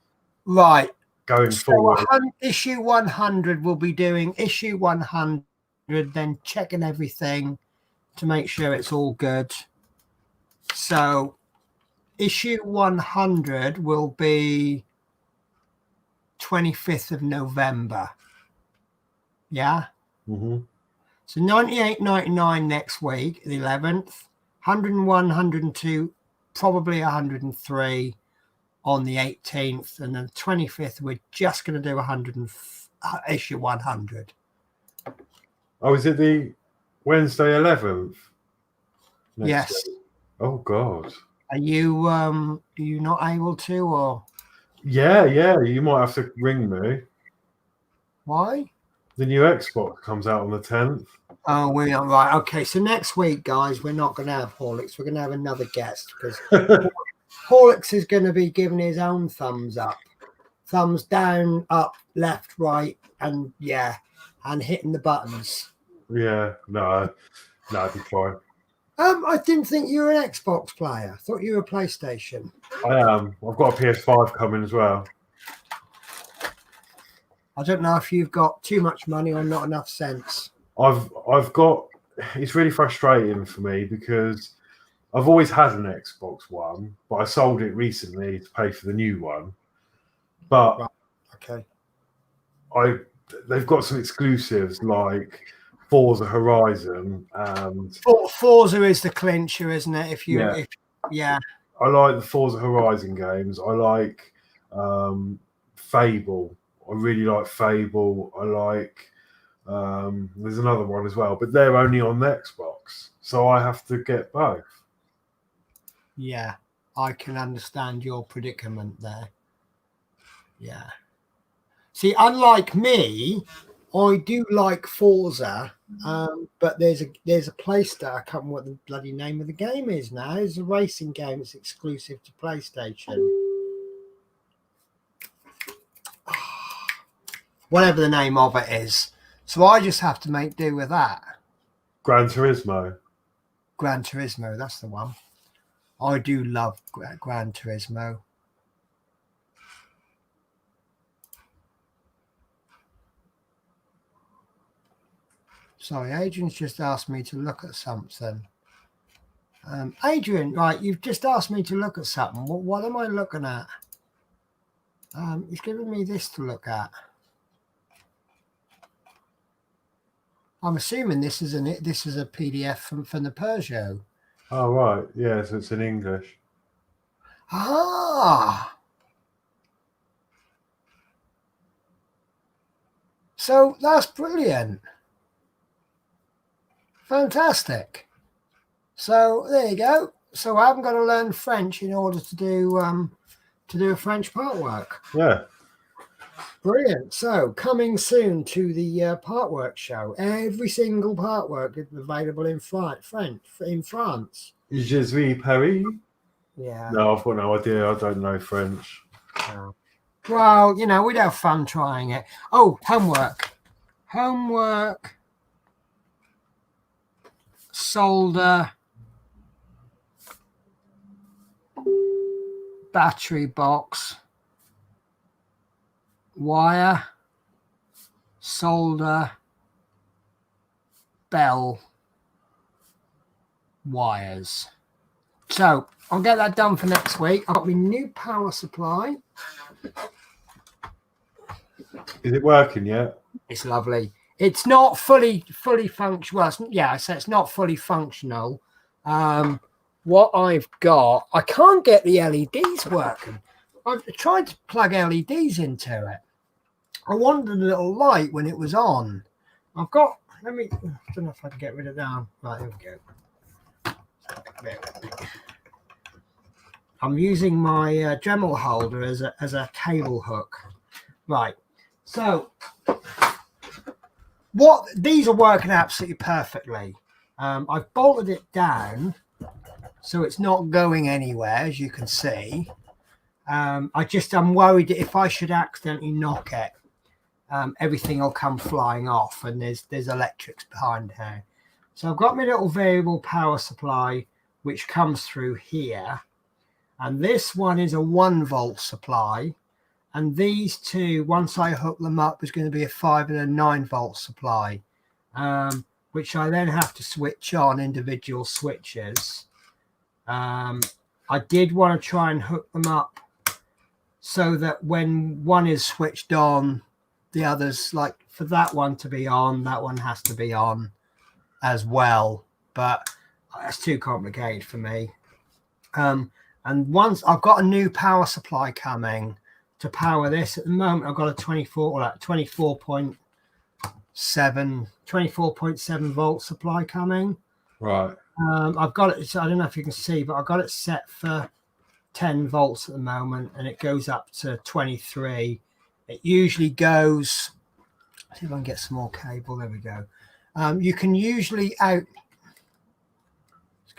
Right. Going forward. Issue 100, we'll be doing issue 100, then checking everything to make sure it's all good. So issue 100 will be 25th of November. Yeah. Mm-hmm. So 98, 99 next week, the 11th, 101, 102, probably 103 on the 18th, and then 25th, we're just going to do issue 100. Oh, is it the Wednesday 11th? Yes. Week? Oh, God. Are you not able to, or? Yeah, you might have to ring me. Why? The new Xbox comes out on the 10th. Oh, we're not right. Okay, so next week, guys, we're not going to have Horlicks. We're going to have another guest because Horlicks is going to be giving his own thumbs up, thumbs down, up, left, right, and and hitting the buttons. Yeah, no, it'd be fine. I didn't think you were an Xbox player. I thought you were a PlayStation. I am. I've got a PS5 coming as well. I don't know if you've got too much money or not enough sense. I've got. It's really frustrating for me because I've always had an Xbox One, but I sold it recently to pay for the new one. But Right. Okay. they've got some exclusives like Forza Horizon and Forza is the clincher, isn't it? I like the Forza Horizon games. I like Fable. I really like Fable. I like there's another one as well, but they're only on the Xbox, so I have to get both. Yeah, I can understand your predicament there. Yeah. See, unlike me, I do like Forza, but there's a PlayStation. I can't remember what the bloody name of the game is now. It's a racing game. It's exclusive to PlayStation. Whatever the name of it is. So I just have to make do with that. Gran Turismo. Gran Turismo, that's the one. I do love Gran Turismo. Sorry, Adrian's just asked me to look at something. Adrian, right, you've just asked me to look at something. What am I looking at? He's giving me this to look at. I'm assuming this is a PDF from the Peugeot. Oh right, yeah, so it's in English. Ah. So that's brilliant. Fantastic. So there you go. So I haven't got to learn French in order to do a French Partwork. Yeah. Brilliant. So coming soon to the Partwork show. Every single Partwork is available in France. Je suis Paris. Yeah. No, I've got no idea. I don't know French. No. Well, we'd have fun trying it. Oh, homework. Solder. Battery box. Wire. Solder. Bell. Wires. So I'll get that done for next week. I've got my new power supply. Is it working yet? It's lovely. It's not fully functional. Well, I say it's not fully functional. What I've got, I can't get the LEDs working. I've tried to plug LEDs into it. I wanted a little light when it was on. I don't know if I can get rid of that. Right, here we go. I'm using my Dremel holder as a cable hook. Right. So these are working absolutely perfectly. I've bolted it down so it's not going anywhere, as you can see. I'm worried that if I should accidentally knock it, everything will come flying off, and there's electrics behind here. So I've got my little variable power supply which comes through here, and this one is a 1-volt supply, and these two, once I hook them up, is going to be a 5 and a 9-volt supply, which I then have to switch on individual switches. I did want to try and hook them up so that when one is switched on, the others, like for that one to be on, that one has to be on as well. But that's too complicated for me. And once I've got a new power supply coming to power this, at the moment I've got a 24.7 volt supply coming. Right. I've got it. So I don't know if you can see, but I've got it set for 10 volts at the moment, and it goes up to 23. It usually goes. Let's see if I can get some more cable. There we go. You can usually out.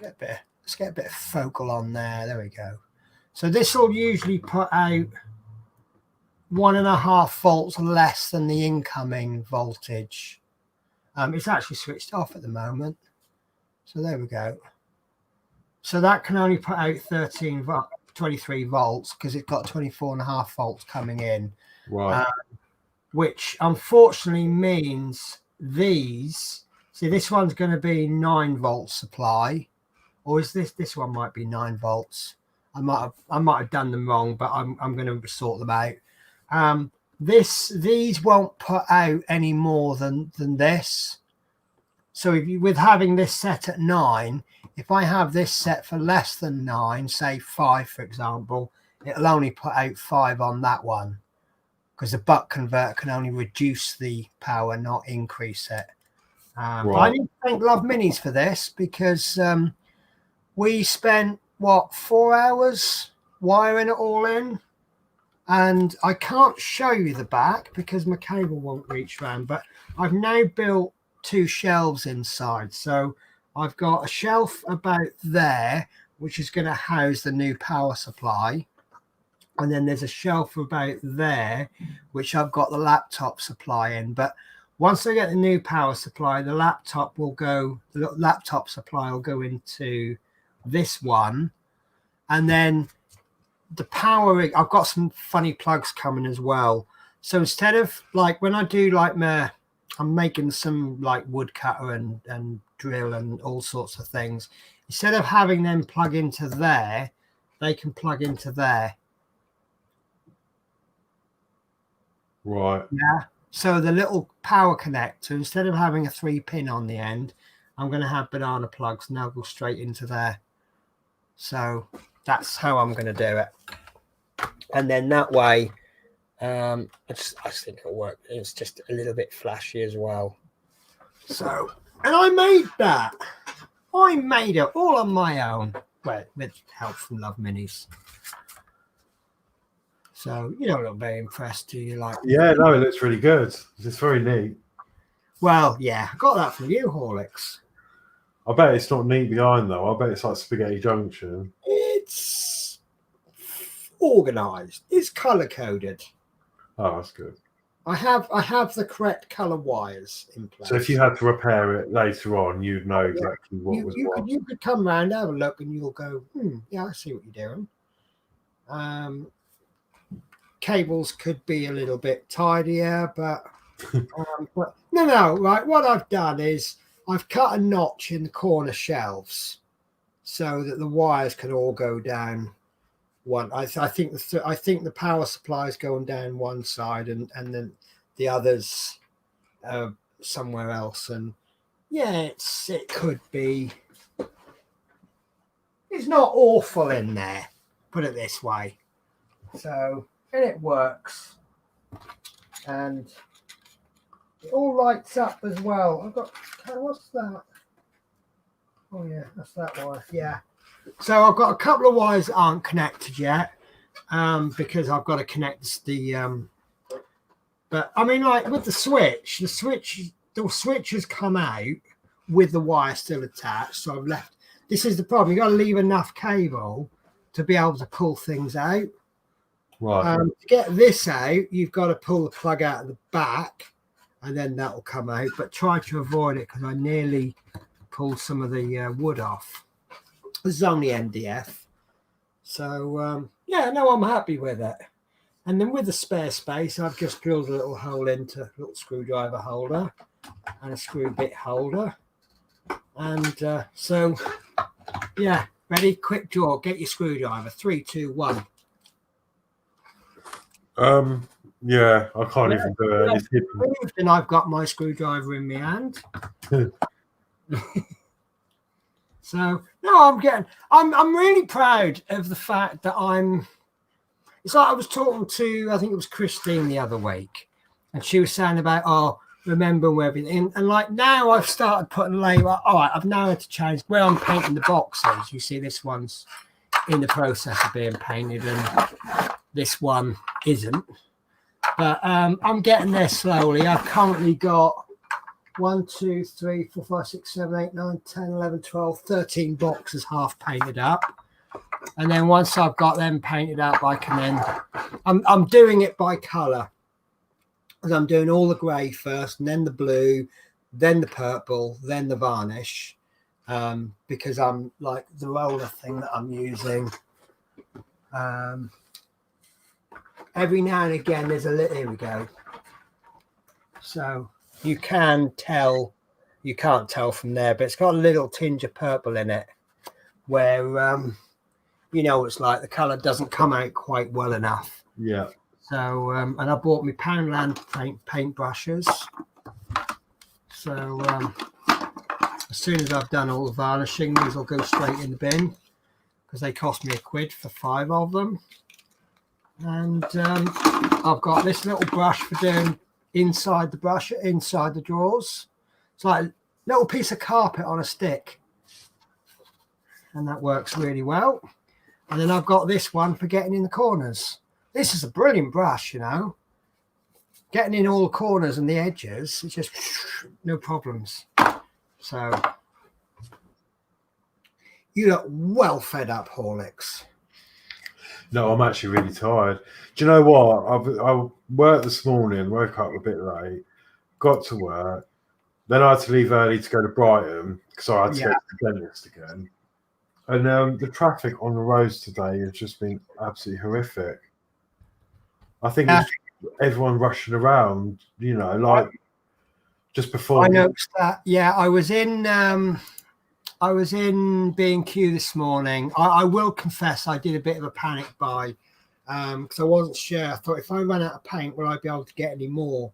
Let's get a bit of focal on there. There we go. So this will usually put out 1.5 volts less than the incoming voltage. It's actually switched off at the moment. So there we go. So that can only put out 23 volts because it's got 24.5 volts coming in. Right. which unfortunately means these. See, this one's going to be 9-volt supply, or is this one might be 9 volts. I might have done them wrong, but I'm going to sort them out. These won't put out any more than this. So if you, with having this set at 9, if I have this set for less than 9, say 5 for example, it'll only put out 5 on that one, because the buck converter can only reduce the power, not increase it. But I need to thank Love Minis for this, because we spent, what, 4 hours wiring it all in. And I can't show you the back because my cable won't reach around, but I've now built 2 shelves inside. So I've got a shelf about there, which is going to house the new power supply. And then there's a shelf about there, which I've got the laptop supply in. But once I get the new power supply, the laptop supply will go into this one. And then the power, I've got some funny plugs coming as well. So instead of like when I do like I'm making some like woodcutter and drill and all sorts of things, instead of having them plug into there, they can plug into there. Right. Yeah. So the little power connector, instead of having a 3-pin on the end, I'm going to have banana plugs, and they'll go straight into there. So that's how I'm going to do it. And then that way, I think it'll work. It's just a little bit flashy as well. So, and I made that. I made it all on my own, well, with help from Love Minis. So you don't look very impressed, do you? Like, yeah, no, it looks really good. It's very neat. Well, yeah, I got that from you, Horlicks. I bet it's not neat behind though. I bet it's like Spaghetti Junction. It's organized. It's color coded. Oh, that's good. I have the correct color wires in place. So if you had to repair it later on, you'd know exactly what was what. You could come round, have a look, and you'll go, yeah, I see what you're doing. Cables could be a little bit tidier, but no, right. What I've done is I've cut a notch in the corner shelves so that the wires can all go down one. I think the power supply is going down one side, and then the others somewhere else. And yeah, it could be. It's not awful in there, put it this way. So, and it works, and it all lights up as well. I've got, what's that? Oh yeah, that's that wire. Yeah. So I've got a couple of wires that aren't connected yet, because I've got to connect the. But I mean, like with the switch has come out with the wire still attached. So I've left. This is the problem. You got to leave enough cable to be able to pull things out. Right. To get this out, you've got to pull the plug out of the back, and then that will come out. But try to avoid it, because I nearly pulled some of the wood off. This is only MDF. So, yeah, no, I'm happy with it. And then with the spare space, I've just drilled a little hole into a little screwdriver holder and a screw bit holder. And so, yeah, ready? Quick draw. Get your screwdriver. 3, 2, 1. Yeah, I can't even do it. It's hidden. And I've got my screwdriver in my hand. So no, I'm really proud of the fact that it's like I was talking to, I think it was Christine the other week, and she was saying about, remember everything. And like now I've started putting label. All right, I've now had to change where I'm painting the boxes. You see, this one's in the process of being painted, and this one isn't. But I'm getting there slowly. I've currently got 1, 2, 3, 4, 5, 6, 7, 8, 9, 10, 11, 12, 13 boxes half painted up. And then once I've got them painted up, I can then, I'm doing it by colour. Because I'm doing all the grey first, and then the blue, then the purple, then the varnish. Because I'm like the roller thing that I'm using. Every now and again, there's a little, here we go. So you can tell, you can't tell from there, but it's got a little tinge of purple in it where, you know, it's like the colour doesn't come out quite well enough. Yeah. So, and I bought me Poundland paint brushes. So as soon as I've done all the varnishing, these will go straight in the bin because they cost me £1 for 5 of them. And I've got this little brush for doing inside the brush, inside the drawers. It's like a little piece of carpet on a stick. And that works really well. And then I've got this one for getting in the corners. This is a brilliant brush, you know. Getting in all the corners and the edges, it's just no problems. So you look well fed up, Horlicks. No, I'm actually really tired. Do you know what? I worked this morning, woke up a bit late, got to work. Then I had to leave early to go to Brighton because I had to go to the dentist again. And the traffic on the roads today has just been absolutely horrific. I think it's everyone rushing around, you know, like just before. I noticed that. Yeah, I was in B&Q this morning. I will confess I did a bit of a panic buy because I wasn't sure. I thought if I ran out of paint, will I be able to get any more?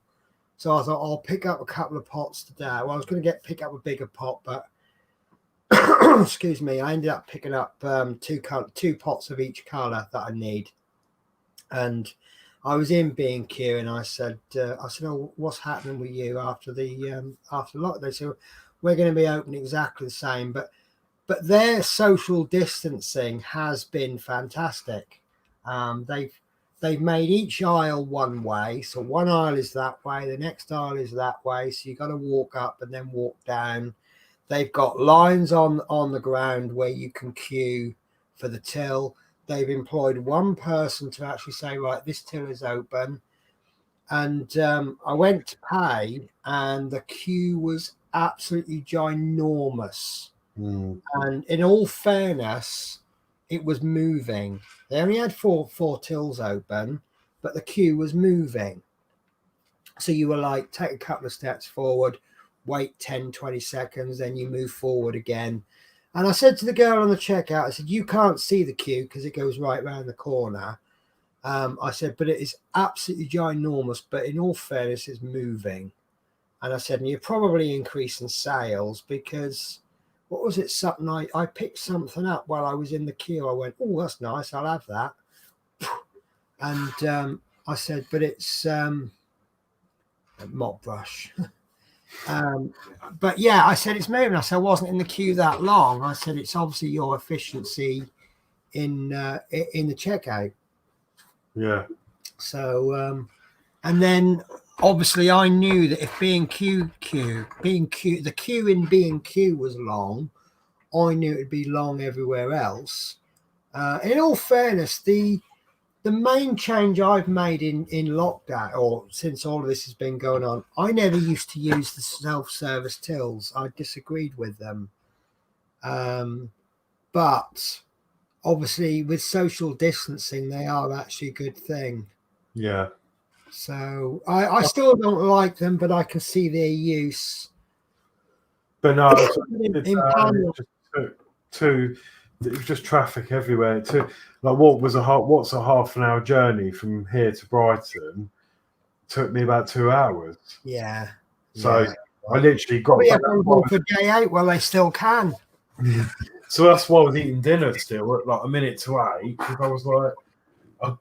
So I thought I'll pick up a couple of pots today. Well, I was going to pick up a bigger pot, but excuse me, I ended up picking up two pots of each colour that I need. And I was in B&Q and I said, oh, what's happening with you after lockdown? They said, we're going to be open exactly the same, but their social distancing has been fantastic. They've made each aisle one way, so one aisle is that way, the next aisle is that way, so you got to walk up and then walk down. They've got lines on the ground where you can queue for the till. They've employed one person to actually say, right, this till is open. And I went to pay and the queue was absolutely ginormous. And in all fairness, it was moving. They only had four tills open, but the queue was moving. So you were like, take a couple of steps forward, wait 10, 20 seconds, then you move forward again. And I said to the girl on the checkout, I said, you can't see the queue because it goes right round the corner. I said, but it is absolutely ginormous, but in all fairness, it's moving. And I said, and you're probably increasing sales because, what was it, something I picked something up while I was in the queue. I went, oh, that's nice, I'll have that. And I said, but it's a mop brush. But yeah, I said it's moving. I said I wasn't in the queue that long. I said it's obviously your efficiency in the checkout. Yeah. So and then obviously I knew that if the queue in B&Q was long, I knew it'd be long everywhere else. In all fairness, the main change I've made in lockdown, or since all of this has been going on, I never used to use the self-service tills. I disagreed with them. But obviously with social distancing, they are actually a good thing. Yeah. So I still don't like them, but I can see their use. But no, it was just traffic everywhere. Like what's a half an hour journey from here to Brighton took me about 2 hours. Yeah. So yeah. I literally got back for day out. Well, they still can. So that's why I was eating dinner still at like 7:45 because I was like,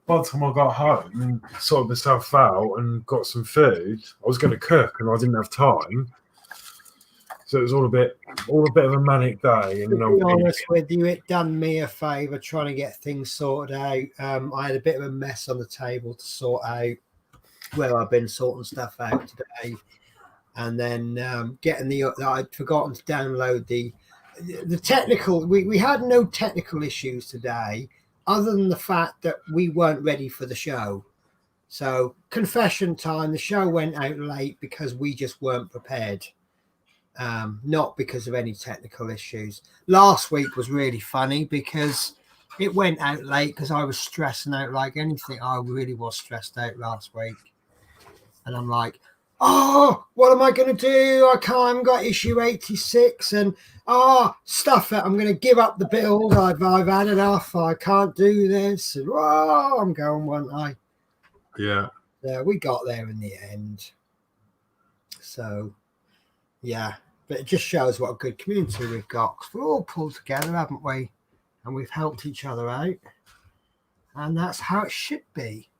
by the time I got home and sorted myself out and got some food, I was going to cook and I didn't have time. So it was all a bit of a manic day. And to be honest with you, it done me a favour trying to get things sorted out. I had a bit of a mess on the table to sort out where I've been sorting stuff out today. And then I'd forgotten to download the technical. We had no technical issues today other than the fact that we weren't ready for the show. So confession time, the show went out late because we just weren't prepared. Not because of any technical issues. Last week was really funny because it went out late because I was stressing out like anything. I really was stressed out last week. And I'm like, oh, what am I going to do? I haven't got issue 86 and stuff it. I'm going to give up the build. I've had enough. I can't do this. And, I'm going one eye. Yeah. We got there in the end. So, yeah. But it just shows what a good community we've got. 'Cause we're all pulled together, haven't we? And we've helped each other out. And that's how it should be.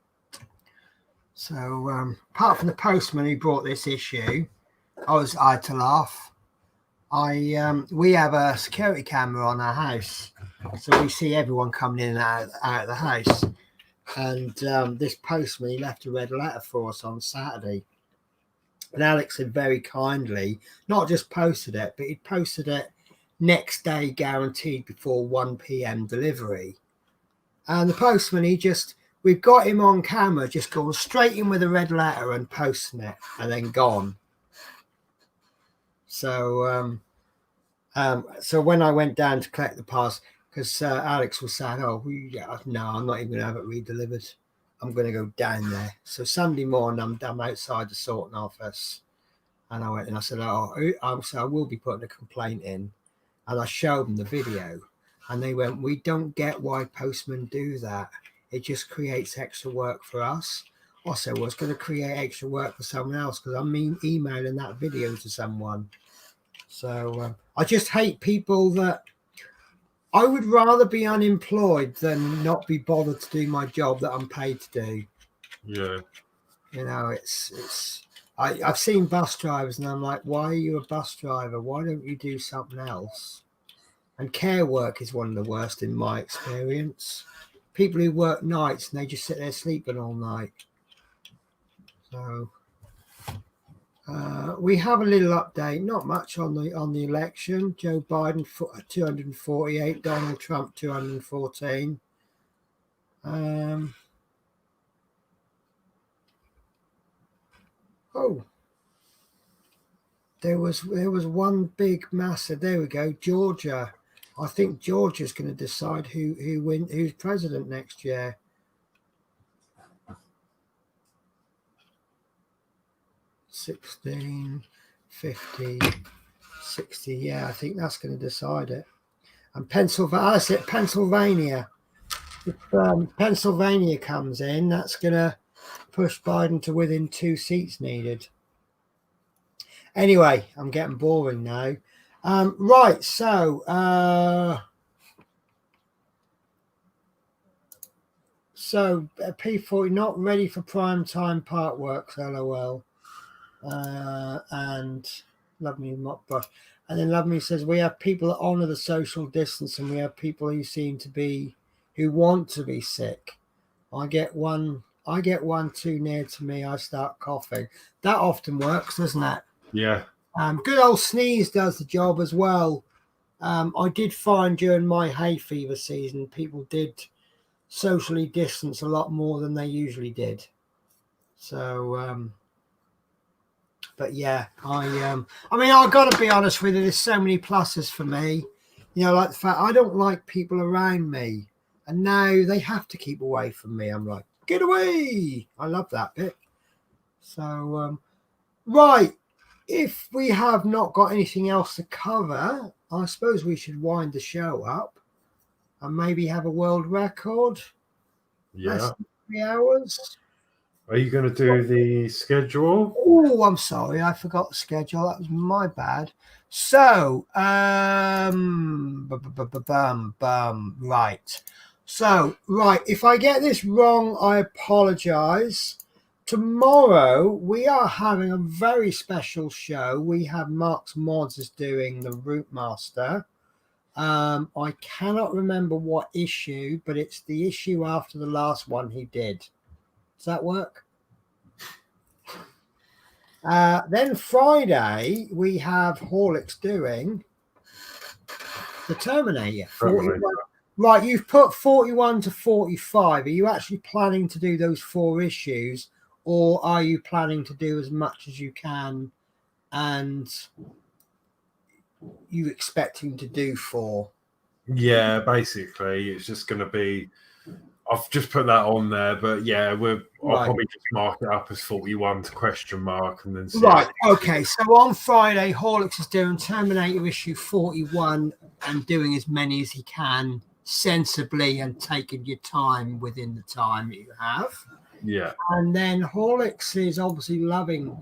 So, apart from the postman who brought this issue, I had to laugh. We have a security camera on our house, so we see everyone coming in and out of the house. And this postman, he left a red letter for us on Saturday. And Alex had very kindly not just posted it, but he posted it next day, guaranteed before 1 p.m. delivery. And the postman, we've got him on camera, just going straight in with a red letter and posting it, and then gone. So, so when I went down to collect the parcel, because Alex was saying, no, I'm not even going to have it redelivered. I'm going to go down there. So Sunday morning, I'm outside the sorting office. And I went and I said, I will be putting a complaint in. And I showed them the video. And they went, we don't get why postmen do that. It just creates extra work for us. Also, it's going to create extra work for someone else because I'm emailing that video to someone. So I just hate people that I would rather be unemployed than not be bothered to do my job that I'm paid to do. Yeah. You know, I've seen bus drivers and I'm like, why are you a bus driver? Why don't you do something else? And care work is one of the worst in my experience. People who work nights and they just sit there sleeping all night. So we have a little update, not much on the election. Joe Biden 248, Donald Trump 214. There was one big massive. There we go, Georgia. I think Georgia's going to decide who's president next year. $16, $50, $60. Yeah, I think that's going to decide it. And Pennsylvania. If Pennsylvania comes in, that's going to push Biden to within 2 seats needed. Anyway, I'm getting boring now. Right, so P40 not ready for prime time Partwork, lol. And Love Me Mop Brush. And then Love Me says we have people that honor the social distance, and we have people who want to be sick. I get one too near to me, I start coughing. That often works, doesn't it? Yeah. Good old sneeze does the job as well. I did find during my hay fever season, people did socially distance a lot more than they usually did. So, but yeah, I mean, I've got to be honest with you. There's so many pluses for me. You know, like the fact I don't like people around me, and now they have to keep away from me. I'm like, get away! I love that bit. So, right. If we have not got anything else to cover, I suppose we should wind the show up and maybe have a world record. Yeah. Less than 3 hours. Are you going to do the schedule? Oh, I'm sorry. I forgot the schedule. That was my bad. So, right. So, right. If I get this wrong, I apologize. Tomorrow, we are having a very special show. We have Mark's Mods is doing the Routemasters. I cannot remember what issue, but it's the issue after the last one he did. Does that work? Then Friday, we have Horlicks doing the Terminator. 41. Right, you've put 41 to 45. Are you actually planning to do those 4 issues? Or are you planning to do as much as you can and you expecting to do 4? Yeah, basically, it's just going to be I've just put that on there, but yeah, I'll Right. probably just mark it up as 41 to question mark and then see. Right. Okay. So on Friday, Horlicks is doing Terminator issue 41 and doing as many as he can sensibly and taking your time within the time you have. Yeah. And then Horlicks is obviously loving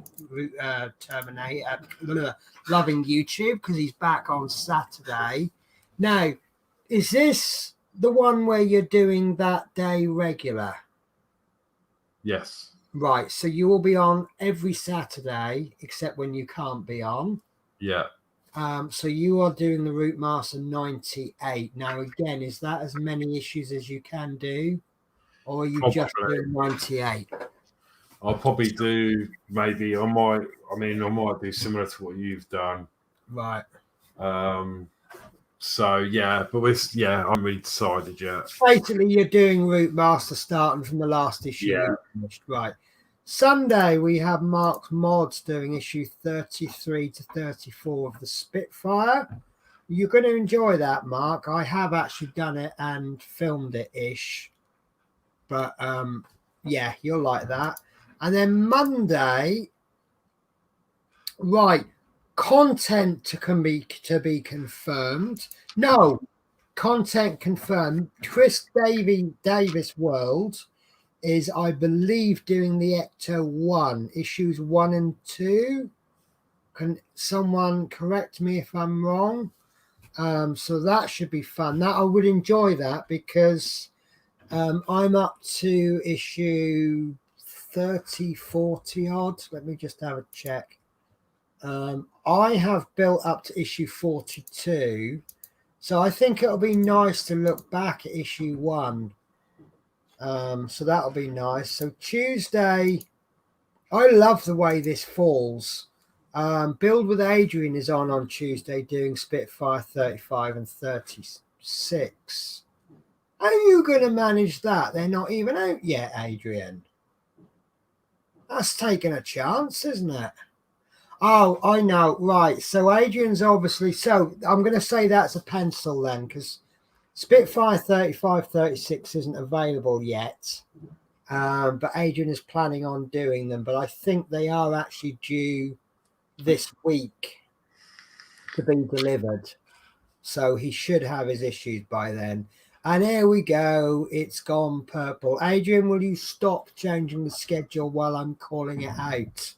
Terminator, loving YouTube because he's back on Saturday. Now, is this the one where you're doing that day regular? Yes. Right. So you will be on every Saturday except when you can't be on. Yeah. So you are doing the Routemaster 98. Now, again, is that as many issues as you can do? Or are you just doing 98? I'll probably do I might do similar to what you've done. Right. So yeah, but I haven't really decided yet. Basically, you're doing Routemaster starting from the last issue. Yeah. Right. Sunday, we have Mark's Mods doing issue 33 to 34 of the Spitfire. You're going to enjoy that, Mark. I have actually done it and filmed it-ish. But, yeah, you'll like that. And then Monday, right, content to be confirmed. No, content confirmed. Chris Davis World is, I believe, doing the Ecto 1, issues 1 and 2. Can someone correct me if I'm wrong? So that should be fun. That I would enjoy that because I'm up to issue 30, 40 odd. Let me just have a check. I have built up to issue 42. So I think it'll be nice to look back at issue 1. So that'll be nice. So Tuesday, I love the way this falls. Build with Adrian is on Tuesday doing Spitfire 35 and 36. How are you going to manage that? They're not even out yet, Adrian. That's taking a chance, isn't it? Oh, I know. Right. So Adrian's obviously... So I'm going to say that's a pencil then because Spitfire 35, 36 isn't available yet. But Adrian is planning on doing them. But I think they are actually due this week to be delivered. So he should have his issues by then. And here we go. It's gone purple. Adrian, will you stop changing the schedule while I'm calling it out?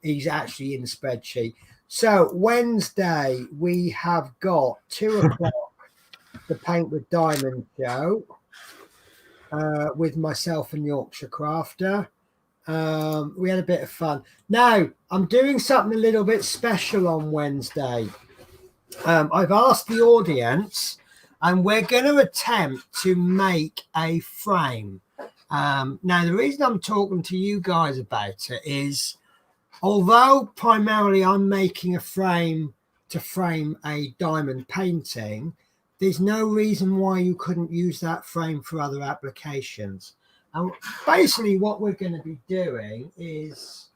He's actually in the spreadsheet. So Wednesday, we have got 2 o'clock the Paint with Diamond show with myself and Yorkshire Crafter. We had a bit of fun. Now, I'm doing something a little bit special on Wednesday. I've asked the audience, and we're going to attempt to make a frame. Now, the reason I'm talking to you guys about it is, although primarily I'm making a frame to frame a diamond painting, there's no reason why you couldn't use that frame for other applications. And basically what we're going to be doing is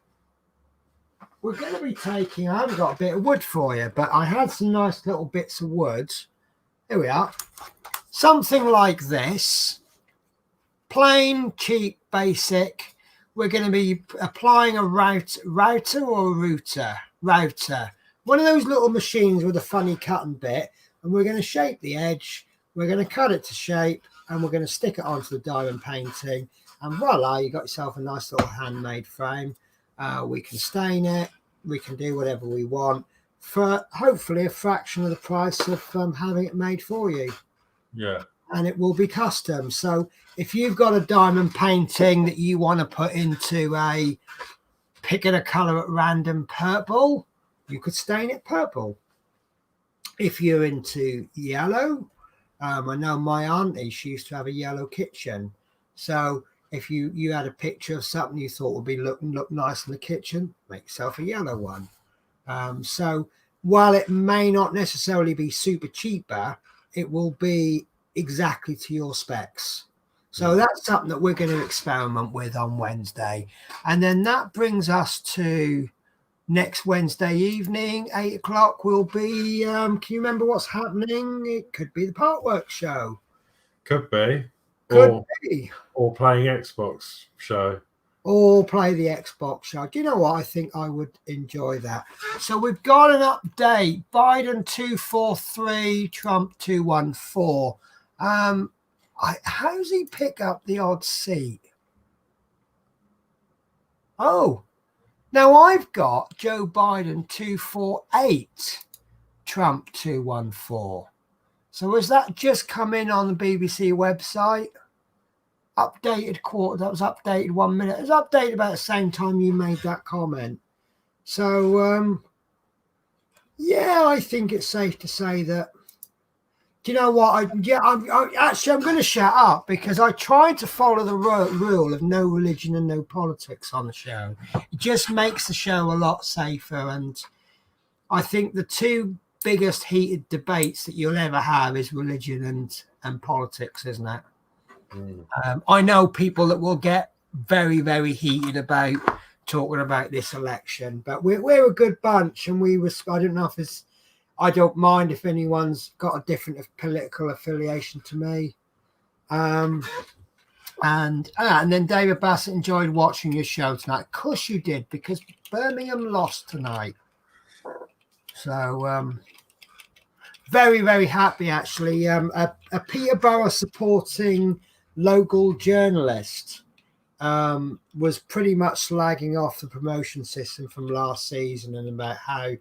we're going to be taking, I haven't got a bit of wood for you, but I had some nice little bits of wood. Here we are. Something like this. Plain, cheap, basic. We're going to be applying a router or a router? Router. One of those little machines with a funny cutting bit. And we're going to shape the edge. We're going to cut it to shape. And we're going to stick it onto the diamond painting. And voila, you got yourself a nice little handmade frame. We can stain it. We can do whatever we want for hopefully a fraction of the price of having it made for you. Yeah. And it will be custom. So if you've got a diamond painting that you want to put into picking a color at random purple, you could stain it purple. If you're into yellow, I know my auntie, she used to have a yellow kitchen. So if you had a picture of something you thought would be look nice in the kitchen, make yourself a yellow one. So while it may not necessarily be super cheaper, it will be exactly to your specs. So that's something that we're going to experiment with on Wednesday. And then that brings us to next Wednesday evening, 8 o'clock will be, can you remember what's happening? It could be the Partwork show. Could be. Could be. Or playing Xbox show. Or play the Xbox show. Do you know what? I think I would enjoy that. So we've got an update. Biden 243, Trump 214. How's he pick up the odd seat? Oh, now I've got Joe Biden 248, Trump 214. So has that just come in on the BBC website? Updated quarter, that was updated 1 minute. It was updated about the same time you made that comment. So, yeah, I think it's safe to say that. Do you know what? I'm going to shut up because I tried to follow the rule of no religion and no politics on the show. It just makes the show a lot safer. And I think the two biggest heated debates that you'll ever have is religion and politics, isn't it? I know people that will get very, very heated about talking about this election, but we're a good bunch, and I don't know if it's. I don't mind if anyone's got a different political affiliation to me. And then David Bassett enjoyed watching your show tonight. Of course you did, because Birmingham lost tonight. So very, very happy actually. A Peterborough supporting local journalist was pretty much slagging off the promotion system from last season and about how,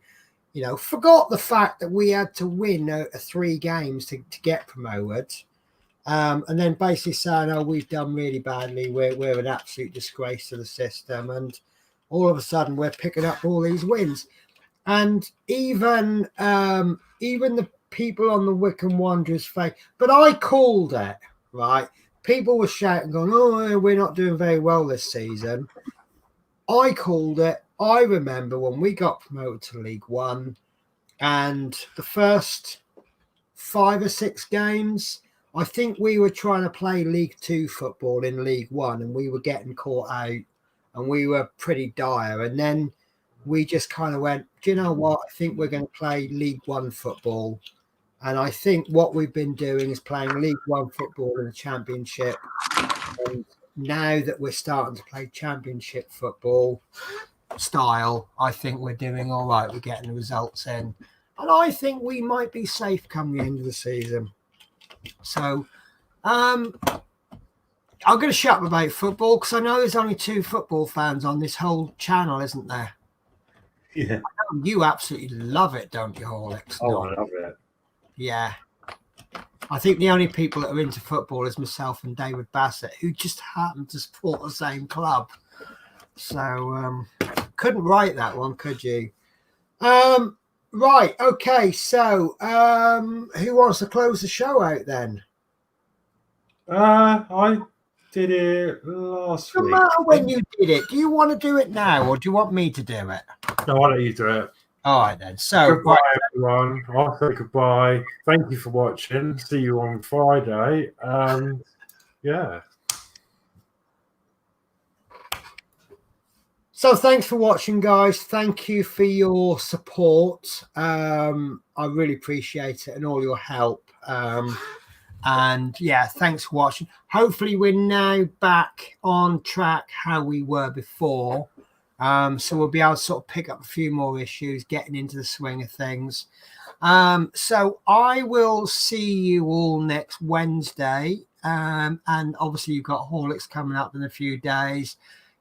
forgot the fact that we had to win 3 games to get promoted. And then basically saying, oh, we've done really badly. We're an absolute disgrace to the system. And all of a sudden we're picking up all these wins. And even the people on the Wycombe Wanderers fake, but I called it, right? People were shouting, going, oh, we're not doing very well this season. I called it. I remember when we got promoted to League One and the first 5 or 6 games, I think we were trying to play League Two football in League One and we were getting caught out and we were pretty dire. And then we just kind of went, do you know what? I think we're going to play League One football. And I think what we've been doing is playing League One football in the Championship. And now that we're starting to play Championship football style, I think we're doing all right. We're getting the results in. And I think we might be safe come the end of the season. So I'm going to shut up about football because I know there's only 2 football fans on this whole channel, isn't there? Yeah. You absolutely love it, don't you, Horlicks? Oh, I love it. Yeah. I think the only people that are into football is myself and David Bassett, who just happen to support the same club. So couldn't write that one, could you? Right. Okay. So who wants to close the show out then? I did it last week. No matter when you did it. Do you want to do it now or do you want me to do it? No, I'll let you do it. All right then. So goodbye, everyone. I'll say goodbye. Thank you for watching. See you on Friday. Yeah. So thanks for watching, guys. Thank you for your support. I really appreciate it and all your help. And yeah, thanks for watching. Hopefully we're now back on track how we were before. So we'll be able to sort of pick up a few more issues, getting into the swing of things. So I will see you all next Wednesday. And obviously you've got Horlicks coming up in a few days.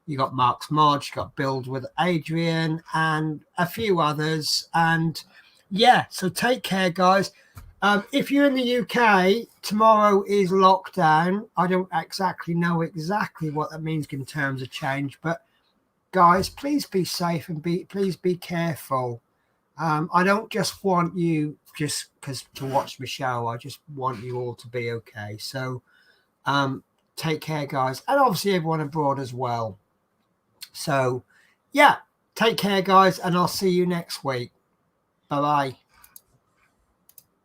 You got Mark's March, you got Build with Adrian and a few others. And yeah, so take care, guys. If you're in the UK, tomorrow is lockdown. I don't exactly know what that means in terms of change, but guys, please be safe and please be careful. I don't just want you just because to watch my show. I just want you all to be okay. So take care, guys. And obviously everyone abroad as well. So yeah, take care, guys. And I'll see you next week. Bye-bye.